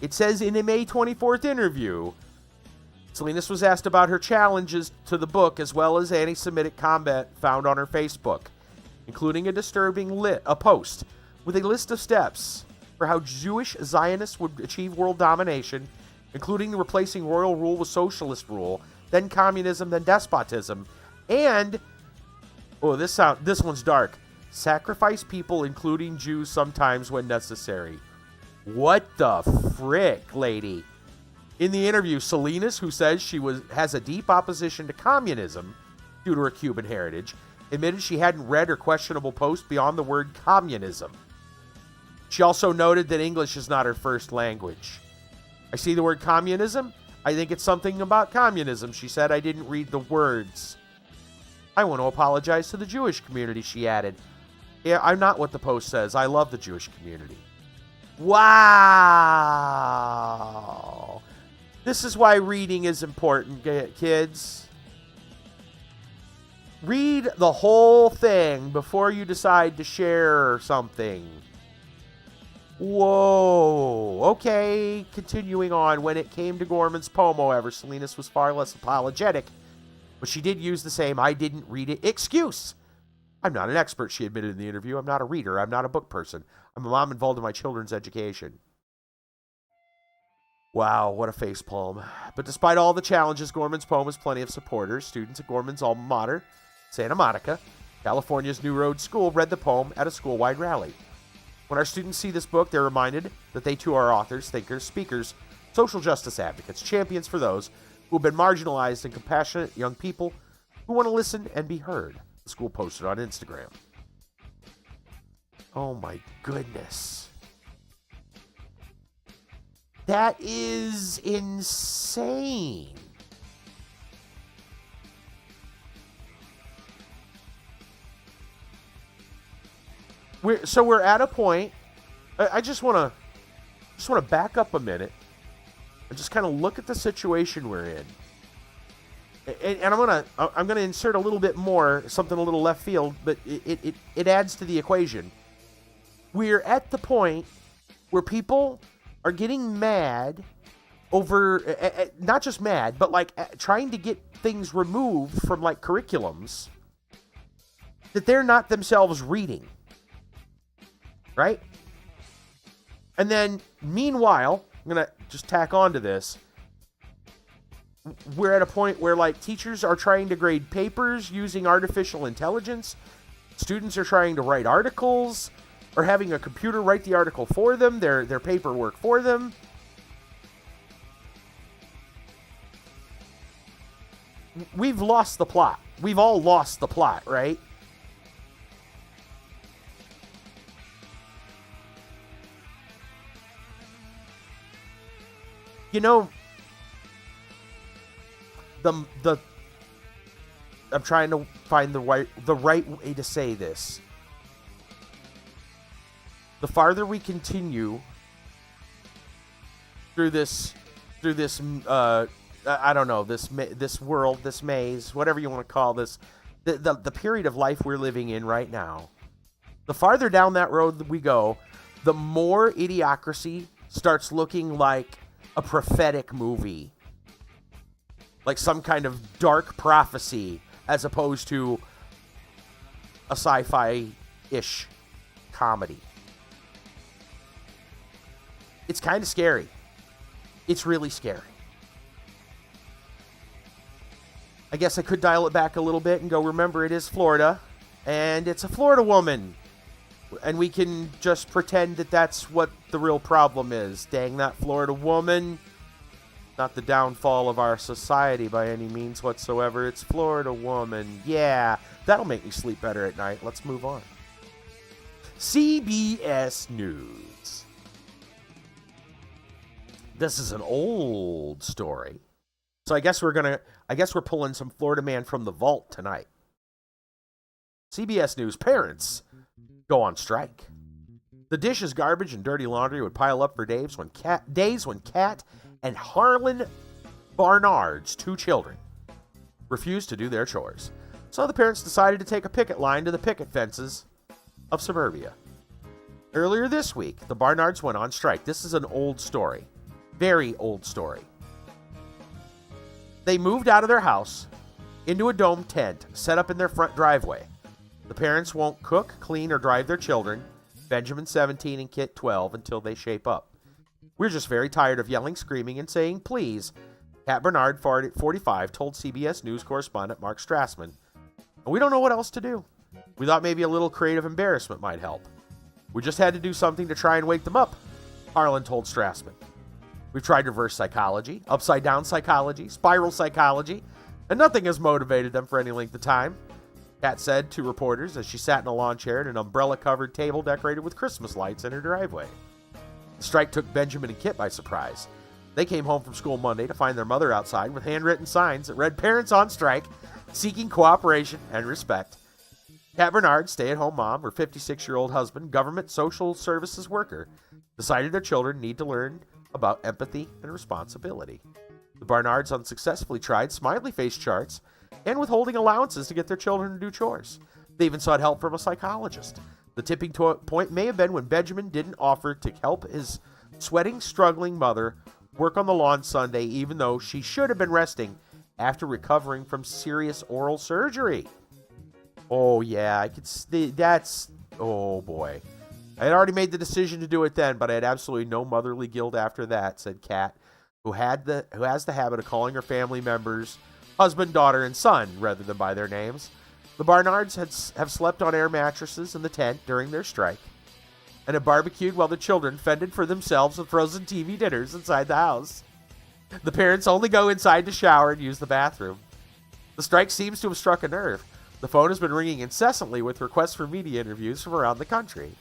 It says in a May 24th interview, Salinas was asked about her challenges to the book as well as anti-Semitic comment found on her Facebook, including a disturbing post with a list of steps for how Jewish Zionists would achieve world domination, including replacing royal rule with socialist rule, then communism, then despotism, and, this one's dark, sacrifice people, including Jews, sometimes when necessary. What the frick, lady? In the interview, Salinas, who says she has a deep opposition to communism due to her Cuban heritage, admitted she hadn't read her questionable post beyond the word communism. She also noted that English is not her first language. I see the word communism. I think it's something about communism. She said, I didn't read the words. I want to apologize to the Jewish community, she added. Yeah, I'm not what the post says. I love the Jewish community. Wow. This is why reading is important, kids. Read the whole thing before you decide to share something. Whoa. Okay, continuing on. When it came to Gorman's poem, however, Salinas was far less apologetic, but she did use the same I didn't read it excuse. I'm not an expert, she admitted in the interview. I'm not a reader. I'm not a book person. I'm a mom involved in my children's education. Wow, what a facepalm. But despite all the challenges, Gorman's poem has plenty of supporters. Students at Gorman's alma mater, Santa Monica, California's New Road School, read the poem at a school-wide rally. When our students see this book, they're reminded that they too are authors, thinkers, speakers, social justice advocates, champions for those who have been marginalized, and compassionate young people who want to listen and be heard, the school posted on Instagram. Oh my goodness. That is insane. We're at a point. I just want to back up a minute and just kind of look at the situation we're in. And I'm gonna insert a little bit more, something a little left field, but it adds to the equation. We're at the point where people are getting mad over, not just mad, but like trying to get things removed from like curriculums that they're not themselves reading. Right? And then, meanwhile, I'm going to just tack on to this. We're at a point where, like, teachers are trying to grade papers using artificial intelligence. Students are trying to write articles or having a computer write the article for them, their paperwork for them. We've lost the plot. We've all lost the plot, right? You know, I'm trying to find the right way to say this. The farther we continue through this I don't know, this world, this maze, whatever you want to call this, the period of life we're living in right now, the farther down that road that we go, the more idiocracy starts looking like a prophetic movie, like some kind of dark prophecy, as opposed to a sci-fi-ish comedy. It's kind of scary. It's really scary. I guess I could dial it back a little bit and go, remember, it is Florida, and it's a Florida woman. And we can just pretend that that's what the real problem is. Dang that Florida woman. Not the downfall of our society by any means whatsoever. It's Florida woman. Yeah, that'll make me sleep better at night. Let's move on. CBS News. This is an old story. So I guess we're pulling some Florida man from the vault tonight. CBS News parents go on strike. The dishes, garbage, and dirty laundry would pile up for days when Kat and Harlan Barnard's 2 children refused to do their chores. So the parents decided to take a picket line to the picket fences of suburbia. Earlier this week, the Barnards went on strike. This is an old story. Very old story. They moved out of their house into a dome tent set up in their front driveway. The parents won't cook, clean, or drive their children, Benjamin 17 and Kit 12, until they shape up. We're just very tired of yelling, screaming, and saying please, Kat Bernard, 45, told CBS News correspondent Mark Strassman. And we don't know what else to do. We thought maybe a little creative embarrassment might help. We just had to do something to try and wake them up, Harlan told Strassman. We've tried reverse psychology, upside down psychology, spiral psychology, and nothing has motivated them for any length of time, Kat said to reporters as she sat in a lawn chair at an umbrella-covered table decorated with Christmas lights in her driveway. The strike took Benjamin and Kit by surprise. They came home from school Monday to find their mother outside with handwritten signs that read "Parents on strike, seeking cooperation and respect." Kat Bernard, stay-at-home mom, her 56-year-old husband, government social services worker, decided their children need to learn about empathy and responsibility. The Barnards unsuccessfully tried smiley face charts and withholding allowances to get their children to do chores. They even sought help from a psychologist. The tipping point may have been when Benjamin didn't offer to help his sweating, struggling mother work on the lawn Sunday, even though she should have been resting after recovering from serious oral surgery. Oh, yeah, I could see that's... Oh, boy. I had already made the decision to do it then, but I had absolutely no motherly guilt after that, said Kat, who has the habit of calling her family members husband, daughter, and son rather than by their names. The Barnards have slept on air mattresses in the tent during their strike and have barbecued while the children fended for themselves with frozen TV dinners inside the house. The parents only go inside to shower and use the bathroom. The strike seems to have struck a nerve. The phone has been ringing incessantly with requests for media interviews from around the country.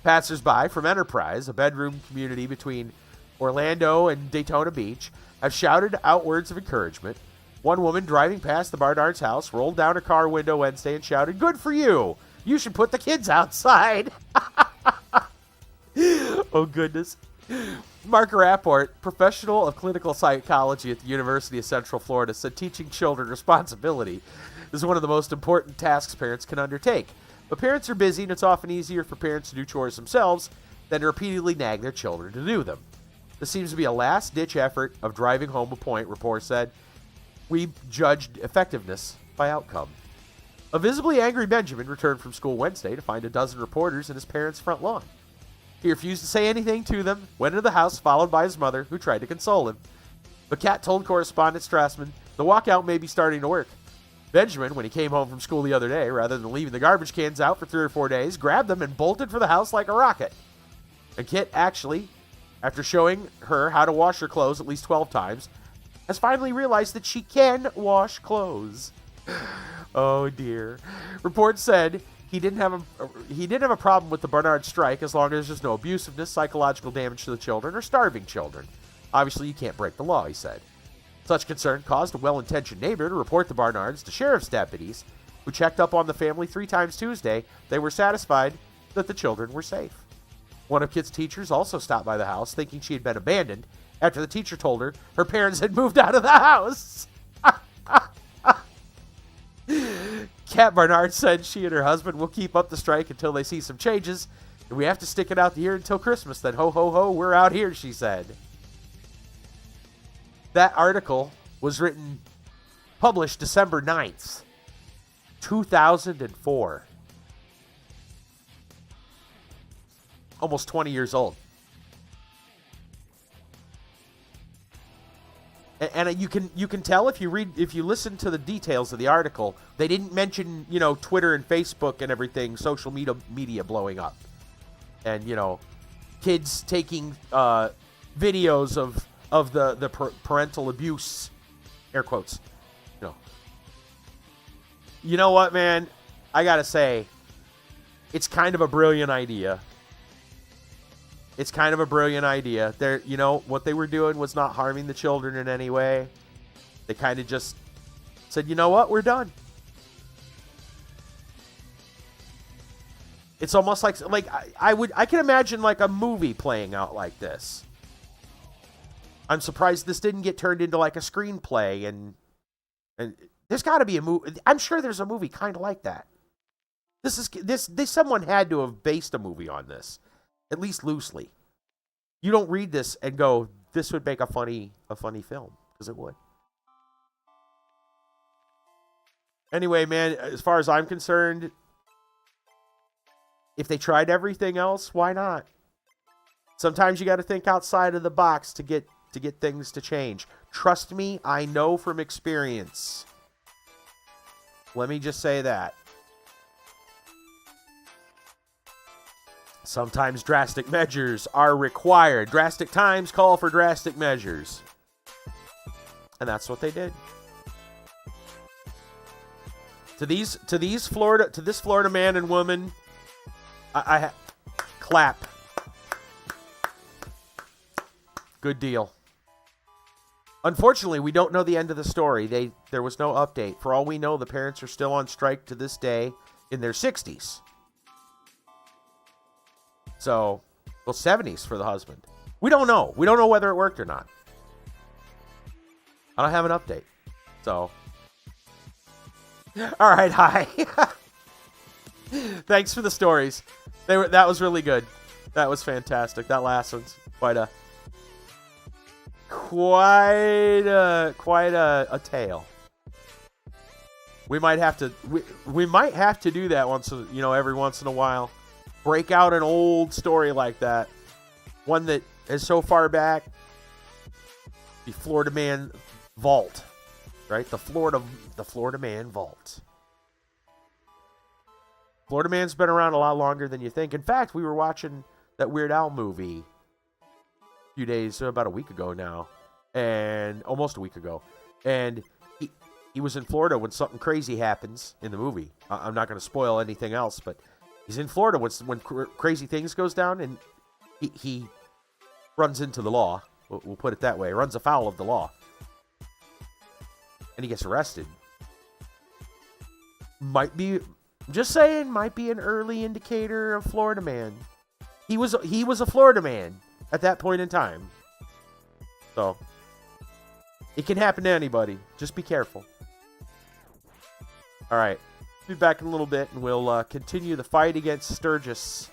Passers-by from Enterprise, a bedroom community between Orlando and Daytona Beach, have shouted out words of encouragement. One woman driving past the Barnard's house rolled down her car window Wednesday and shouted, "Good for you! You should put the kids outside!" Oh, goodness. Mark Rapport, professional of clinical psychology at the University of Central Florida, said teaching children responsibility is one of the most important tasks parents can undertake. But parents are busy, and it's often easier for parents to do chores themselves than to repeatedly nag their children to do them. This seems to be a last-ditch effort of driving home a point, Rapport said. We judged effectiveness by outcome. A visibly angry Benjamin returned from school Wednesday to find a dozen reporters in his parents' front lawn. He refused to say anything to them, went into the house, followed by his mother, who tried to console him. But Kat told correspondent Strassman the walkout may be starting to work. Benjamin, when he came home from school the other day, rather than leaving the garbage cans out for 3 or 4 days, grabbed them and bolted for the house like a rocket. And Kit actually, after showing her how to wash her clothes at least 12 times, has finally realized that she can wash clothes. Oh dear. Reports said he didn't have a problem with the Barnard strike as long as there's no abusiveness, psychological damage to the children, or starving children. Obviously, you can't break the law, he said. Such concern caused a well-intentioned neighbor to report the Barnards to sheriff's deputies, who checked up on the family 3 times Tuesday. They were satisfied that the children were safe. One of Kit's teachers also stopped by the house, thinking she had been abandoned, after the teacher told her her parents had moved out of the house. Kat Barnard said she and her husband will keep up the strike until they see some changes, and we have to stick it out the year until Christmas. Then ho, ho, ho, we're out here, she said. That article was published December 9th, 2004. Almost 20 years old. And you can tell if you listen to the details of the article, they didn't mention, Twitter and Facebook and everything, social media blowing up. And, kids taking videos of the parental abuse, air quotes. You know what, man? I gotta say, it's kind of a brilliant idea. It's kind of a brilliant idea. They're, you know, what they were doing was not harming the children in any way. They kind of just said, you know what, we're done. It's almost like I can imagine like a movie playing out like this. I'm surprised this didn't get turned into like a screenplay, and there's got to be a movie. I'm sure there's a movie kind of like that. Someone had to have based a movie on this, at least loosely. You don't read this and go, this would make a funny film, because it would. Anyway, man, as far as I'm concerned, if they tried everything else, why not? Sometimes you got to think outside of the box to get things to change. Trust me, I know from experience. Let me just say that. Sometimes drastic measures are required. Drastic times call for drastic measures. And that's what they did. To this Florida man and woman, I clap. Good deal. Unfortunately, we don't know the end of the story. There was no update. For all we know, the parents are still on strike to this day in their 60s. So, well, 70s for the husband. We don't know. We don't know whether it worked or not. I don't have an update. So, all right, hi. Thanks for the stories. That was really good. That was fantastic. That last one's quite a tale. We might have to do that every once in a while. Break out an old story like that. One that is so far back. The Florida Man Vault. Right? The Florida Man Vault. Florida Man's been around a lot longer than you think. In fact, we were watching that Weird Al movie a few days, about a week ago now. And almost a week ago. And he was in Florida when something crazy happens in the movie. I'm not going to spoil anything else, but he's in Florida when crazy things goes down, and he runs into the law. We'll put it that way. Runs afoul of the law. And he gets arrested. Might be an early indicator of Florida Man. He was a Florida man at that point in time. So, it can happen to anybody. Just be careful. All right. Be back in a little bit, and we'll continue the fight against Sturgis.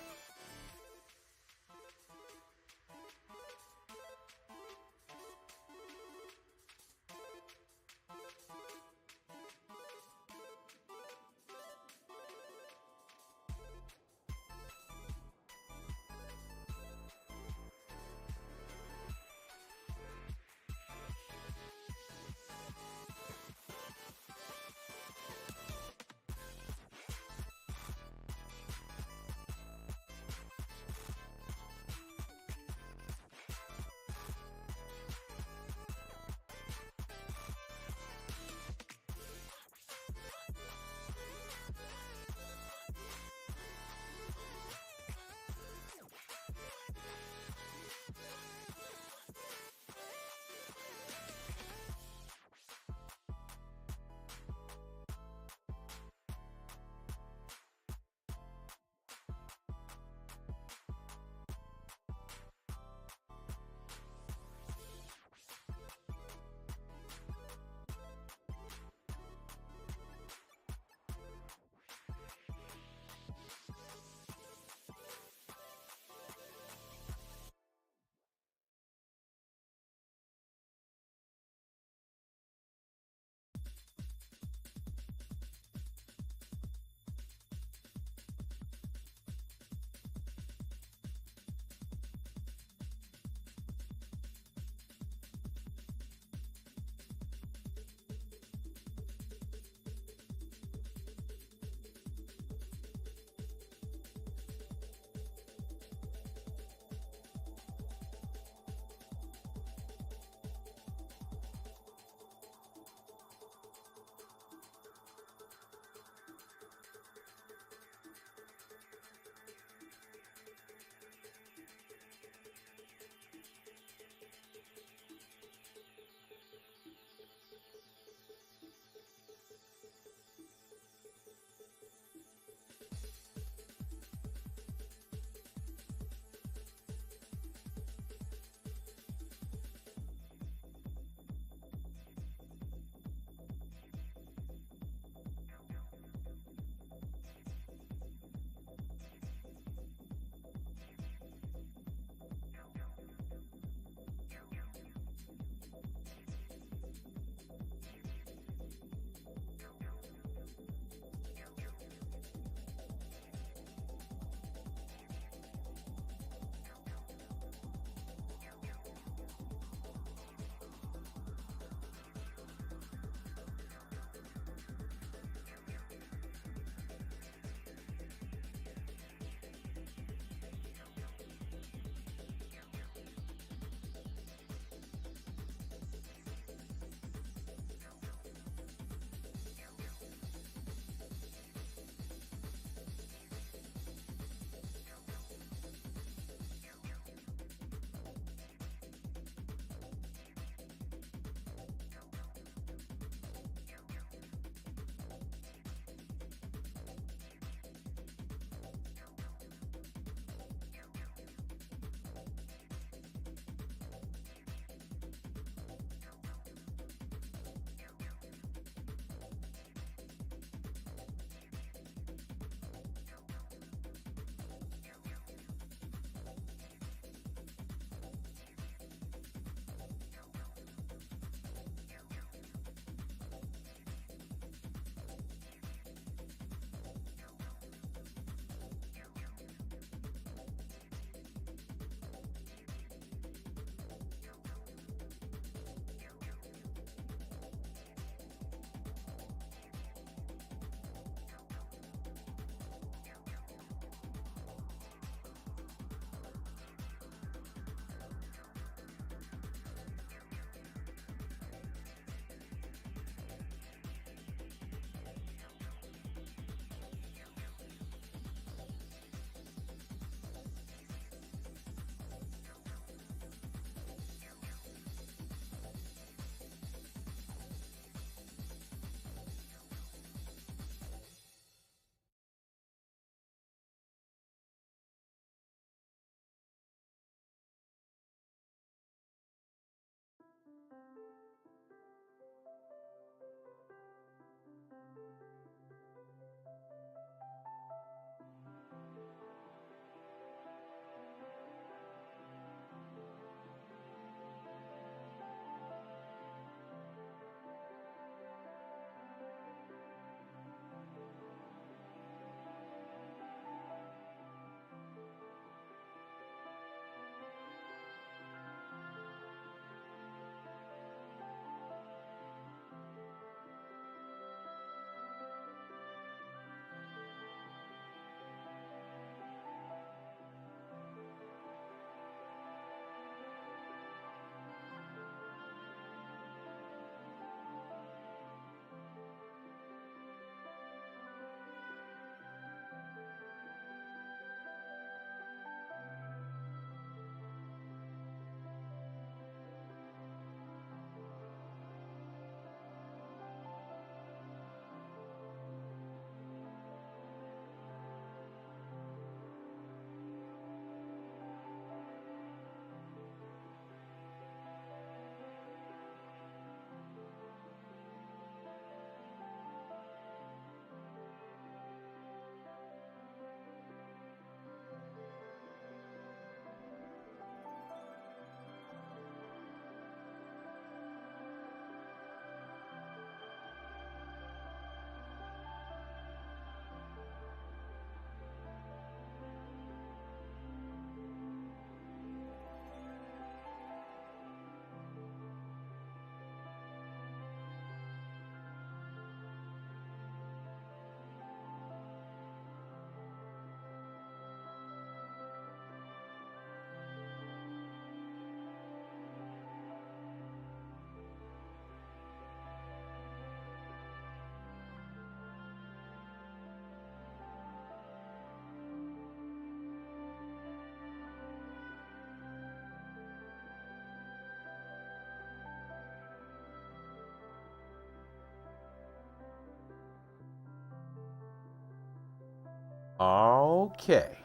Okay.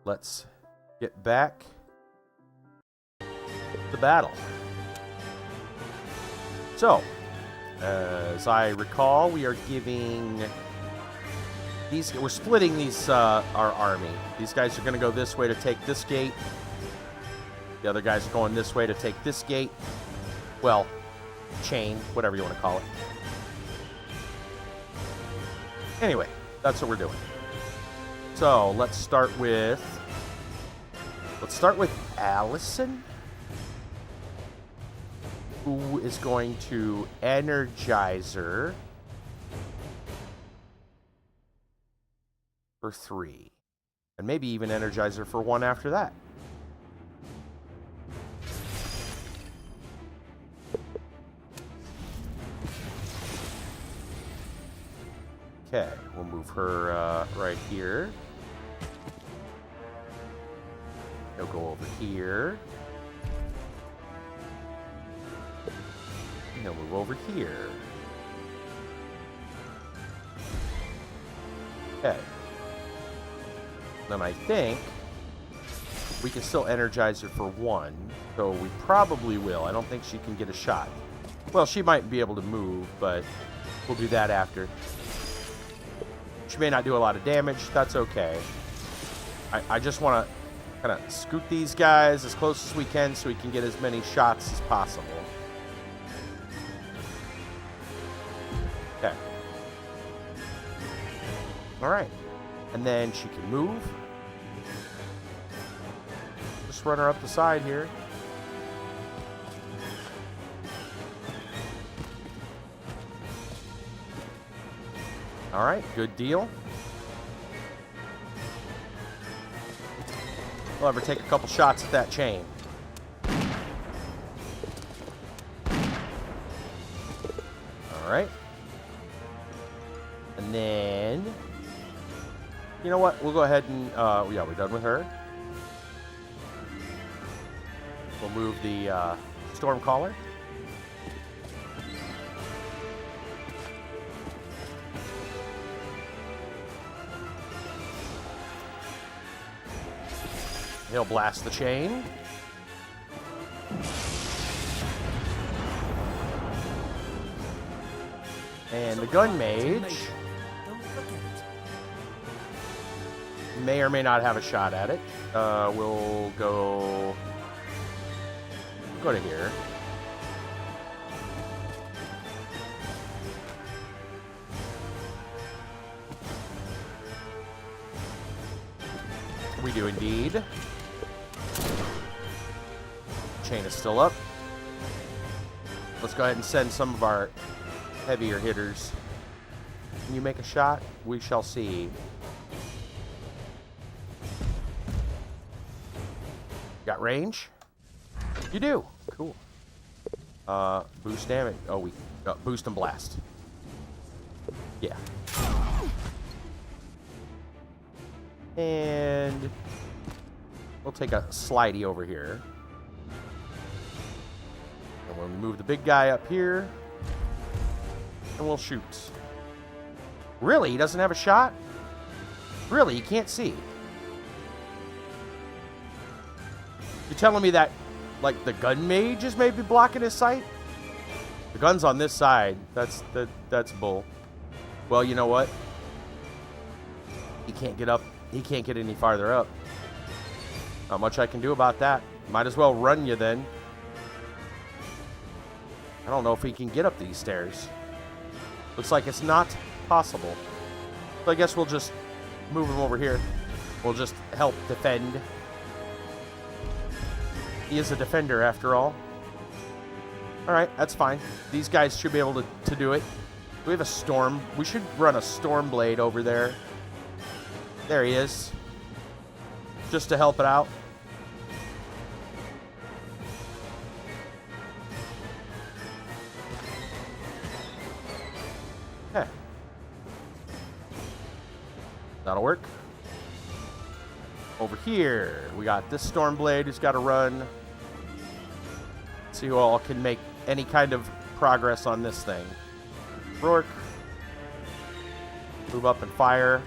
Let's get back to the battle. So, as I recall, we are giving these. We're splitting these our army. These guys are going to go this way to take this gate. The other guys are going this way to take this gate. Well, chain, whatever you want to call it. Anyway, that's what we're doing. So let's start with Allison, who is going to Energizer for 3. And maybe even Energizer for 1 after that. Okay, we'll move her right here. He'll go over here. And he'll move over here. Okay. Then I think we can still energize her for 1, so we probably will. I don't think she can get a shot. Well, she might be able to move, but we'll do that after. She may not do a lot of damage. That's okay. I just want to kind of scoot these guys as close as we can so we can get as many shots as possible. Okay. All right. And then she can move. Just run her up the side here. All right, good deal. We'll have her take a couple shots at that chain. All right. And then, you know what? We'll go ahead and, yeah, we're done with her. We'll move the Stormcaller. He'll blast the chain. And the gun mage may or may not have a shot at it. We'll go to here. We do indeed. Chain is still up. Let's go ahead and send some of our heavier hitters. Can you make a shot? We shall see. Got range? You do. Cool. Boost damage. Oh, we boost and blast. Yeah. And we'll take a slidey over here. And we'll move the big guy up here. And we'll shoot. Really? He doesn't have a shot? Really? You can't see? You're telling me that, like, the gun mage is maybe blocking his sight? The gun's on this side. That's bull. Well, you know what? He can't get up. He can't get any farther up. Not much I can do about that. Might as well run you then. I don't know if he can get up these stairs. Looks like it's not possible. So I guess we'll just move him over here. We'll just help defend. He is a defender after all. Alright, that's fine. These guys should be able to do it. We have a storm. We should run a storm blade over there. There he is. Just to help it out. Okay. That'll work. Over here, we got this Stormblade who's got to run. See who all can make any kind of progress on this thing. Rourke. Move up and fire.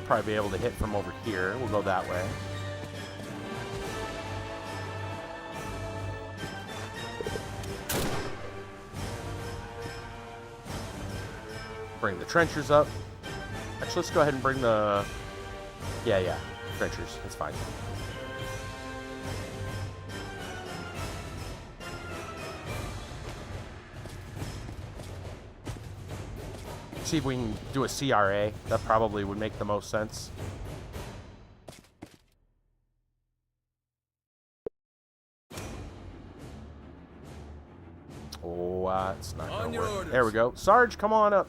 probably be able to hit from over here. We'll go that way. Bring the trenchers up. Actually, let's go ahead and bring the... Yeah, trenchers. That's fine. See if we can do a CRA. That probably would make the most sense. Oh, it's not gonna work. There we go. Sarge, come on up.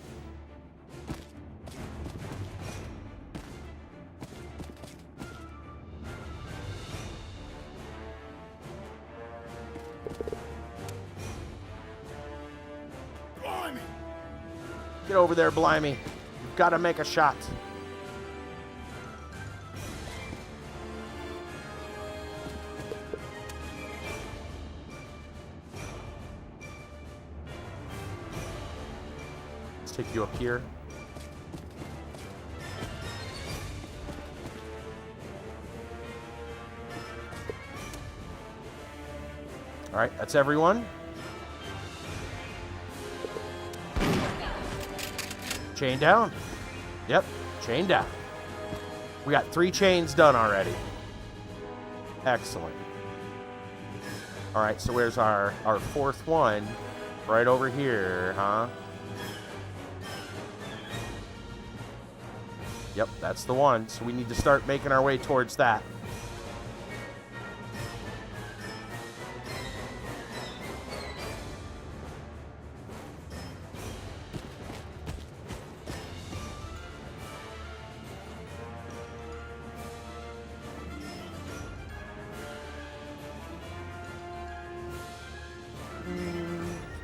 Get over there, Blimey. You've got to make a shot. Let's take you up here. All right, that's everyone. Chain down. Yep, chain down. We got 3 chains done already. Excellent. All right, so where's our 4th one? Right over here, huh? Yep, that's the one. So we need to start making our way towards that.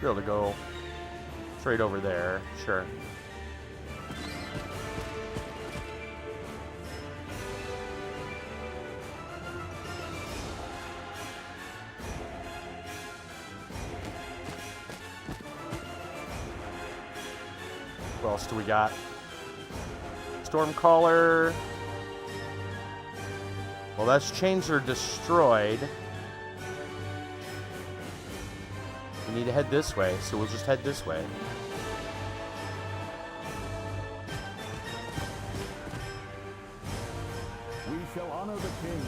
Be able to go straight over there, sure. What else do we got? Stormcaller. Well, those chains are destroyed. We need to head this way, so we'll just head this way. We shall honor the king.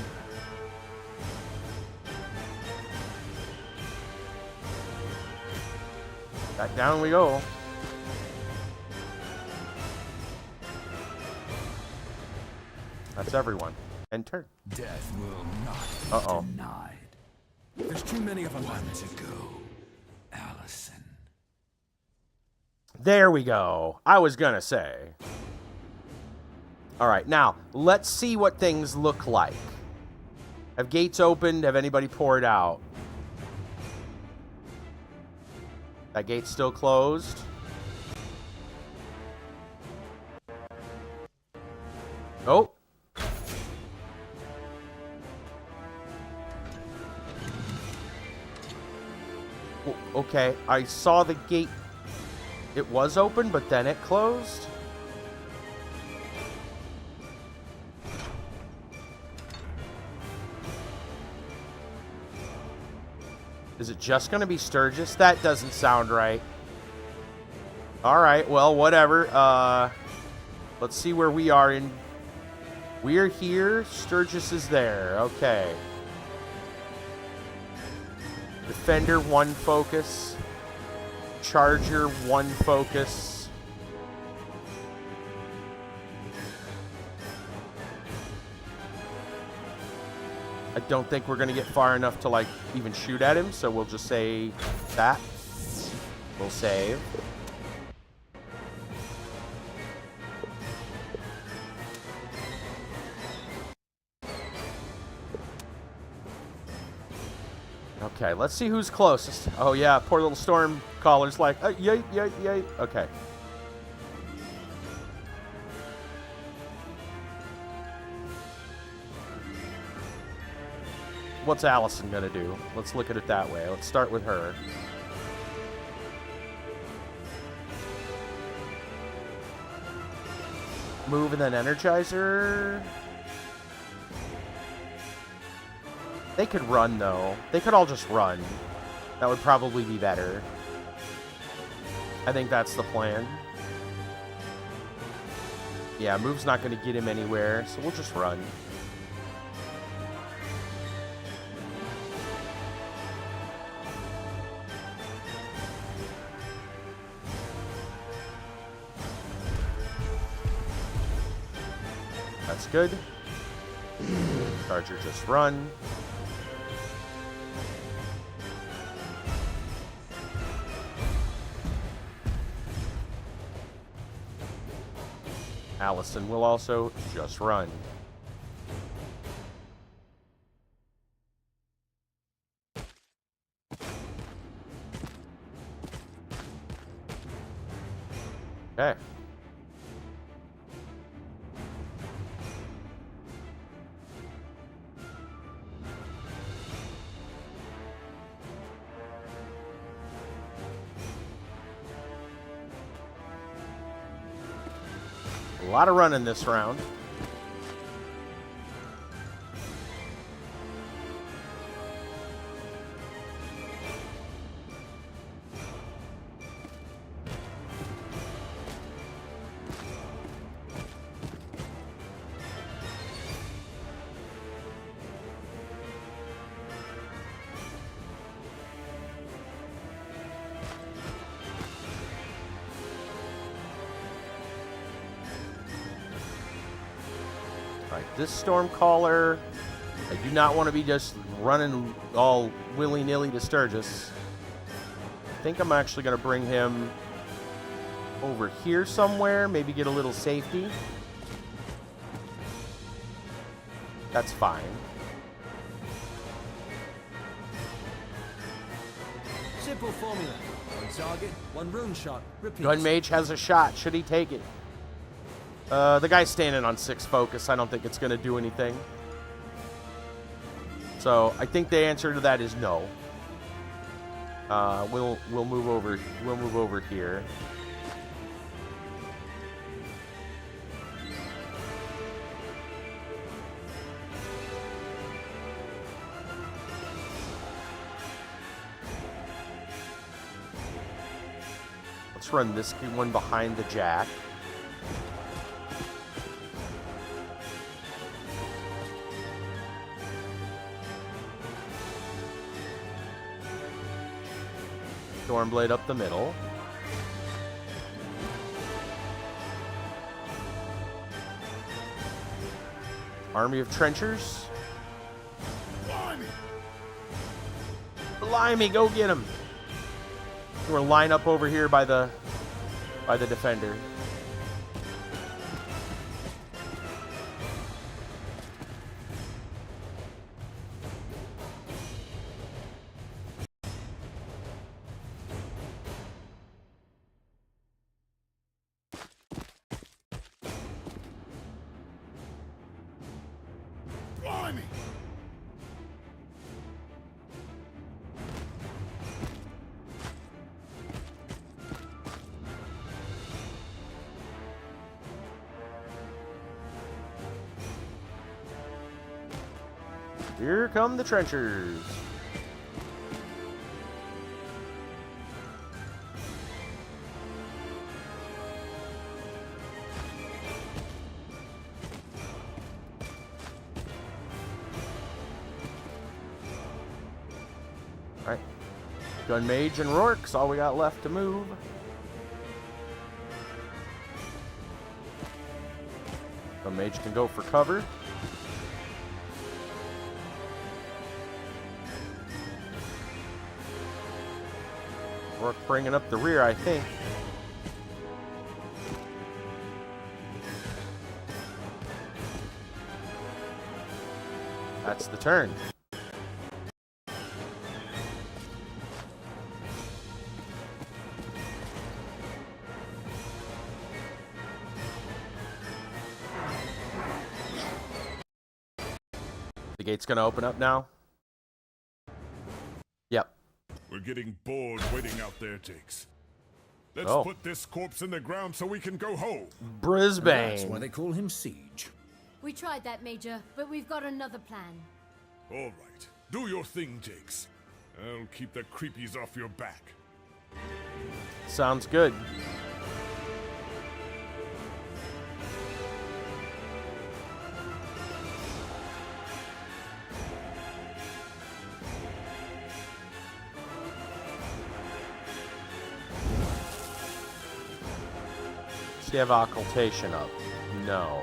Back down we go. That's everyone. Enter. Death will not be denied. There's too many of them. One to go. Allison. There we go. I was gonna say. Alright, now, let's see what things look like. Have gates opened? Have anybody poured out? That gate's still closed. Oh. Okay, I saw the gate. It was open, but then it closed. Is it just going to be Sturgis? That doesn't sound right. Alright, well, whatever. Let's see where we are in... We're here. Sturgis is there. Okay. Defender, 1 focus. Charger, 1 focus. I don't think we're going to get far enough to, like, even shoot at him, so we'll just say that. We'll save. Okay, let's see who's closest. Oh, yeah, poor little storm caller's like, yay, yay, yay. Okay. What's Allison gonna do? Let's look at it that way. Let's start with her. Move and then Energizer. They could run, though. They could all just run. That would probably be better. I think that's the plan. Yeah, move's not going to get him anywhere, so we'll just run. That's good. Charger just run. Allison will also just run. Okay. A lot of running this round. This Stormcaller, I do not want to be just running all willy-nilly to Sturgis. I think I'm actually going to bring him over here somewhere, maybe get a little safety. That's fine. Simple formula. One target, one rune shot. Repeat. Gun Mage has a shot. Should he take it? The guy's standing on 6 focus. I don't think it's going to do anything. So I think the answer to that is no. We'll move over. We'll move over here. Let's run this one behind the Jack. Stormblade up the middle. Army of Trenchers. Blimey, go get him. We're line up over here by the defender. Here come the trenchers. Alright. Gun Mage and Rourke's all we got left to move. Gun Mage can go for cover. Rourke bringing up the rear, I think. That's the turn. The gate's gonna open up now. Yep. We're getting bored waiting out there, Takes. Let's Oh. put this corpse in the ground so we can go home. Brisbane. That's why they call him Siege. We tried that, Major, but we've got another plan. All right. Do your thing, Jakes. I'll keep the creepies off your back. Sounds good. Does he have occultation up? No.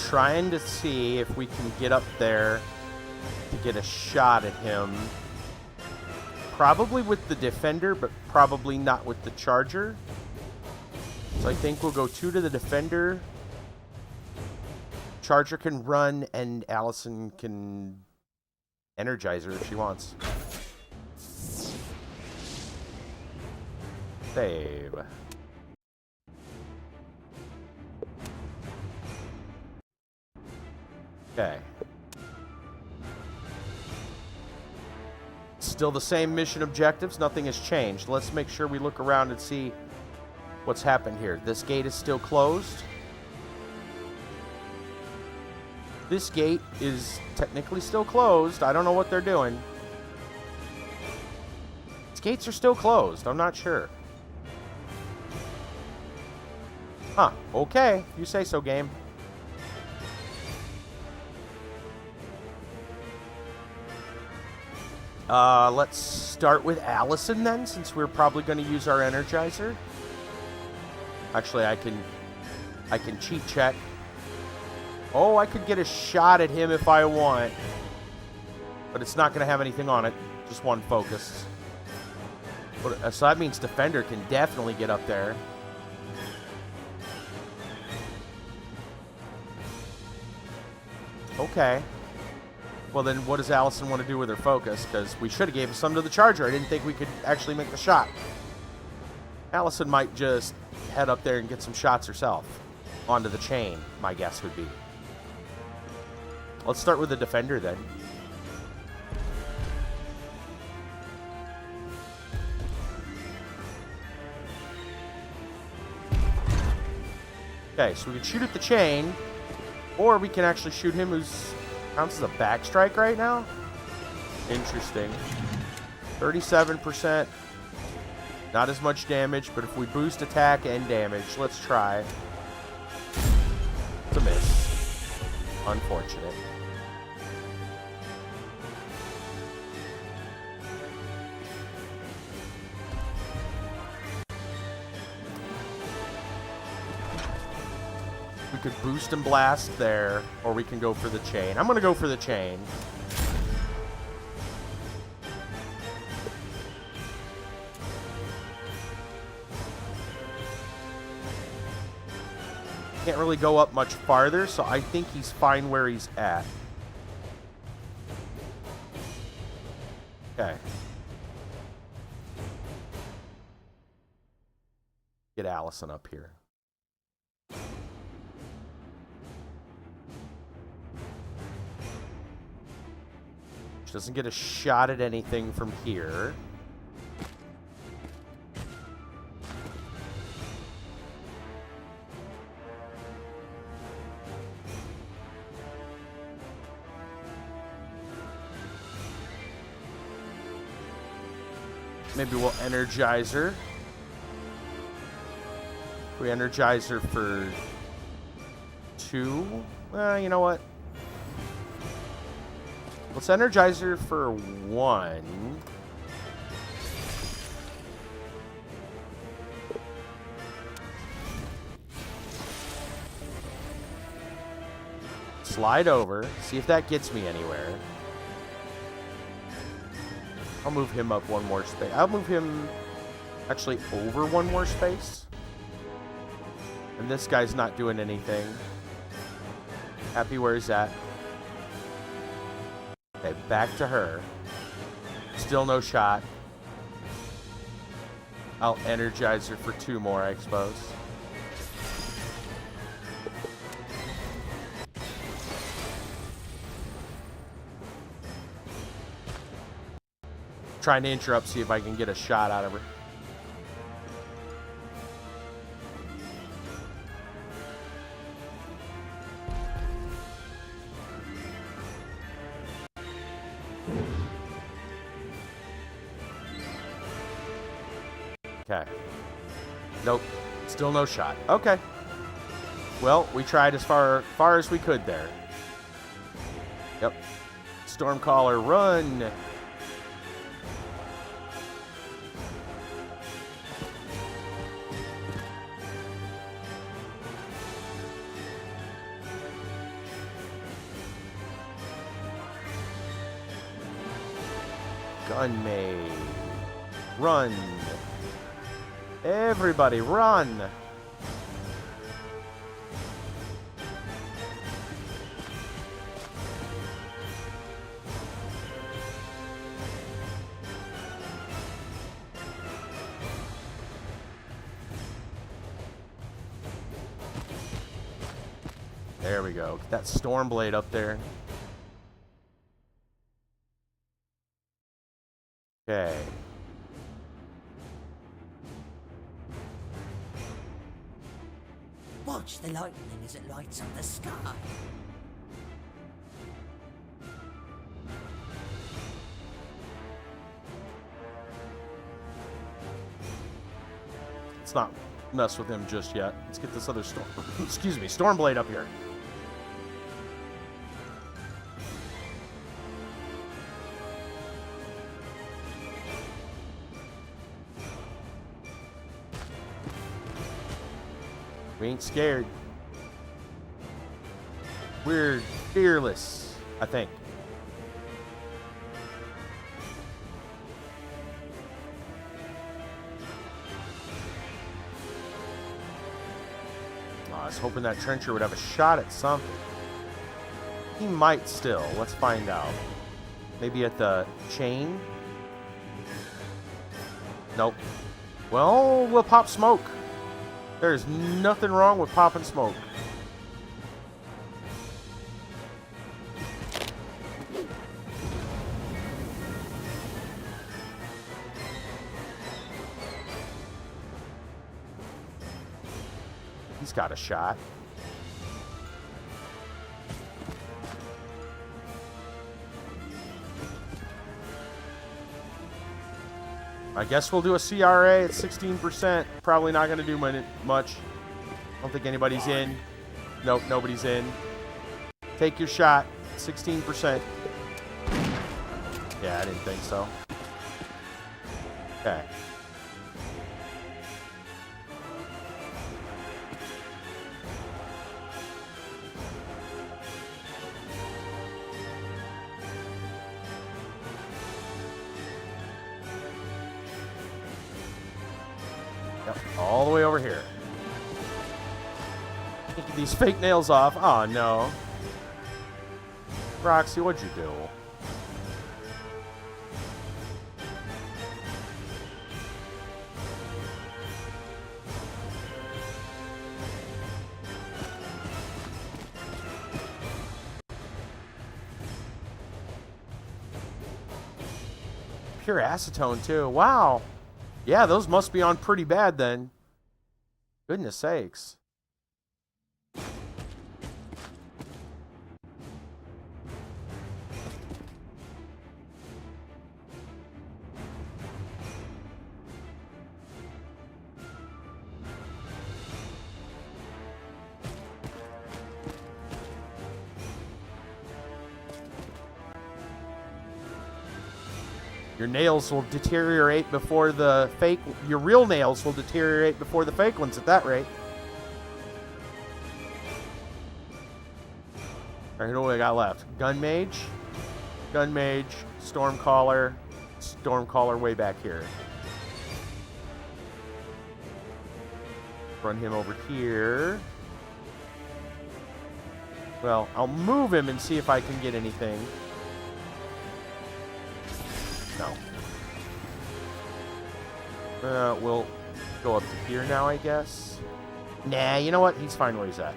Trying to see if we can get up there to get a shot at him. Probably with the Defender, but probably not with the Charger. So I think we'll go 2 to the Defender. Charger can run, and Allison can energize her if she wants. Save. Okay. Still the same mission objectives. Nothing has changed. Let's make sure we look around and see what's happened here. This gate is still closed. This gate is technically still closed. I don't know what they're doing. These gates are still closed. I'm not sure. Huh. Okay. You say so, game. Let's start with Allison then, since we're probably going to use our Energizer. Actually, I can cheat check. Oh, I could get a shot at him if I want. But it's not going to have anything on it. Just one focus. But, so that means Defender can definitely get up there. Okay. Well, then what does Allison want to do with her focus? Because we should have gave some to the Charger. I didn't think we could actually make the shot. Allison might just head up there and get some shots herself. Onto the chain, my guess would be. Let's start with the Defender then. Okay, so we can shoot at the chain. Or we can actually shoot him who's... counts as a backstrike right now? Interesting. 37%. Not as much damage, but if we boost attack and damage, let's try. It's a miss. Unfortunate. We could boost and blast there, or we can go for the chain. I'm going to go for the chain. Can't really go up much farther, so I think he's fine where he's at. Okay. Get Allison up here. She doesn't get a shot at anything from here. Maybe we'll energize her. We energize her for 2. You know what? Let's energize her for 1. Slide over. See if that gets me anywhere. I'll move him up 1 more space. I'll move him actually over 1 more space. And this guy's not doing anything. Happy where he's at. Okay, back to her. Still no shot. I'll energize her for 2 more, I suppose. Trying to interrupt, see if I can get a shot out of her. Okay. Nope. Still no shot. Okay. Well, we tried as far as we could there. Yep. Stormcaller, run! Gunmaid. Run. Everybody, run! There we go. Get that Stormblade up there. Okay. Watch the lightning as it lights up the sky. Let's not mess with him just yet. Let's get this other storm. Excuse me, Stormblade up here. We ain't scared. We're fearless, I think. Oh, I was hoping that trencher would have a shot at something. He might still. Let's find out. Maybe at the chain? Nope. Well, we'll pop smoke. There's nothing wrong with popping smoke. He's got a shot. I guess we'll do a CRA at 16%. Probably not going to do much. I don't think anybody's in. Nope, nobody's in. Take your shot. 16%. Yeah, I didn't think so. Okay. Yep, all the way over here. Get these fake nails off. Oh, no. Roxy, what'd you do? Pure acetone, too. Wow. Yeah, those must be on pretty bad, then. Goodness sakes. Your nails will deteriorate before the fake... Your real nails will deteriorate before the fake ones at that rate. Alright, what do we got left? Gunmage. Gunmage. Stormcaller. Stormcaller way back here. Run him over here. Well, I'll move him and see if I can get anything. No. We'll go up to here now, I guess. Nah, you know what? He's fine where he's at.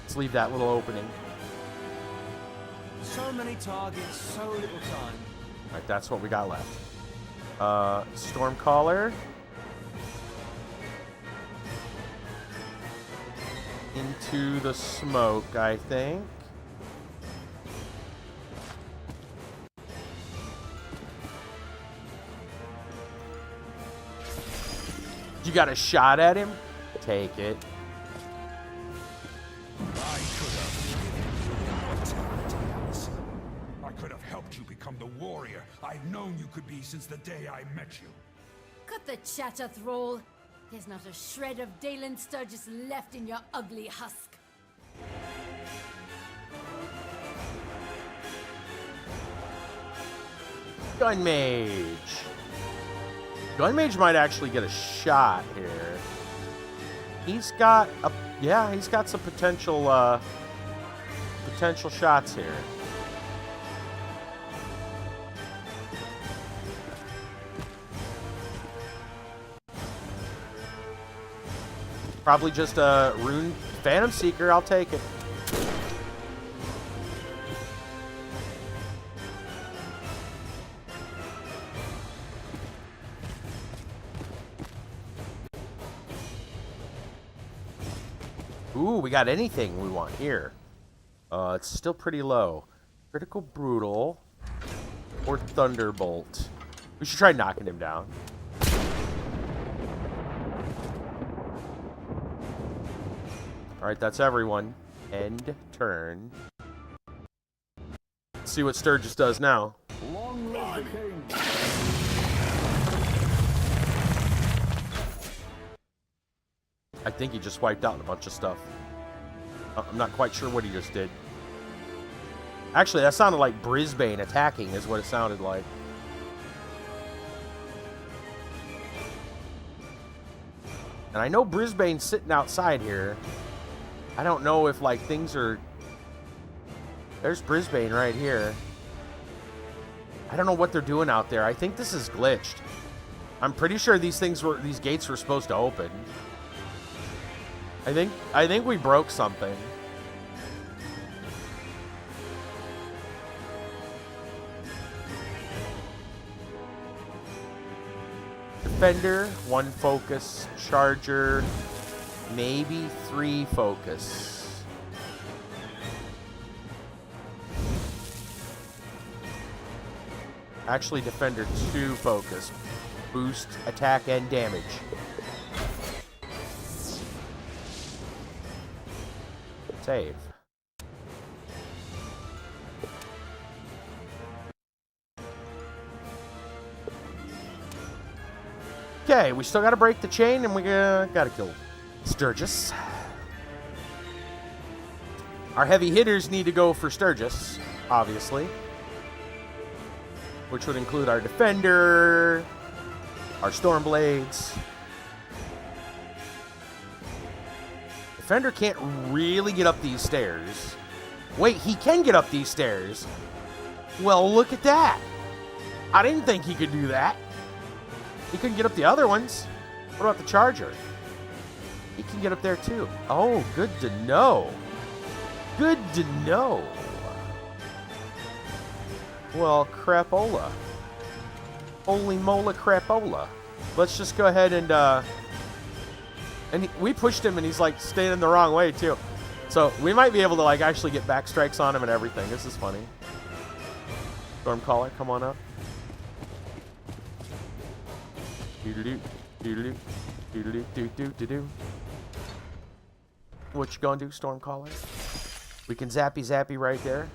Let's leave that little opening. So many targets, so little time. Alright, that's what we got left. Stormcaller. Into the smoke, I think. You got a shot at him? Take it. I could have helped you become the warrior I've known you could be since the day I met you. Cut the chatter, Thrall. There's not a shred of Dalen Sturgis left in your ugly husk. Gun Mage. Gun Mage might actually get a shot here. He's got a he's got some potential potential shots here. Probably just a rune Phantom Seeker, I'll take it. Ooh, we got anything we want here. It's still pretty low. Critical Brutal or Thunderbolt. We should try knocking him down. Alright, that's everyone. End turn. Let's see what Sturgis does now. Long live the king. I think he just wiped out a bunch of stuff. I'm not quite sure what he just did. Actually, that sounded like Brisbane attacking is what it sounded like. And I know Brisbane's sitting outside here. I don't know if, like, things are... There's Brisbane right here. I don't know what they're doing out there. I think this is glitched. I'm pretty sure these gates were supposed to open. I think we broke something. Defender, 1 focus, Charger, maybe 3 focus. Actually, Defender, 2 focus. Boost, attack, and damage. Save. Okay, we still gotta break the chain and we gotta kill Sturgis. Our heavy hitters need to go for Sturgis, obviously. Which would include our Defender, our Stormblades. Defender can't really get up these stairs. Wait, he can get up these stairs. Well, look at that. I didn't think he could do that. He couldn't get up the other ones. What about the Charger? He can get up there too. Oh, good to know. Good to know. Well, crapola. Holy mola crapola. Let's just go ahead and we pushed him and he's like standing the wrong way too. So we might be able to like actually get back strikes on him and everything. This is funny. Stormcaller, come on up. Doodle-doo, doodle-doo, doodle-doo, doo-doo-doo-doo. What you gonna do, Stormcaller? We can zappy right there.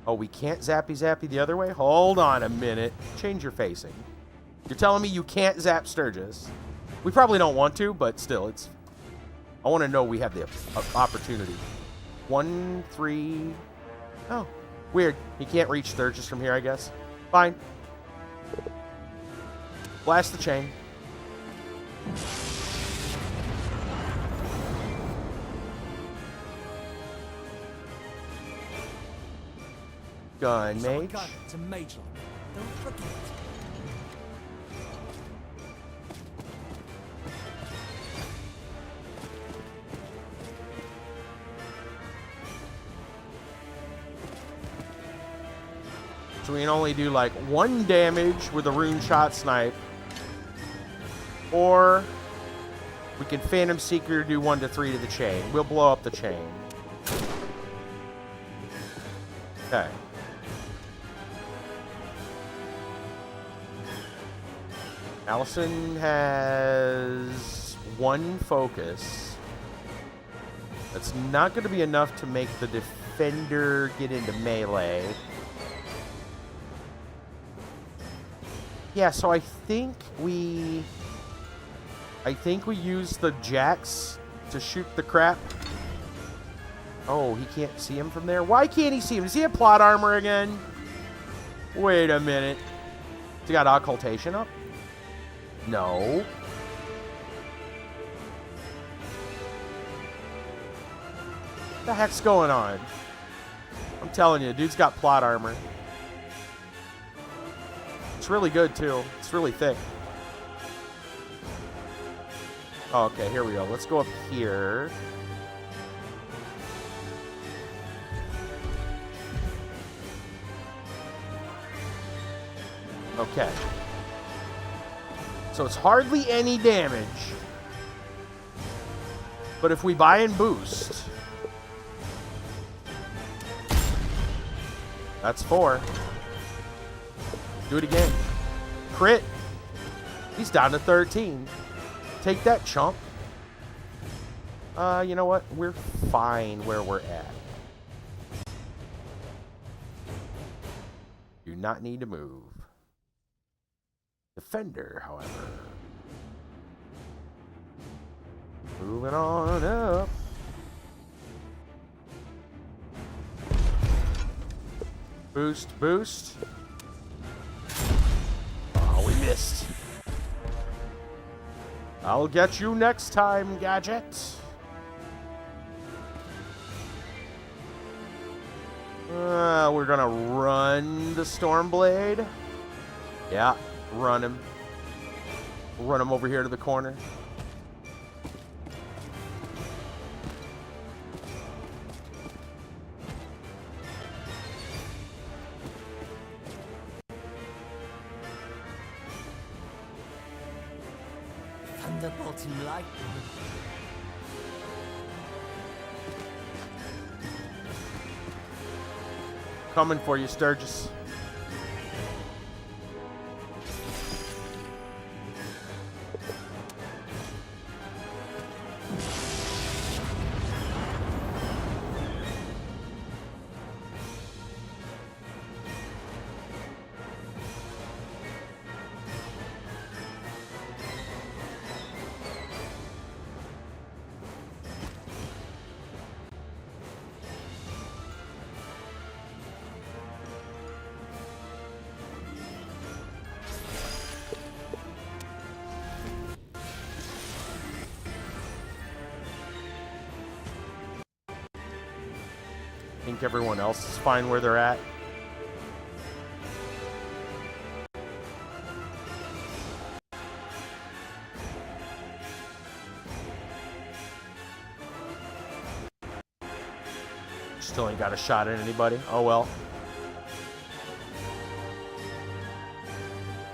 Oh, we can't zappy the other way? Hold on a minute. Change your facing. You're telling me you can't zap Sturgis? We probably don't want to, but still, it's... I want to know we have the opportunity. 1, 3... Oh, weird. He can't reach Sturgis from here, I guess. Fine. Blast the chain. Gun So a mage. gun to mage lock. Don't forget. So we can only do like 1 damage with a rune shot snipe. Or we can Phantom Seeker do 1 to 3 to the chain. We'll blow up the chain. Okay. Allison has 1 focus. That's not going to be enough to make the defender get into melee. Yeah, so I think we use the jacks to shoot the crap. Oh, he can't see him from there? Why can't he see him? Does he have plot armor again? Wait a minute. Has he got occultation up? No. What the heck's going on? I'm telling you, dude's got plot armor. It's really good, too. It's really thick. Oh, okay, here we go. Let's go up here. Okay. So it's hardly any damage. But if we buy and boost, that's 4. Do it again. Crit. He's down to 13. Take that, chump. You know what? We're fine where we're at. Do not need to move. Defender, however. Moving on up. Boost, boost. Oh, we missed. I'll get you next time, Gadget. We're gonna run the Stormblade. Yeah, run him. Run him over here to the corner. Thunderbolt and lightning. Coming for you, Sturgis. I think everyone else is fine where they're at. Still ain't got a shot at anybody. Oh well.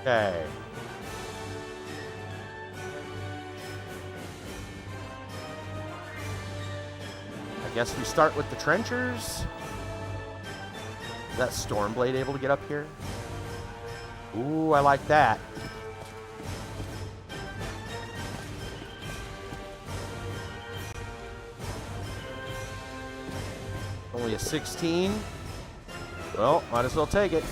Okay. I guess we start with the trenchers. Is that Stormblade able to get up here? Ooh, I like that. Only a 16. Well, might as well take it.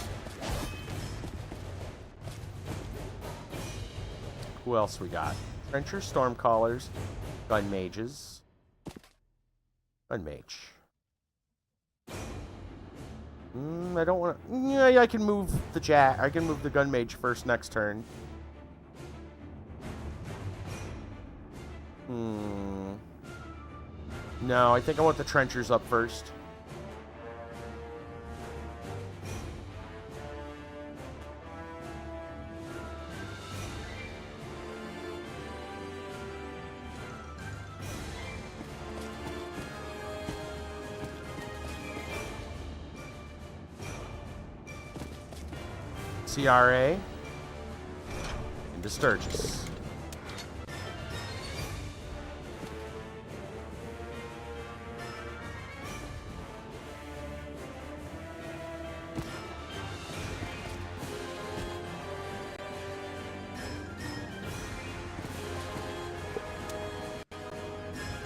Who else we got? Trenchers, Stormcallers, Gun Mages. Gun Mage. I don't want to... Yeah, I can move the Jack. I can move the Gun Mage first next turn. No, I think I want the Trenchers up first. CRA into Sturgis.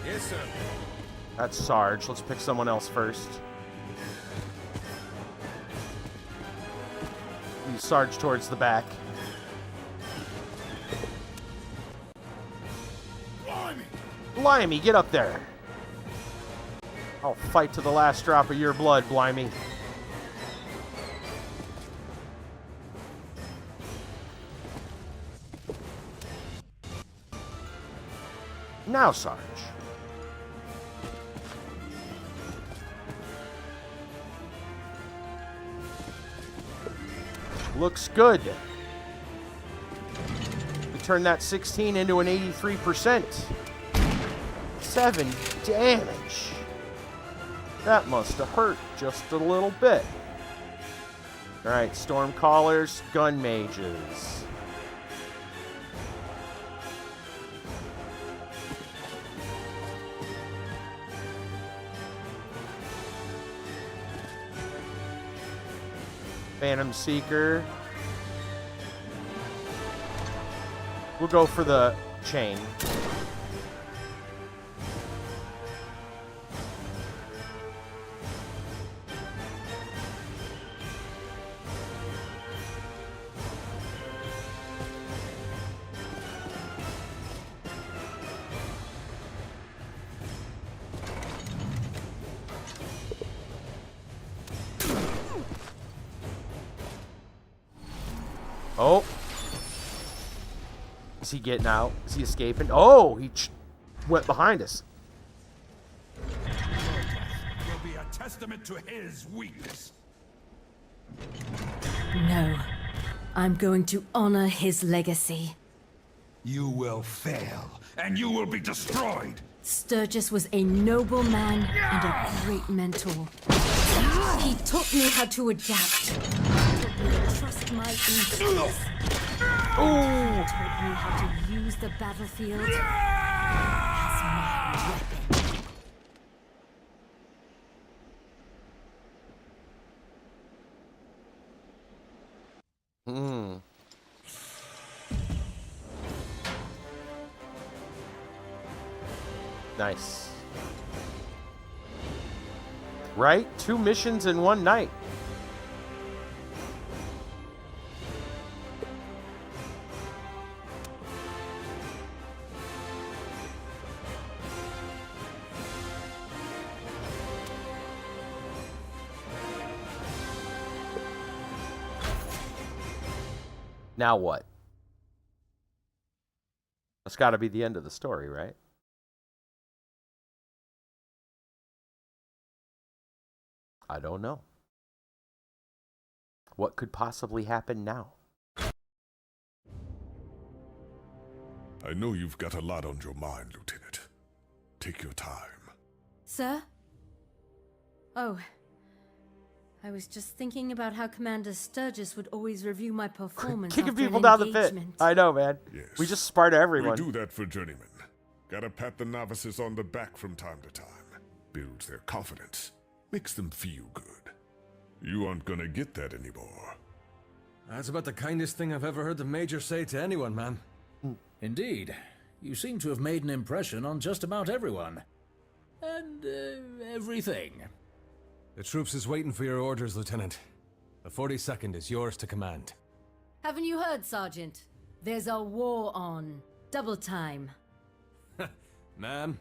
Yes, sir. That's Sarge. Let's pick someone else first. You Sarge towards the back. Blimey, get up there. I'll fight to the last drop of your blood, Blimey. Now, Sarge. Looks good. We turn that 16 into an 83%. 7 damage. That must have hurt just a little bit. Alright, Storm Callers, Gun Mages. Phantom Seeker. We'll go for the chain. Oh. Is he getting out? Is he escaping? Oh, he went behind us. Will be a testament to his weakness. No. I'm going to honor his legacy. You will fail, and you will be destroyed. Sturgis was a noble man and a great mentor. He taught me how to adapt. He taught me to trust my instincts. He taught me how to use the battlefield as my weapon. Nice. Right? 2 missions in one night. Now what? That's got to be the end of the story, right? I don't know. What could possibly happen now? I know you've got a lot on your mind, Lieutenant. Take your time. Sir? Oh. I was just thinking about how Commander Sturgis would always review my performance Kicking after people an down the pit. engagement. I know, man. Yes. We just Sparta everyone. We do that for journeymen. Gotta pat the novices on the back from time to time. Builds their confidence. Makes them feel good. You aren't gonna get that anymore. That's about the kindest thing I've ever heard the Major say to anyone, man. Indeed. You seem to have made an impression on just about everyone. And, everything. The troops is waiting for your orders, Lieutenant. The 42nd is yours to command. Haven't you heard, Sergeant? There's a war on. Double time. Ma'am.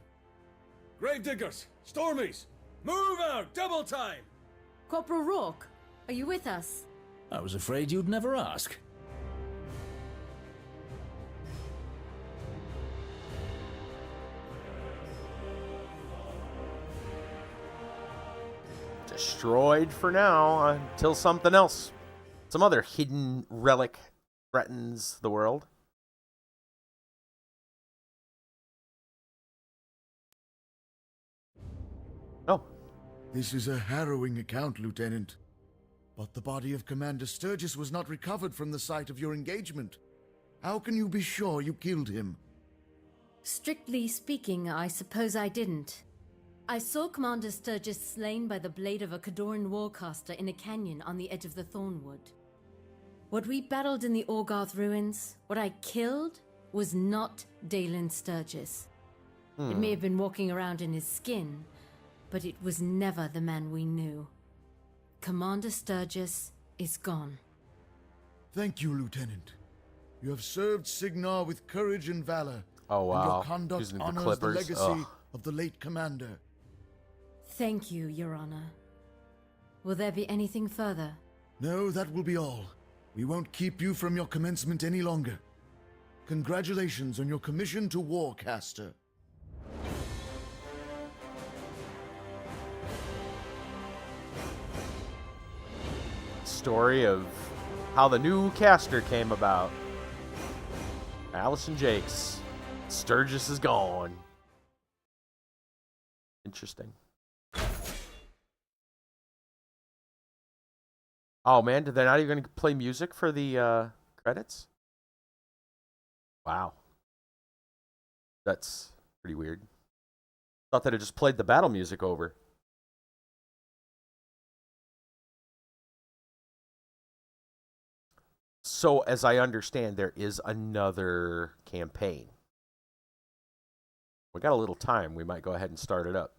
Gravediggers! Stormies! Move out! Double time! Corporal Rourke, are you with us? I was afraid you'd never ask. Destroyed for now until something else. Some other hidden relic threatens the world. Oh. This is a harrowing account, Lieutenant. But the body of Commander Sturgis was not recovered from the site of your engagement. How can you be sure you killed him? Strictly speaking, I suppose I didn't. I saw Commander Sturgis slain by the blade of a Cadoran warcaster in a canyon on the edge of the Thornwood. What we battled in the Orgarth ruins, what I killed, was not Dalen Sturgis. It may have been walking around in his skin, but it was never the man we knew. Commander Sturgis is gone. Thank you, Lieutenant. You have served Signar with courage and valor. Oh, And wow. your conduct Using the honors the clippers. legacy Ugh. of the late commander. Thank you, Your Honor. Will there be anything further? No, that will be all. We won't keep you from your commencement any longer. Congratulations on your commission to Warcaster. Story of how the new caster came about. Allison Jakes. Sturgis is gone. Interesting. Oh man, did they not even play music for the credits? Wow. That's pretty weird. Thought that it just played the battle music over. So, as I understand, there is another campaign. We got a little time. We might go ahead and start it up.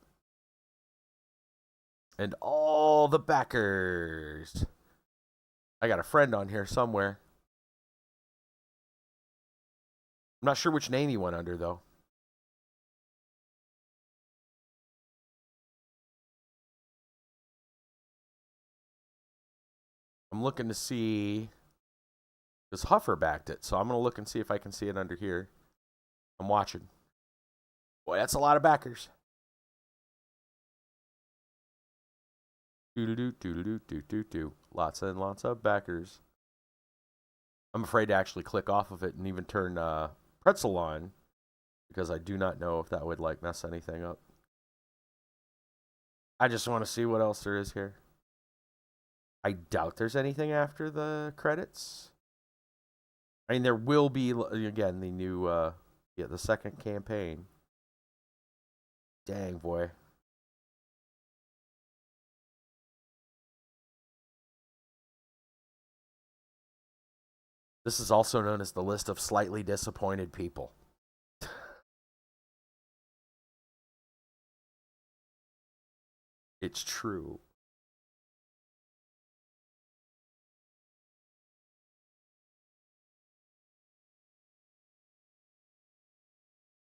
And all the backers. I got a friend on here somewhere. I'm not sure which name he went under, though. I'm looking to see... Because Huffer backed it, so I'm going to look and see if I can see it under here. I'm watching. Boy, that's a lot of backers. Do. Lots and lots of backers. I'm afraid to actually click off of it and even turn Pretzel on, because I do not know if that would like mess anything up. I just want to see what else there is here. I doubt there's anything after the credits. I mean, there will be, again, the new, the second campaign. Dang, boy. This is also known as the list of slightly disappointed people. It's true.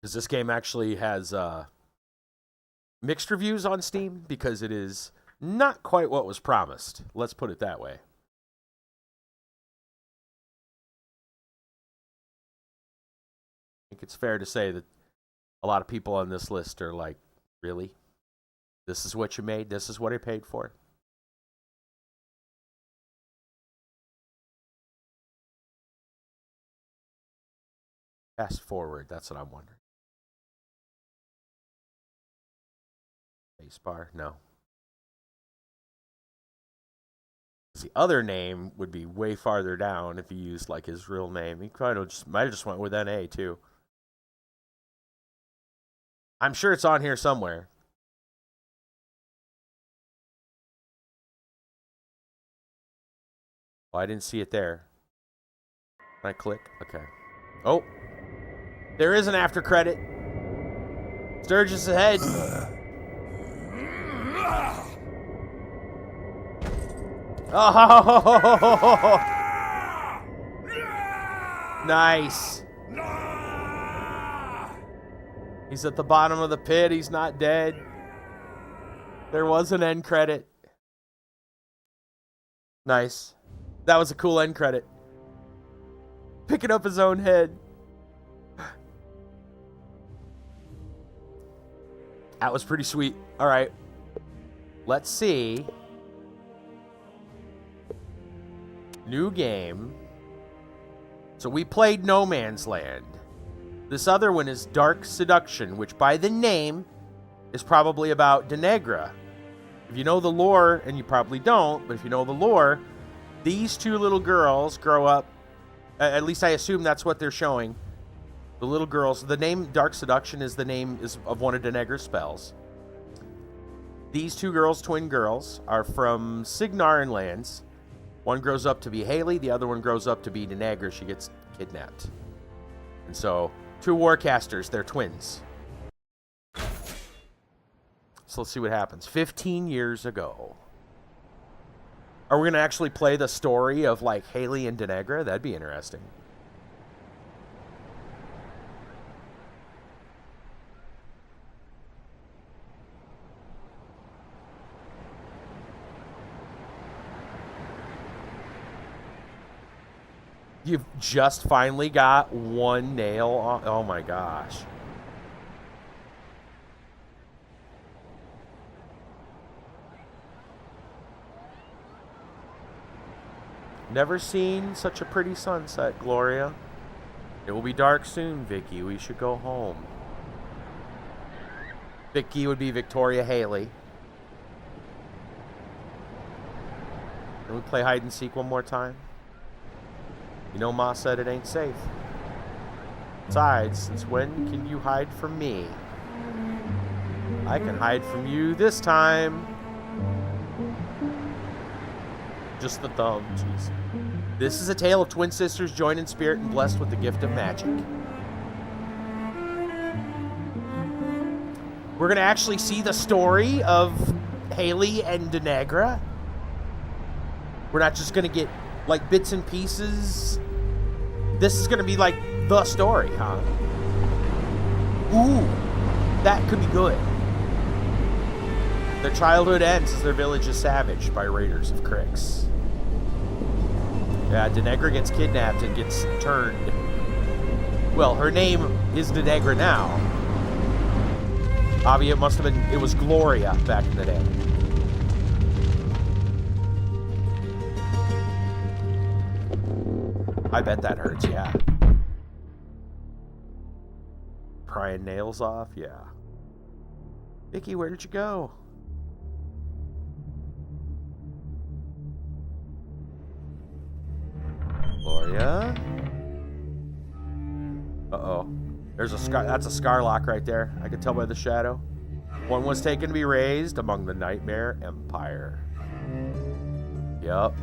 Because this game actually has mixed reviews on Steam, because it is not quite what was promised. Let's put it that way. I think it's fair to say that a lot of people on this list are like, really? This is what you made? This is what I paid for? Fast forward, that's what I'm wondering. Spacebar? No. The other name would be way farther down if he used like his real name. He might have just went with NA too. I'm sure it's on here somewhere. Oh, I didn't see it there. Can I click? Okay. Oh, there is an after credit. Sturgis ahead. Oh, nice. He's at the bottom of the pit. He's not dead. There was an end credit. Nice. That was a cool end credit. Picking up his own head. That was pretty sweet. All right. Let's see. New game. So we played No Man's Land. This other one is Dark Seduction, which by the name is probably about Denegra. If you know the lore, and you probably don't, but if you know the lore, these two little girls grow up, at least I assume that's what they're showing. The little girls, the name Dark Seduction is the name of one of Denegra's spells. These two girls, twin girls, are from Signarin lands. One grows up to be Haley, the other one grows up to be Denegra. She gets kidnapped. And so, two warcasters, they're twins. So let's see what happens. 15 years ago. Are we going to actually play the story of, like, Haley and Denegra? That'd be interesting. You've just finally got one nail on. Oh my gosh. Never seen such a pretty sunset, Gloria. It will be dark soon, Vicky. We should go home. Vicky would be Victoria Haley. Can we play hide and seek one more time? You know, Ma said it ain't safe. Besides, since when can you hide from me? I can hide from you this time. Just the thumb, jeez. This is a tale of twin sisters joined in spirit and blessed with the gift of magic. We're gonna actually see the story of Haley and Denegra. We're not just gonna get like bits and pieces. This is gonna be like the story, huh? Ooh, that could be good. Their childhood ends as their village is savaged by raiders of Crix. Yeah, Denegra gets kidnapped and gets turned. Well, her name is Denegra now. Avi, it was Gloria back in the day. I bet that hurts, yeah. Prying nails off, yeah. Vicky, where did you go? Gloria? Uh-oh. There's a scar. That's a Scarlock right there. I can tell by the shadow. One was taken to be raised among the Nightmare Empire. Yup.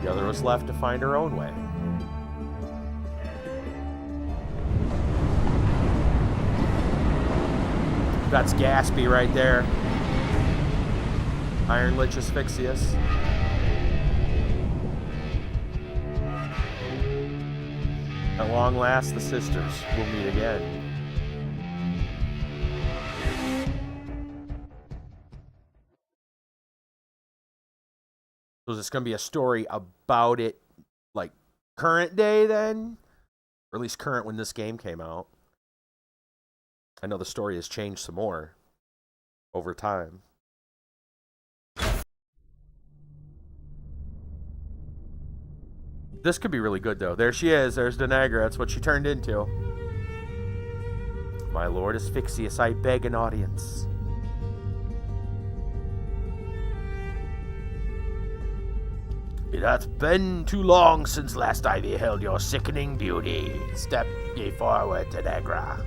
The other was left to find her own way. That's Gaspy right there. Iron Lich Asphyxius. At long last, the sisters will meet again. So is this going to be a story about it, like, current day then? Or at least current when this game came out. I know the story has changed some more over time. This could be really good, though. There she is. There's Denegra. That's what she turned into. My Lord Asphyxius, I beg an audience. It hath been too long since last I beheld your sickening beauty. Step ye forward, Denegra.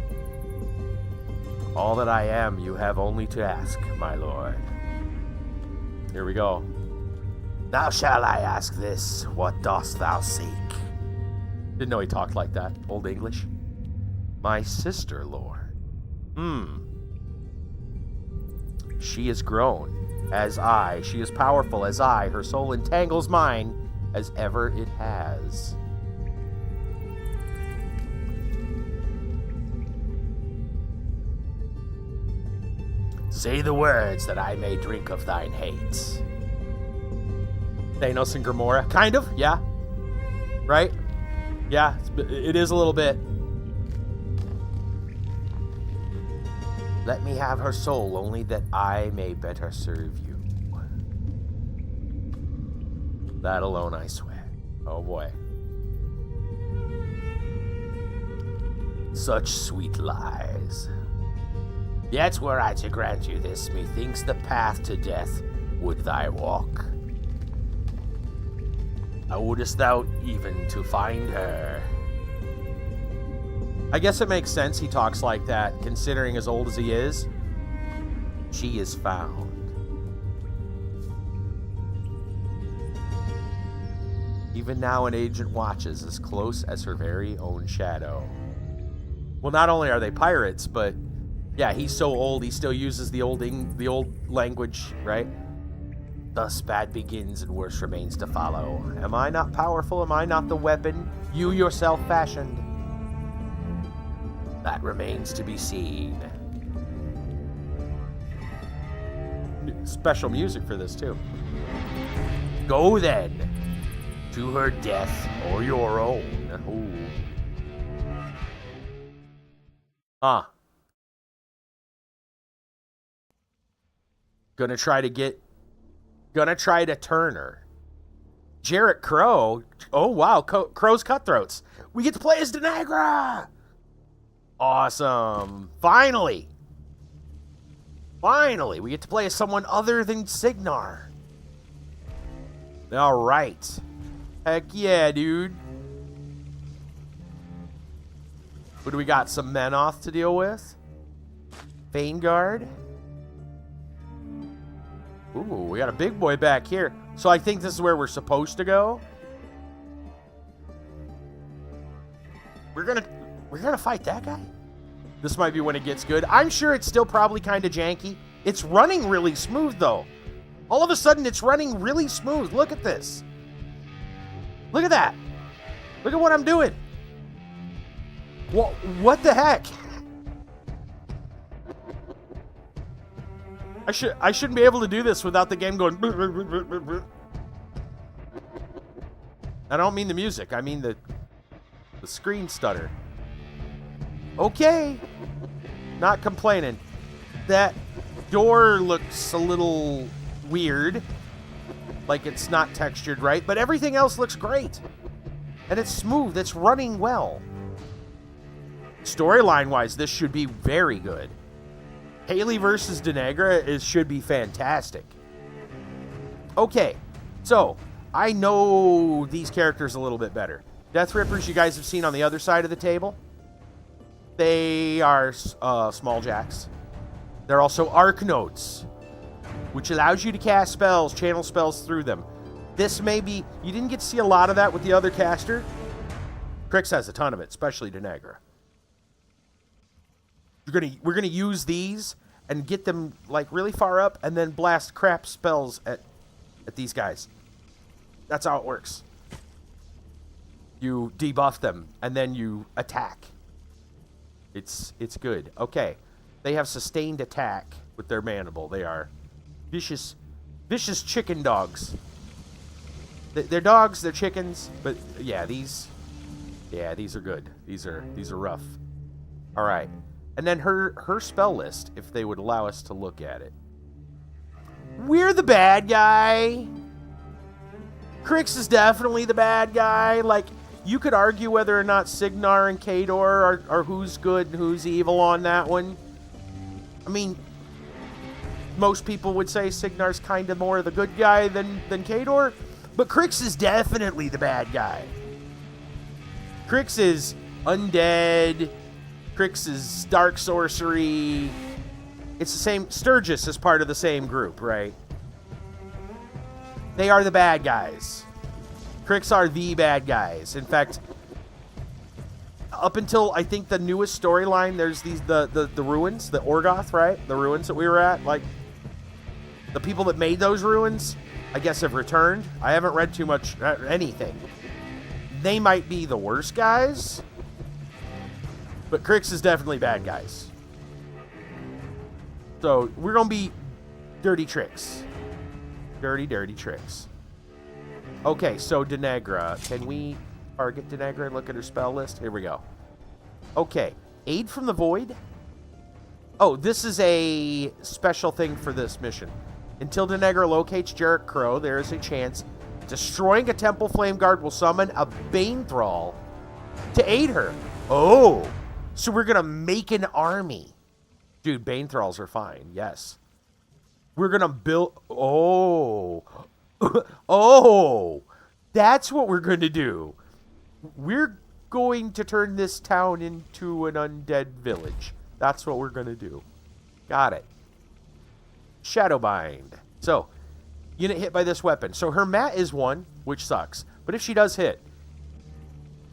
All that I am, you have only to ask, my lord. Here we go. Now shall I ask this, what dost thou seek? Didn't know he talked like that. Old English. My sister, lord. She is grown, as I. She is powerful, as I. Her soul entangles mine, as ever it has. Say the words that I may drink of thine hate. Thanos and Gamora. Kind of, yeah. Right? Yeah, it is a little bit. Let me have her soul, only that I may better serve you. That alone I swear. Oh boy. Such sweet lies. Yet were I to grant you this, methinks the path to death would thy walk. How wouldest thou even to find her? I guess it makes sense he talks like that, considering as old as he is. She is found. Even now an agent watches as close as her very own shadow. Well, not only are they pirates, but yeah, he's so old he still uses the old language, right? Thus bad begins and worse remains to follow. Am I not powerful? Am I not the weapon you yourself fashioned? That remains to be seen. Special music for this too. Go then, to her death or your own. Ooh. Huh. Gonna try to turn her. Jarrett Crow. Oh, wow. Crow's Cutthroats. We get to play as Denagra. Awesome. Finally. We get to play as someone other than Signar. All right. Heck yeah, dude. What do we got? Some Menoth to deal with? Vanguard. Ooh, we got a big boy back here. So I think this is where we're supposed to go. We're gonna fight that guy? This might be when it gets good. I'm sure it's still probably kind of janky. It's running really smooth, though. All of a sudden, it's running really smooth. Look at this. Look at that. Look at what I'm doing. What the heck? I shouldn't be able to do this without the game going. I don't mean the music. I mean the screen stutter. Okay. Not complaining. That door looks a little weird. Like it's not textured right. But everything else looks great. And it's smooth. It's running well. Storyline-wise, this should be very good. Haley versus Denagra should be fantastic. Okay, so I know these characters a little bit better. Death Rippers, you guys have seen on the other side of the table. They are small jacks. They're also Arknotes, which allows you to cast spells, channel spells through them. This may be... You didn't get to see a lot of that with the other caster. Crix has a ton of it, especially Denagra. We're gonna use these and get them like really far up, and then blast crap spells at these guys. That's how it works. You debuff them and then you attack. It's good. Okay, they have sustained attack with their mandible. They are vicious chicken dogs. They're dogs. They're chickens. But yeah, these are good. These are rough. All right. And then her spell list, if they would allow us to look at it. We're the bad guy. Crix is definitely the bad guy. Like, you could argue whether or not Signar and Khador are who's good and who's evil on that one. I mean, most people would say Signar's kind of more the good guy than Khador. But Crix is definitely the bad guy. Crix is undead. Crix is dark sorcery. It's the same. Sturgis is part of the same group, right? They are the bad guys. Crix are the bad guys. In fact, up until I think the newest storyline, there's the ruins, the Orgoth, right? The ruins that we were at. Like, the people that made those ruins, I guess, have returned. I haven't read too much anything. They might be the worst guys. But Crix is definitely bad guys. So, we're going to be dirty tricks. Dirty tricks. Okay, so Denagra. Can we target Denagra and look at her spell list? Here we go. Okay. Aid from the Void. Oh, this is a special thing for this mission. Until Denagra locates Jarrett Crow, there is a chance destroying a Temple Flame Guard will summon a Bane Thrall to aid her. Oh! So we're going to make an army. Dude, Bane Thralls are fine. Yes. We're going to build... Oh. Oh. That's what we're going to do. We're going to turn this town into an undead village. That's what we're going to do. Got it. Shadowbind. So, unit hit by this weapon. So her mat is 1, which sucks. But if she does hit,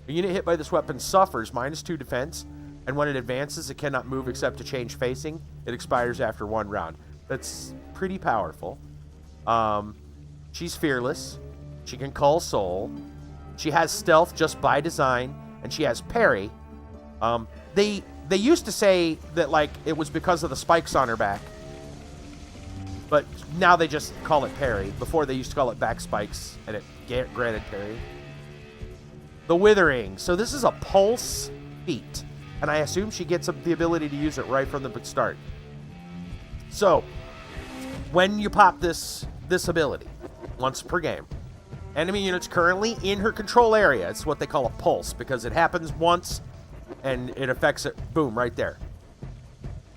a unit hit by this weapon suffers -2 defense, and when it advances, it cannot move except to change facing. It expires after 1 round. That's pretty powerful. She's fearless. She can call soul. She has stealth just by design, and she has parry. They used to say that like it was because of the spikes on her back, but now they just call it parry. Before they used to call it back spikes, and it granted parry. The Withering. So this is a pulse feat, and I assume she gets the ability to use it right from the start. So when you pop this ability, once per game, enemy units currently in her control area, it's what they call a pulse, because it happens once and it affects it, boom, right there.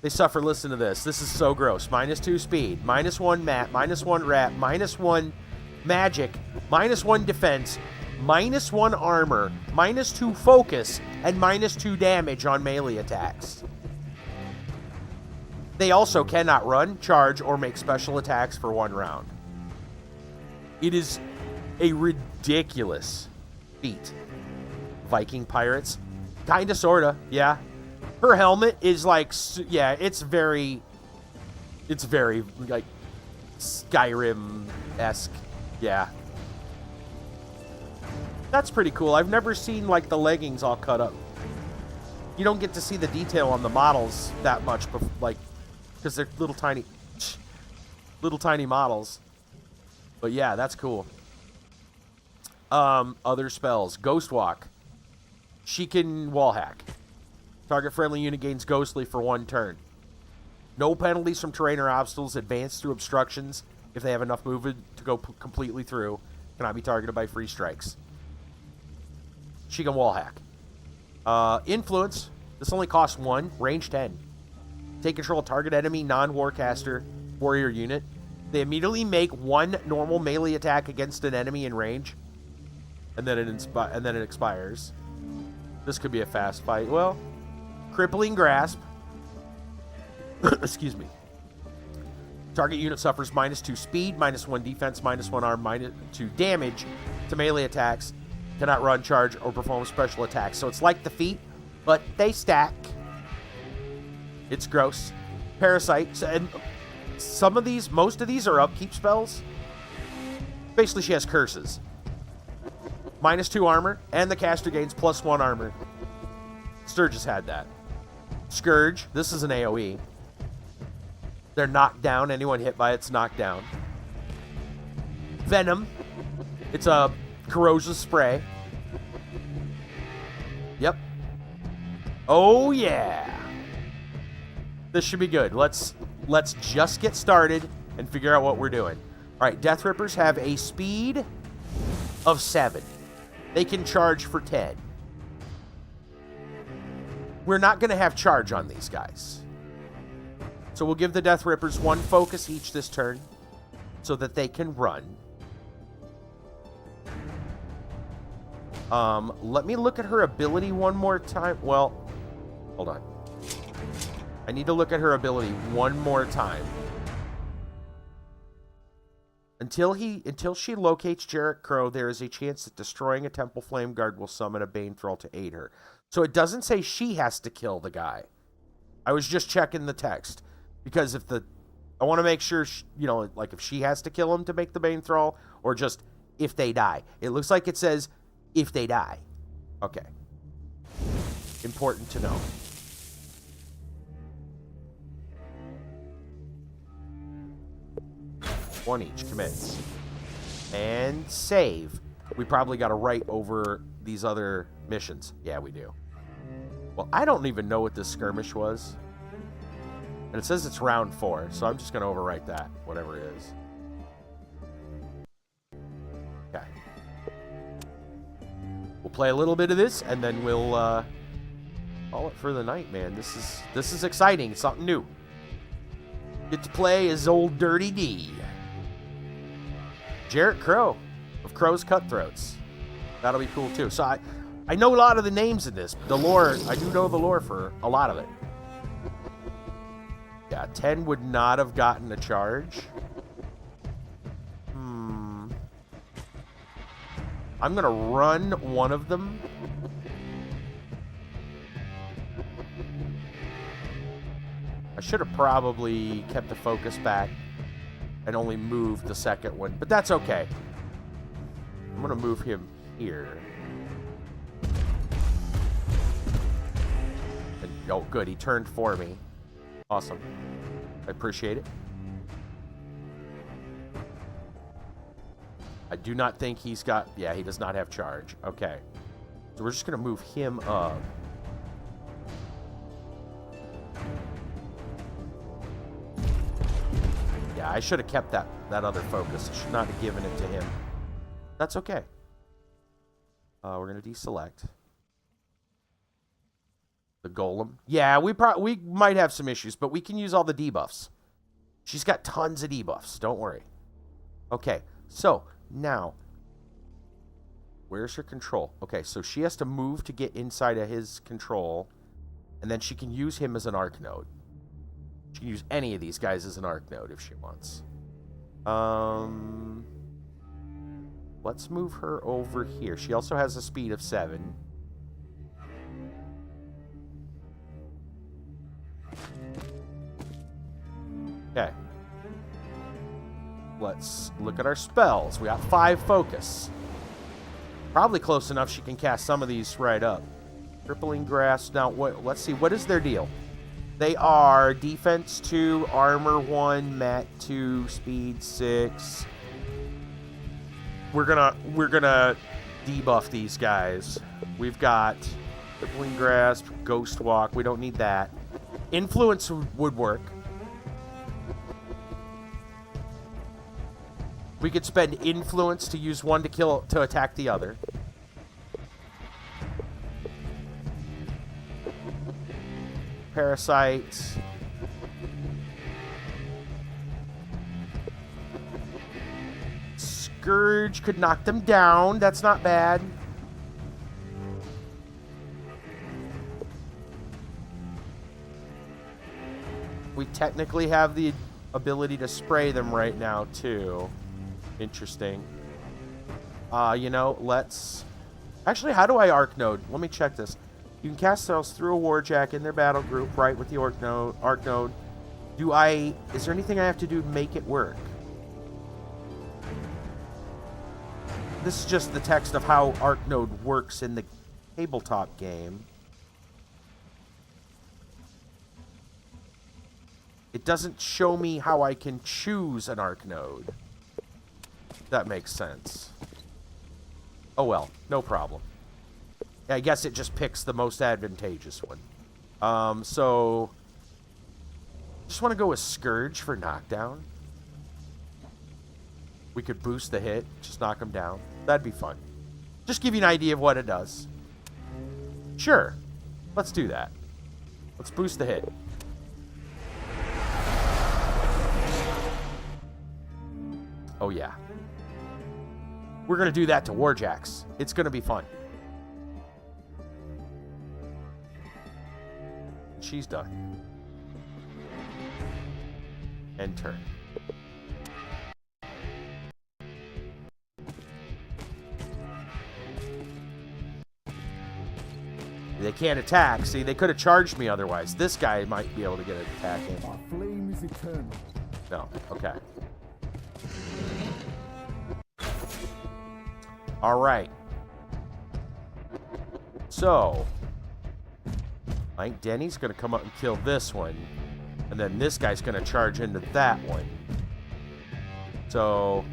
They suffer, listen to this. This is so gross. -2 speed, -1 mat, -1 rat, -1 magic, -1 defense, -1 armor, -2 focus, and -2 damage on melee attacks. They also cannot run, charge, or make special attacks for 1 round. It is a ridiculous feat. Viking pirates. Kinda, sorta, yeah. Her helmet is like, yeah, it's very like Skyrim-esque, yeah. That's pretty cool. I've never seen like the leggings all cut up. You don't get to see the detail on the models that much, like, because they're little tiny models. But yeah, that's cool. Other spells. Ghost Walk. She can wall hack. Target friendly unit gains ghostly for 1 turn. No penalties from terrain or obstacles. Advance through obstructions if they have enough movement to go completely through. Cannot be targeted by free strikes. She can wall hack. Influence. This only costs 1. Range 10. Take control of target enemy non-warcaster warrior unit. They immediately make 1 normal melee attack against an enemy in range, and then it expires. This could be a fast fight. Well, crippling grasp. Excuse me. Target unit suffers -2 speed, -1 defense, -1 arm, -2 damage to melee attacks. Cannot run, charge, or perform special attacks. So it's like the feat, but they stack. It's gross. Parasite. And most of these are upkeep spells. Basically, she has curses. -2 armor, and the caster gains +1 armor. Sturgis had that. Scourge. This is an AoE. They're knocked down. Anyone hit by it's knocked down. Venom. It's a corrosive spray. Yep. Oh, yeah. This should be good. Let's just get started and figure out what we're doing. All right, Death Rippers have a speed of 7. They can charge for 10. We're not going to have charge on these guys. So we'll give the Death Rippers 1 focus each this turn so that they can run. Let me look at her ability one more time. Well, hold on. I need to look at her ability one more time. Until she locates Jarrett Crow, there is a chance that destroying a Temple Flame Guard will summon a Bane Thrall to aid her. So it doesn't say she has to kill the guy. I was just checking the text. Because I want to make sure, like if she has to kill him to make the Bane Thrall, or just if they die. It looks like it says if they die. Okay. Important to know. One each. Commits. And save. We probably got to write over these other missions. Yeah, we do. Well, I don't even know what this skirmish was. And it says it's round 4, so I'm just going to overwrite that, whatever it is. Okay. We'll play a little bit of this, and then we'll call it for the night, man. This is exciting. Something new. Get to play as old Dirty D. Jarrett Crow of Crow's Cutthroats. That'll be cool too. So I know a lot of the names in this. The lore, I do know the lore for a lot of it. Yeah, 10 would not have gotten a charge. I'm gonna run one of them. I should have probably kept the focus back and only moved the second one, but that's okay. I'm gonna move him here. And, oh, good, he turned for me. Awesome. I appreciate it. I do not think he's got... Yeah, he does not have charge. Okay. So we're just going to move him up. Yeah, I should have kept that other focus. I should not have given it to him. That's okay. We're going to deselect. The golem. Yeah, we might have some issues, but we can use all the debuffs. She's got tons of debuffs. Don't worry. Okay, so... Now, where's her control? Okay, so she has to move to get inside of his control, and then she can use him as an arc node. She can use any of these guys as an arc node if she wants. Let's move her over here. She also has a speed of 7. Okay. Let's look at our spells. We got 5 focus. Probably close enough she can cast some of these right up. Crippling Grasp. Now, let's see. What is their deal? They are defense 2, armor 1, mat 2, speed 6. We're gonna debuff these guys. We've got Crippling Grasp, Ghost Walk. We don't need that. Influence would work. We could spend influence to use one to attack the other. Parasite. Scourge could knock them down. That's not bad. We technically have the ability to spray them right now, too. Interesting. You know, let's... Actually, how do I arc node? Let me check this. You can cast spells through a warjack in their battle group, right, with the arc node. Is there anything I have to do to make it work? This is just the text of how arc node works in the tabletop game. It doesn't show me how I can choose an arc node. That makes sense. Oh well, no problem. Yeah, I guess it just picks the most advantageous one. So... just want to go with Scourge for knockdown. We could boost the hit, just knock him down. That'd be fun. Just give you an idea of what it does. Sure. Let's do that. Let's boost the hit. Oh yeah. We're going to do that to Warjacks. It's going to be fun. She's done. End turn. They can't attack. See, they could have charged me otherwise. This guy might be able to get an attack in. Our flame is eternal. No. Okay. All right. So, I think Denny's going to come up and kill this one. And then this guy's going to charge into that one. So,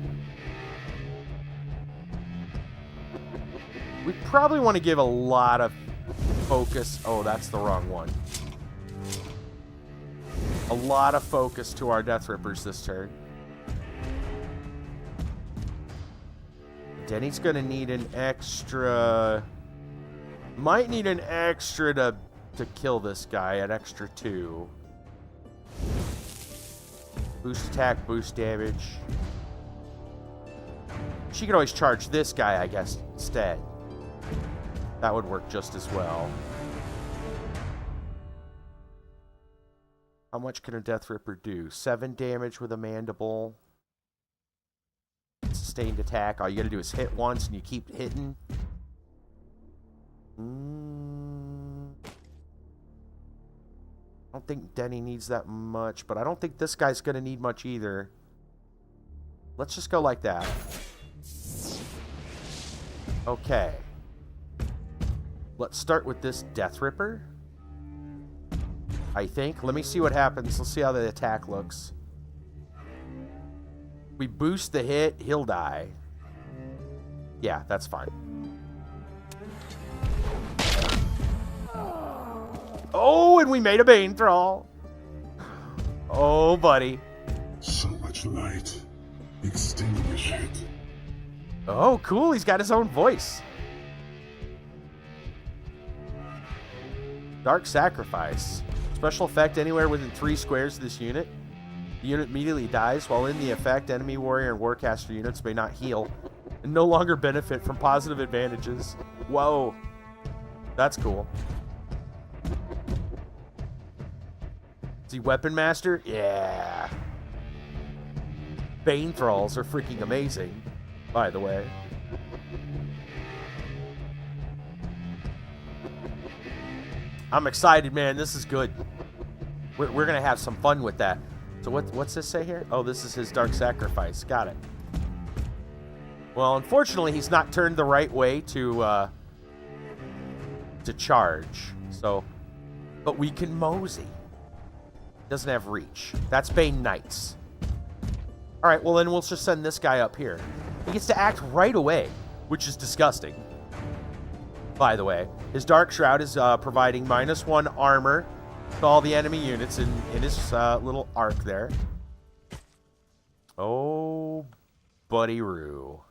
we probably want to give a lot of focus. Oh, that's the wrong one. A lot of focus to our Death Rippers this turn. Denny's gonna need an extra... might need an extra to kill this guy, an extra 2. Boost attack, boost damage. She could always charge this guy, I guess, instead. That would work just as well. How much can a Death Ripper do? 7 damage with a mandible. Sustained attack. All you gotta do is hit once and you keep hitting. I don't think Denny needs that much, but I don't think this guy's gonna need much either. Let's just go like that. Okay. Let's start with this Death Ripper. I think. Let me see what happens. Let's see how the attack looks. We boost the hit, he'll die. Yeah, that's fine. Oh, and we made a Bane Thrall. Oh, buddy. So much light. Extinguish it. Oh, cool. He's got his own voice. Dark Sacrifice. Special effect anywhere within 3 squares of this unit. The unit immediately dies. While in the effect, enemy warrior and warcaster units may not heal and no longer benefit from positive advantages. Whoa. That's cool. Is he Weapon Master? Yeah. Bane Thralls are freaking amazing, by the way. I'm excited, man. This is good. We're going to have some fun with that. So what's this say here? Oh, this is his Dark Sacrifice. Got it. Well, unfortunately, he's not turned the right way to charge. So, but we can mosey. Doesn't have reach. That's Bane Knights. All right, well, then we'll just send this guy up here. He gets to act right away, which is disgusting. By the way, his Dark Shroud is providing -1 armor to all the enemy units in his little arc there. Oh, buddy Roo.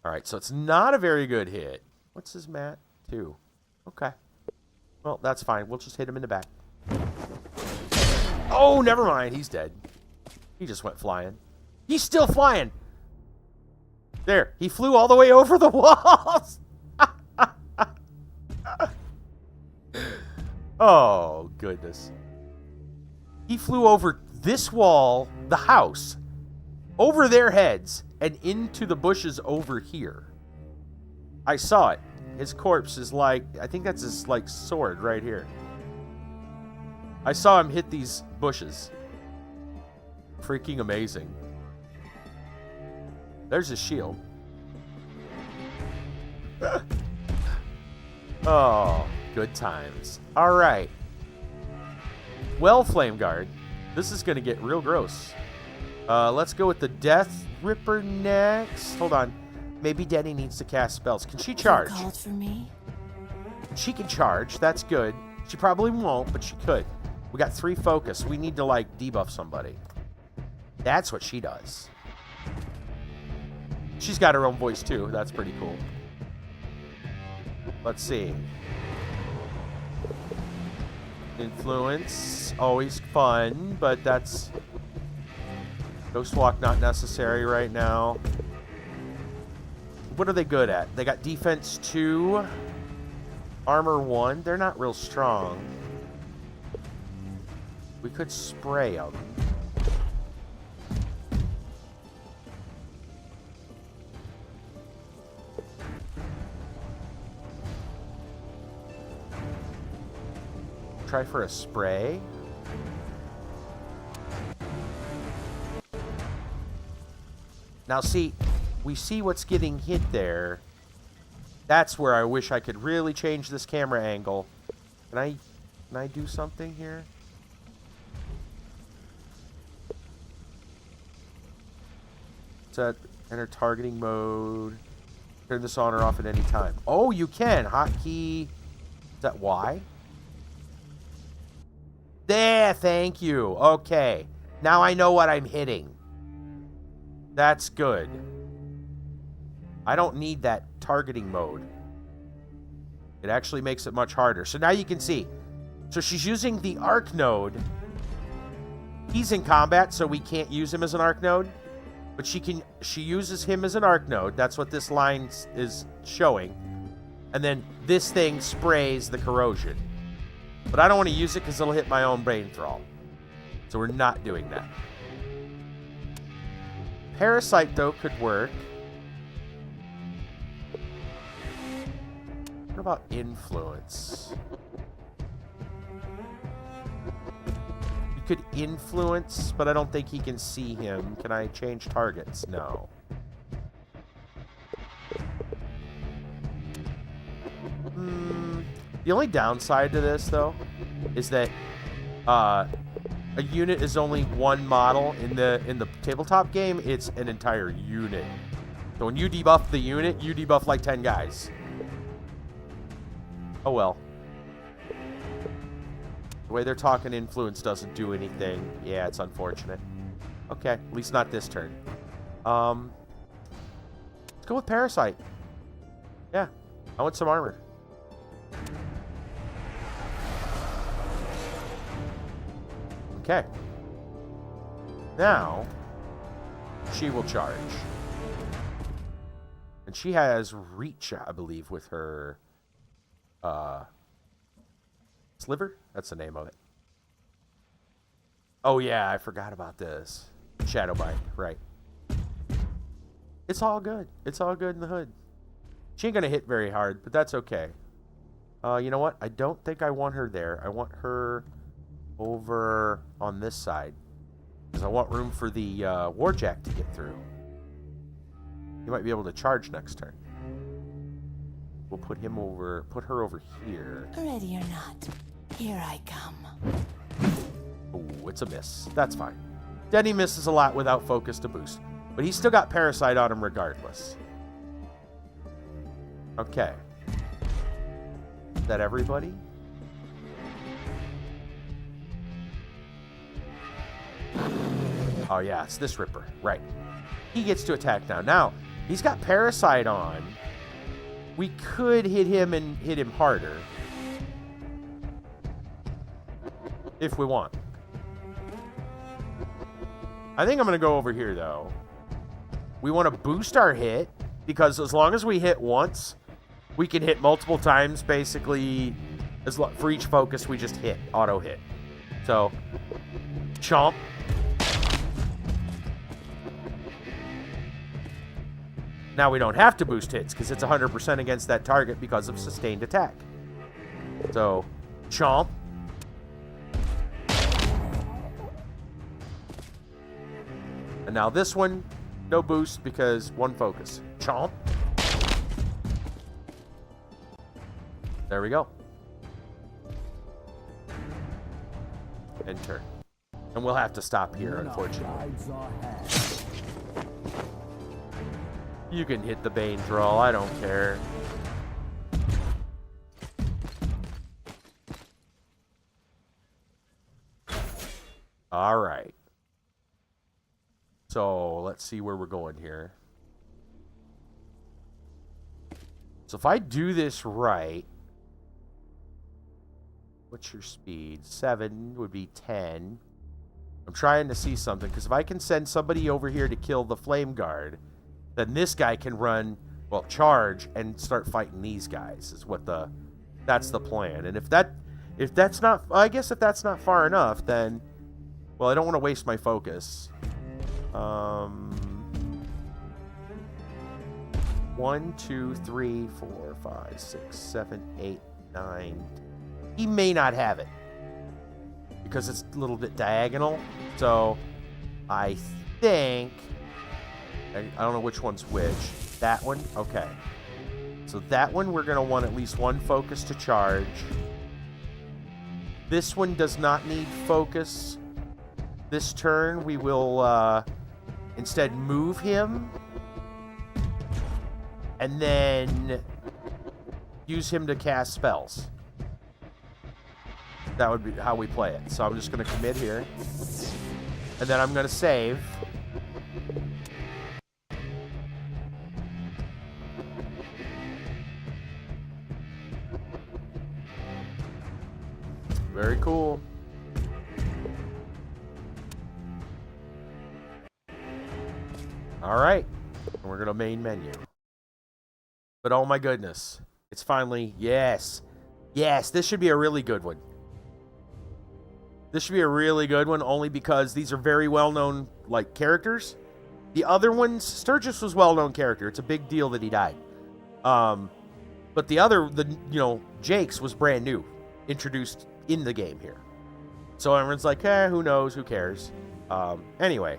All right, so it's not a very good hit. What's his mat? 2. Okay. Well, that's fine. We'll just hit him in the back. Oh, never mind. He's dead. He just went flying. He's still flying. There. He flew all the way over the walls. Oh, goodness. He flew over this wall, the house, over their heads, and into the bushes over here. I saw it. His corpse is like, I think that's his, like, sword right here. I saw him hit these bushes. Freaking amazing. There's his shield. Oh, good times. All right. Well, Flame Guard, this is going to get real gross. Let's go with the Death Ripper next. Hold on. Maybe Denny needs to cast spells. Can she charge? You called for me? She can charge. That's good. She probably won't, but she could. We got 3 focus. We need to, like, debuff somebody. That's what she does. She's got her own voice, too. That's pretty cool. Let's see. Influence. Always fun, but that's... Ghostwalk not necessary right now. What are they good at? They got defense 2. Armor 1. They're not real strong. We could spray them. Try for a spray. Now see, we see what's getting hit there. That's where I wish I could really change this camera angle. Can I do something here? Set enter targeting mode. Turn this on or off at any time. Oh, you can. Hotkey. Is that Y? There, thank you. Okay. Now I know what I'm hitting. That's good. I don't need that targeting mode. It actually makes it much harder. So now you can see. So she's using the arc node He's in combat, so we can't use him as an arc node. But she uses him as an arc node. That's what this line is showing. And then this thing sprays the corrosion. But I don't want to use it because it'll hit my own brain thrall. So we're not doing that. Parasite, though, could work. What about influence? You could influence, but I don't think he can see him. Can I change targets? No. The only downside to this, though, is that a unit is only one model. In the tabletop game, it's an entire unit. So when you debuff the unit, you debuff like 10 guys. Oh well. The way they're talking, influence doesn't do anything. Yeah, it's unfortunate. Okay, at least not this turn. Let's go with Parasite. Yeah, I want some armor. Okay. Now, she will charge. And she has reach, I believe, with her sliver? That's the name of it. Oh yeah, I forgot about this. Shadow Bite, right. It's all good. It's all good in the hood. She ain't gonna hit very hard, but that's okay. You know what? I don't think I want her there. I want her over on this side. Because I want room for the Warjack to get through. He might be able to charge next turn. We'll put her over here. Ready or not, here I come. Oh, it's a miss. That's fine. Denny misses a lot without focus to boost. But he's still got Parasite on him regardless. Okay. Is that everybody? Oh yeah, it's this Ripper. Right. He gets to attack now. Now, he's got Parasite on. We could hit him and hit him harder. If we want. I think I'm going to go over here, though. We want to boost our hit, because as long as we hit once, we can hit multiple times, basically. For each focus, we just hit. Auto hit. So, chomp. Now we don't have to boost hits, because it's 100% against that target because of sustained attack. So, chomp. And now this one, no boost because one focus. Chomp. There we go. And turn. And we'll have to stop here, unfortunately. You can hit the Bane Thrall, I don't care. Alright. So, let's see where we're going here. So if I do this right... What's your speed? 7 would be 10. I'm trying to see something, because if I can send somebody over here to kill the Flame Guard... then this guy can run, well, charge and start fighting these guys is what that's the plan. And if that's not, I guess if that's not far enough, then, well, I don't want to waste my focus. 1, 2, 3, 4, 5, 6, 7, 8, 9. He may not have it because it's a little bit diagonal. So I think, I don't know which one's which. That one? Okay. So that one we're going to want at least one focus to charge. This one does not need focus. This turn we will instead move him. And then use him to cast spells. That would be how we play it. So I'm just going to commit here. And then I'm going to save. Very cool. All right. And we're going to main menu. But oh my goodness. It's finally, yes. Yes, this should be a really good one. This should be a really good one only because these are very well-known, like, characters. The other ones, Sturgis was a well-known character. It's a big deal that he died. But the other, Jake's was brand new. Introduced in the game here. So everyone's like, who knows, who cares? Anyway.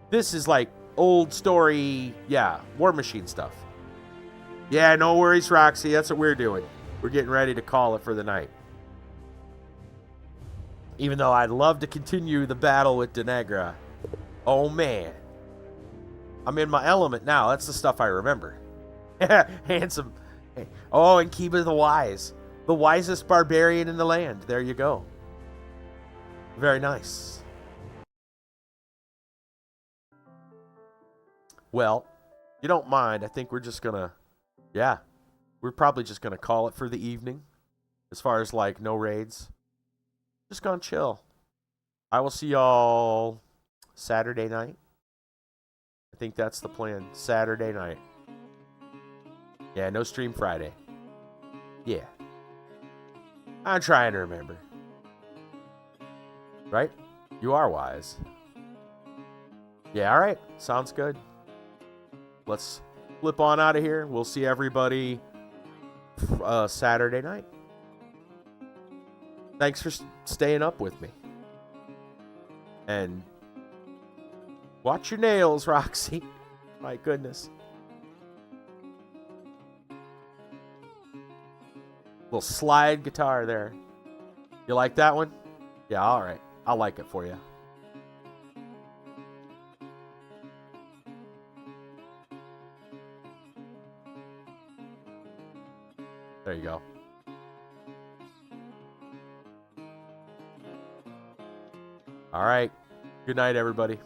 This is like old story, Warmachine stuff. Yeah, no worries, Roxy. That's what we're doing. We're getting ready to call it for the night. Even though I'd love to continue the battle with Denegra. Oh, man. I'm in my element now. That's the stuff I remember. Handsome. Oh, and Kiba the Wise. The wisest barbarian in the land. There you go. Very nice. Well, you don't mind. I think we're just going to... Yeah. We're probably just going to call it for the evening. As far as, like, no raids. Just gonna chill. I will see y'all Saturday night. I think that's the plan. Saturday night. Yeah, no stream Friday. Yeah. I'm trying to remember. Right? You are wise. Yeah, alright. Sounds good. Let's flip on out of here. We'll see everybody Saturday night. Thanks for staying up with me. And watch your nails, Roxy. My goodness. Little slide guitar there. You like that one? Yeah, all right. I'll like it for you. There you go. All right. Good night, everybody.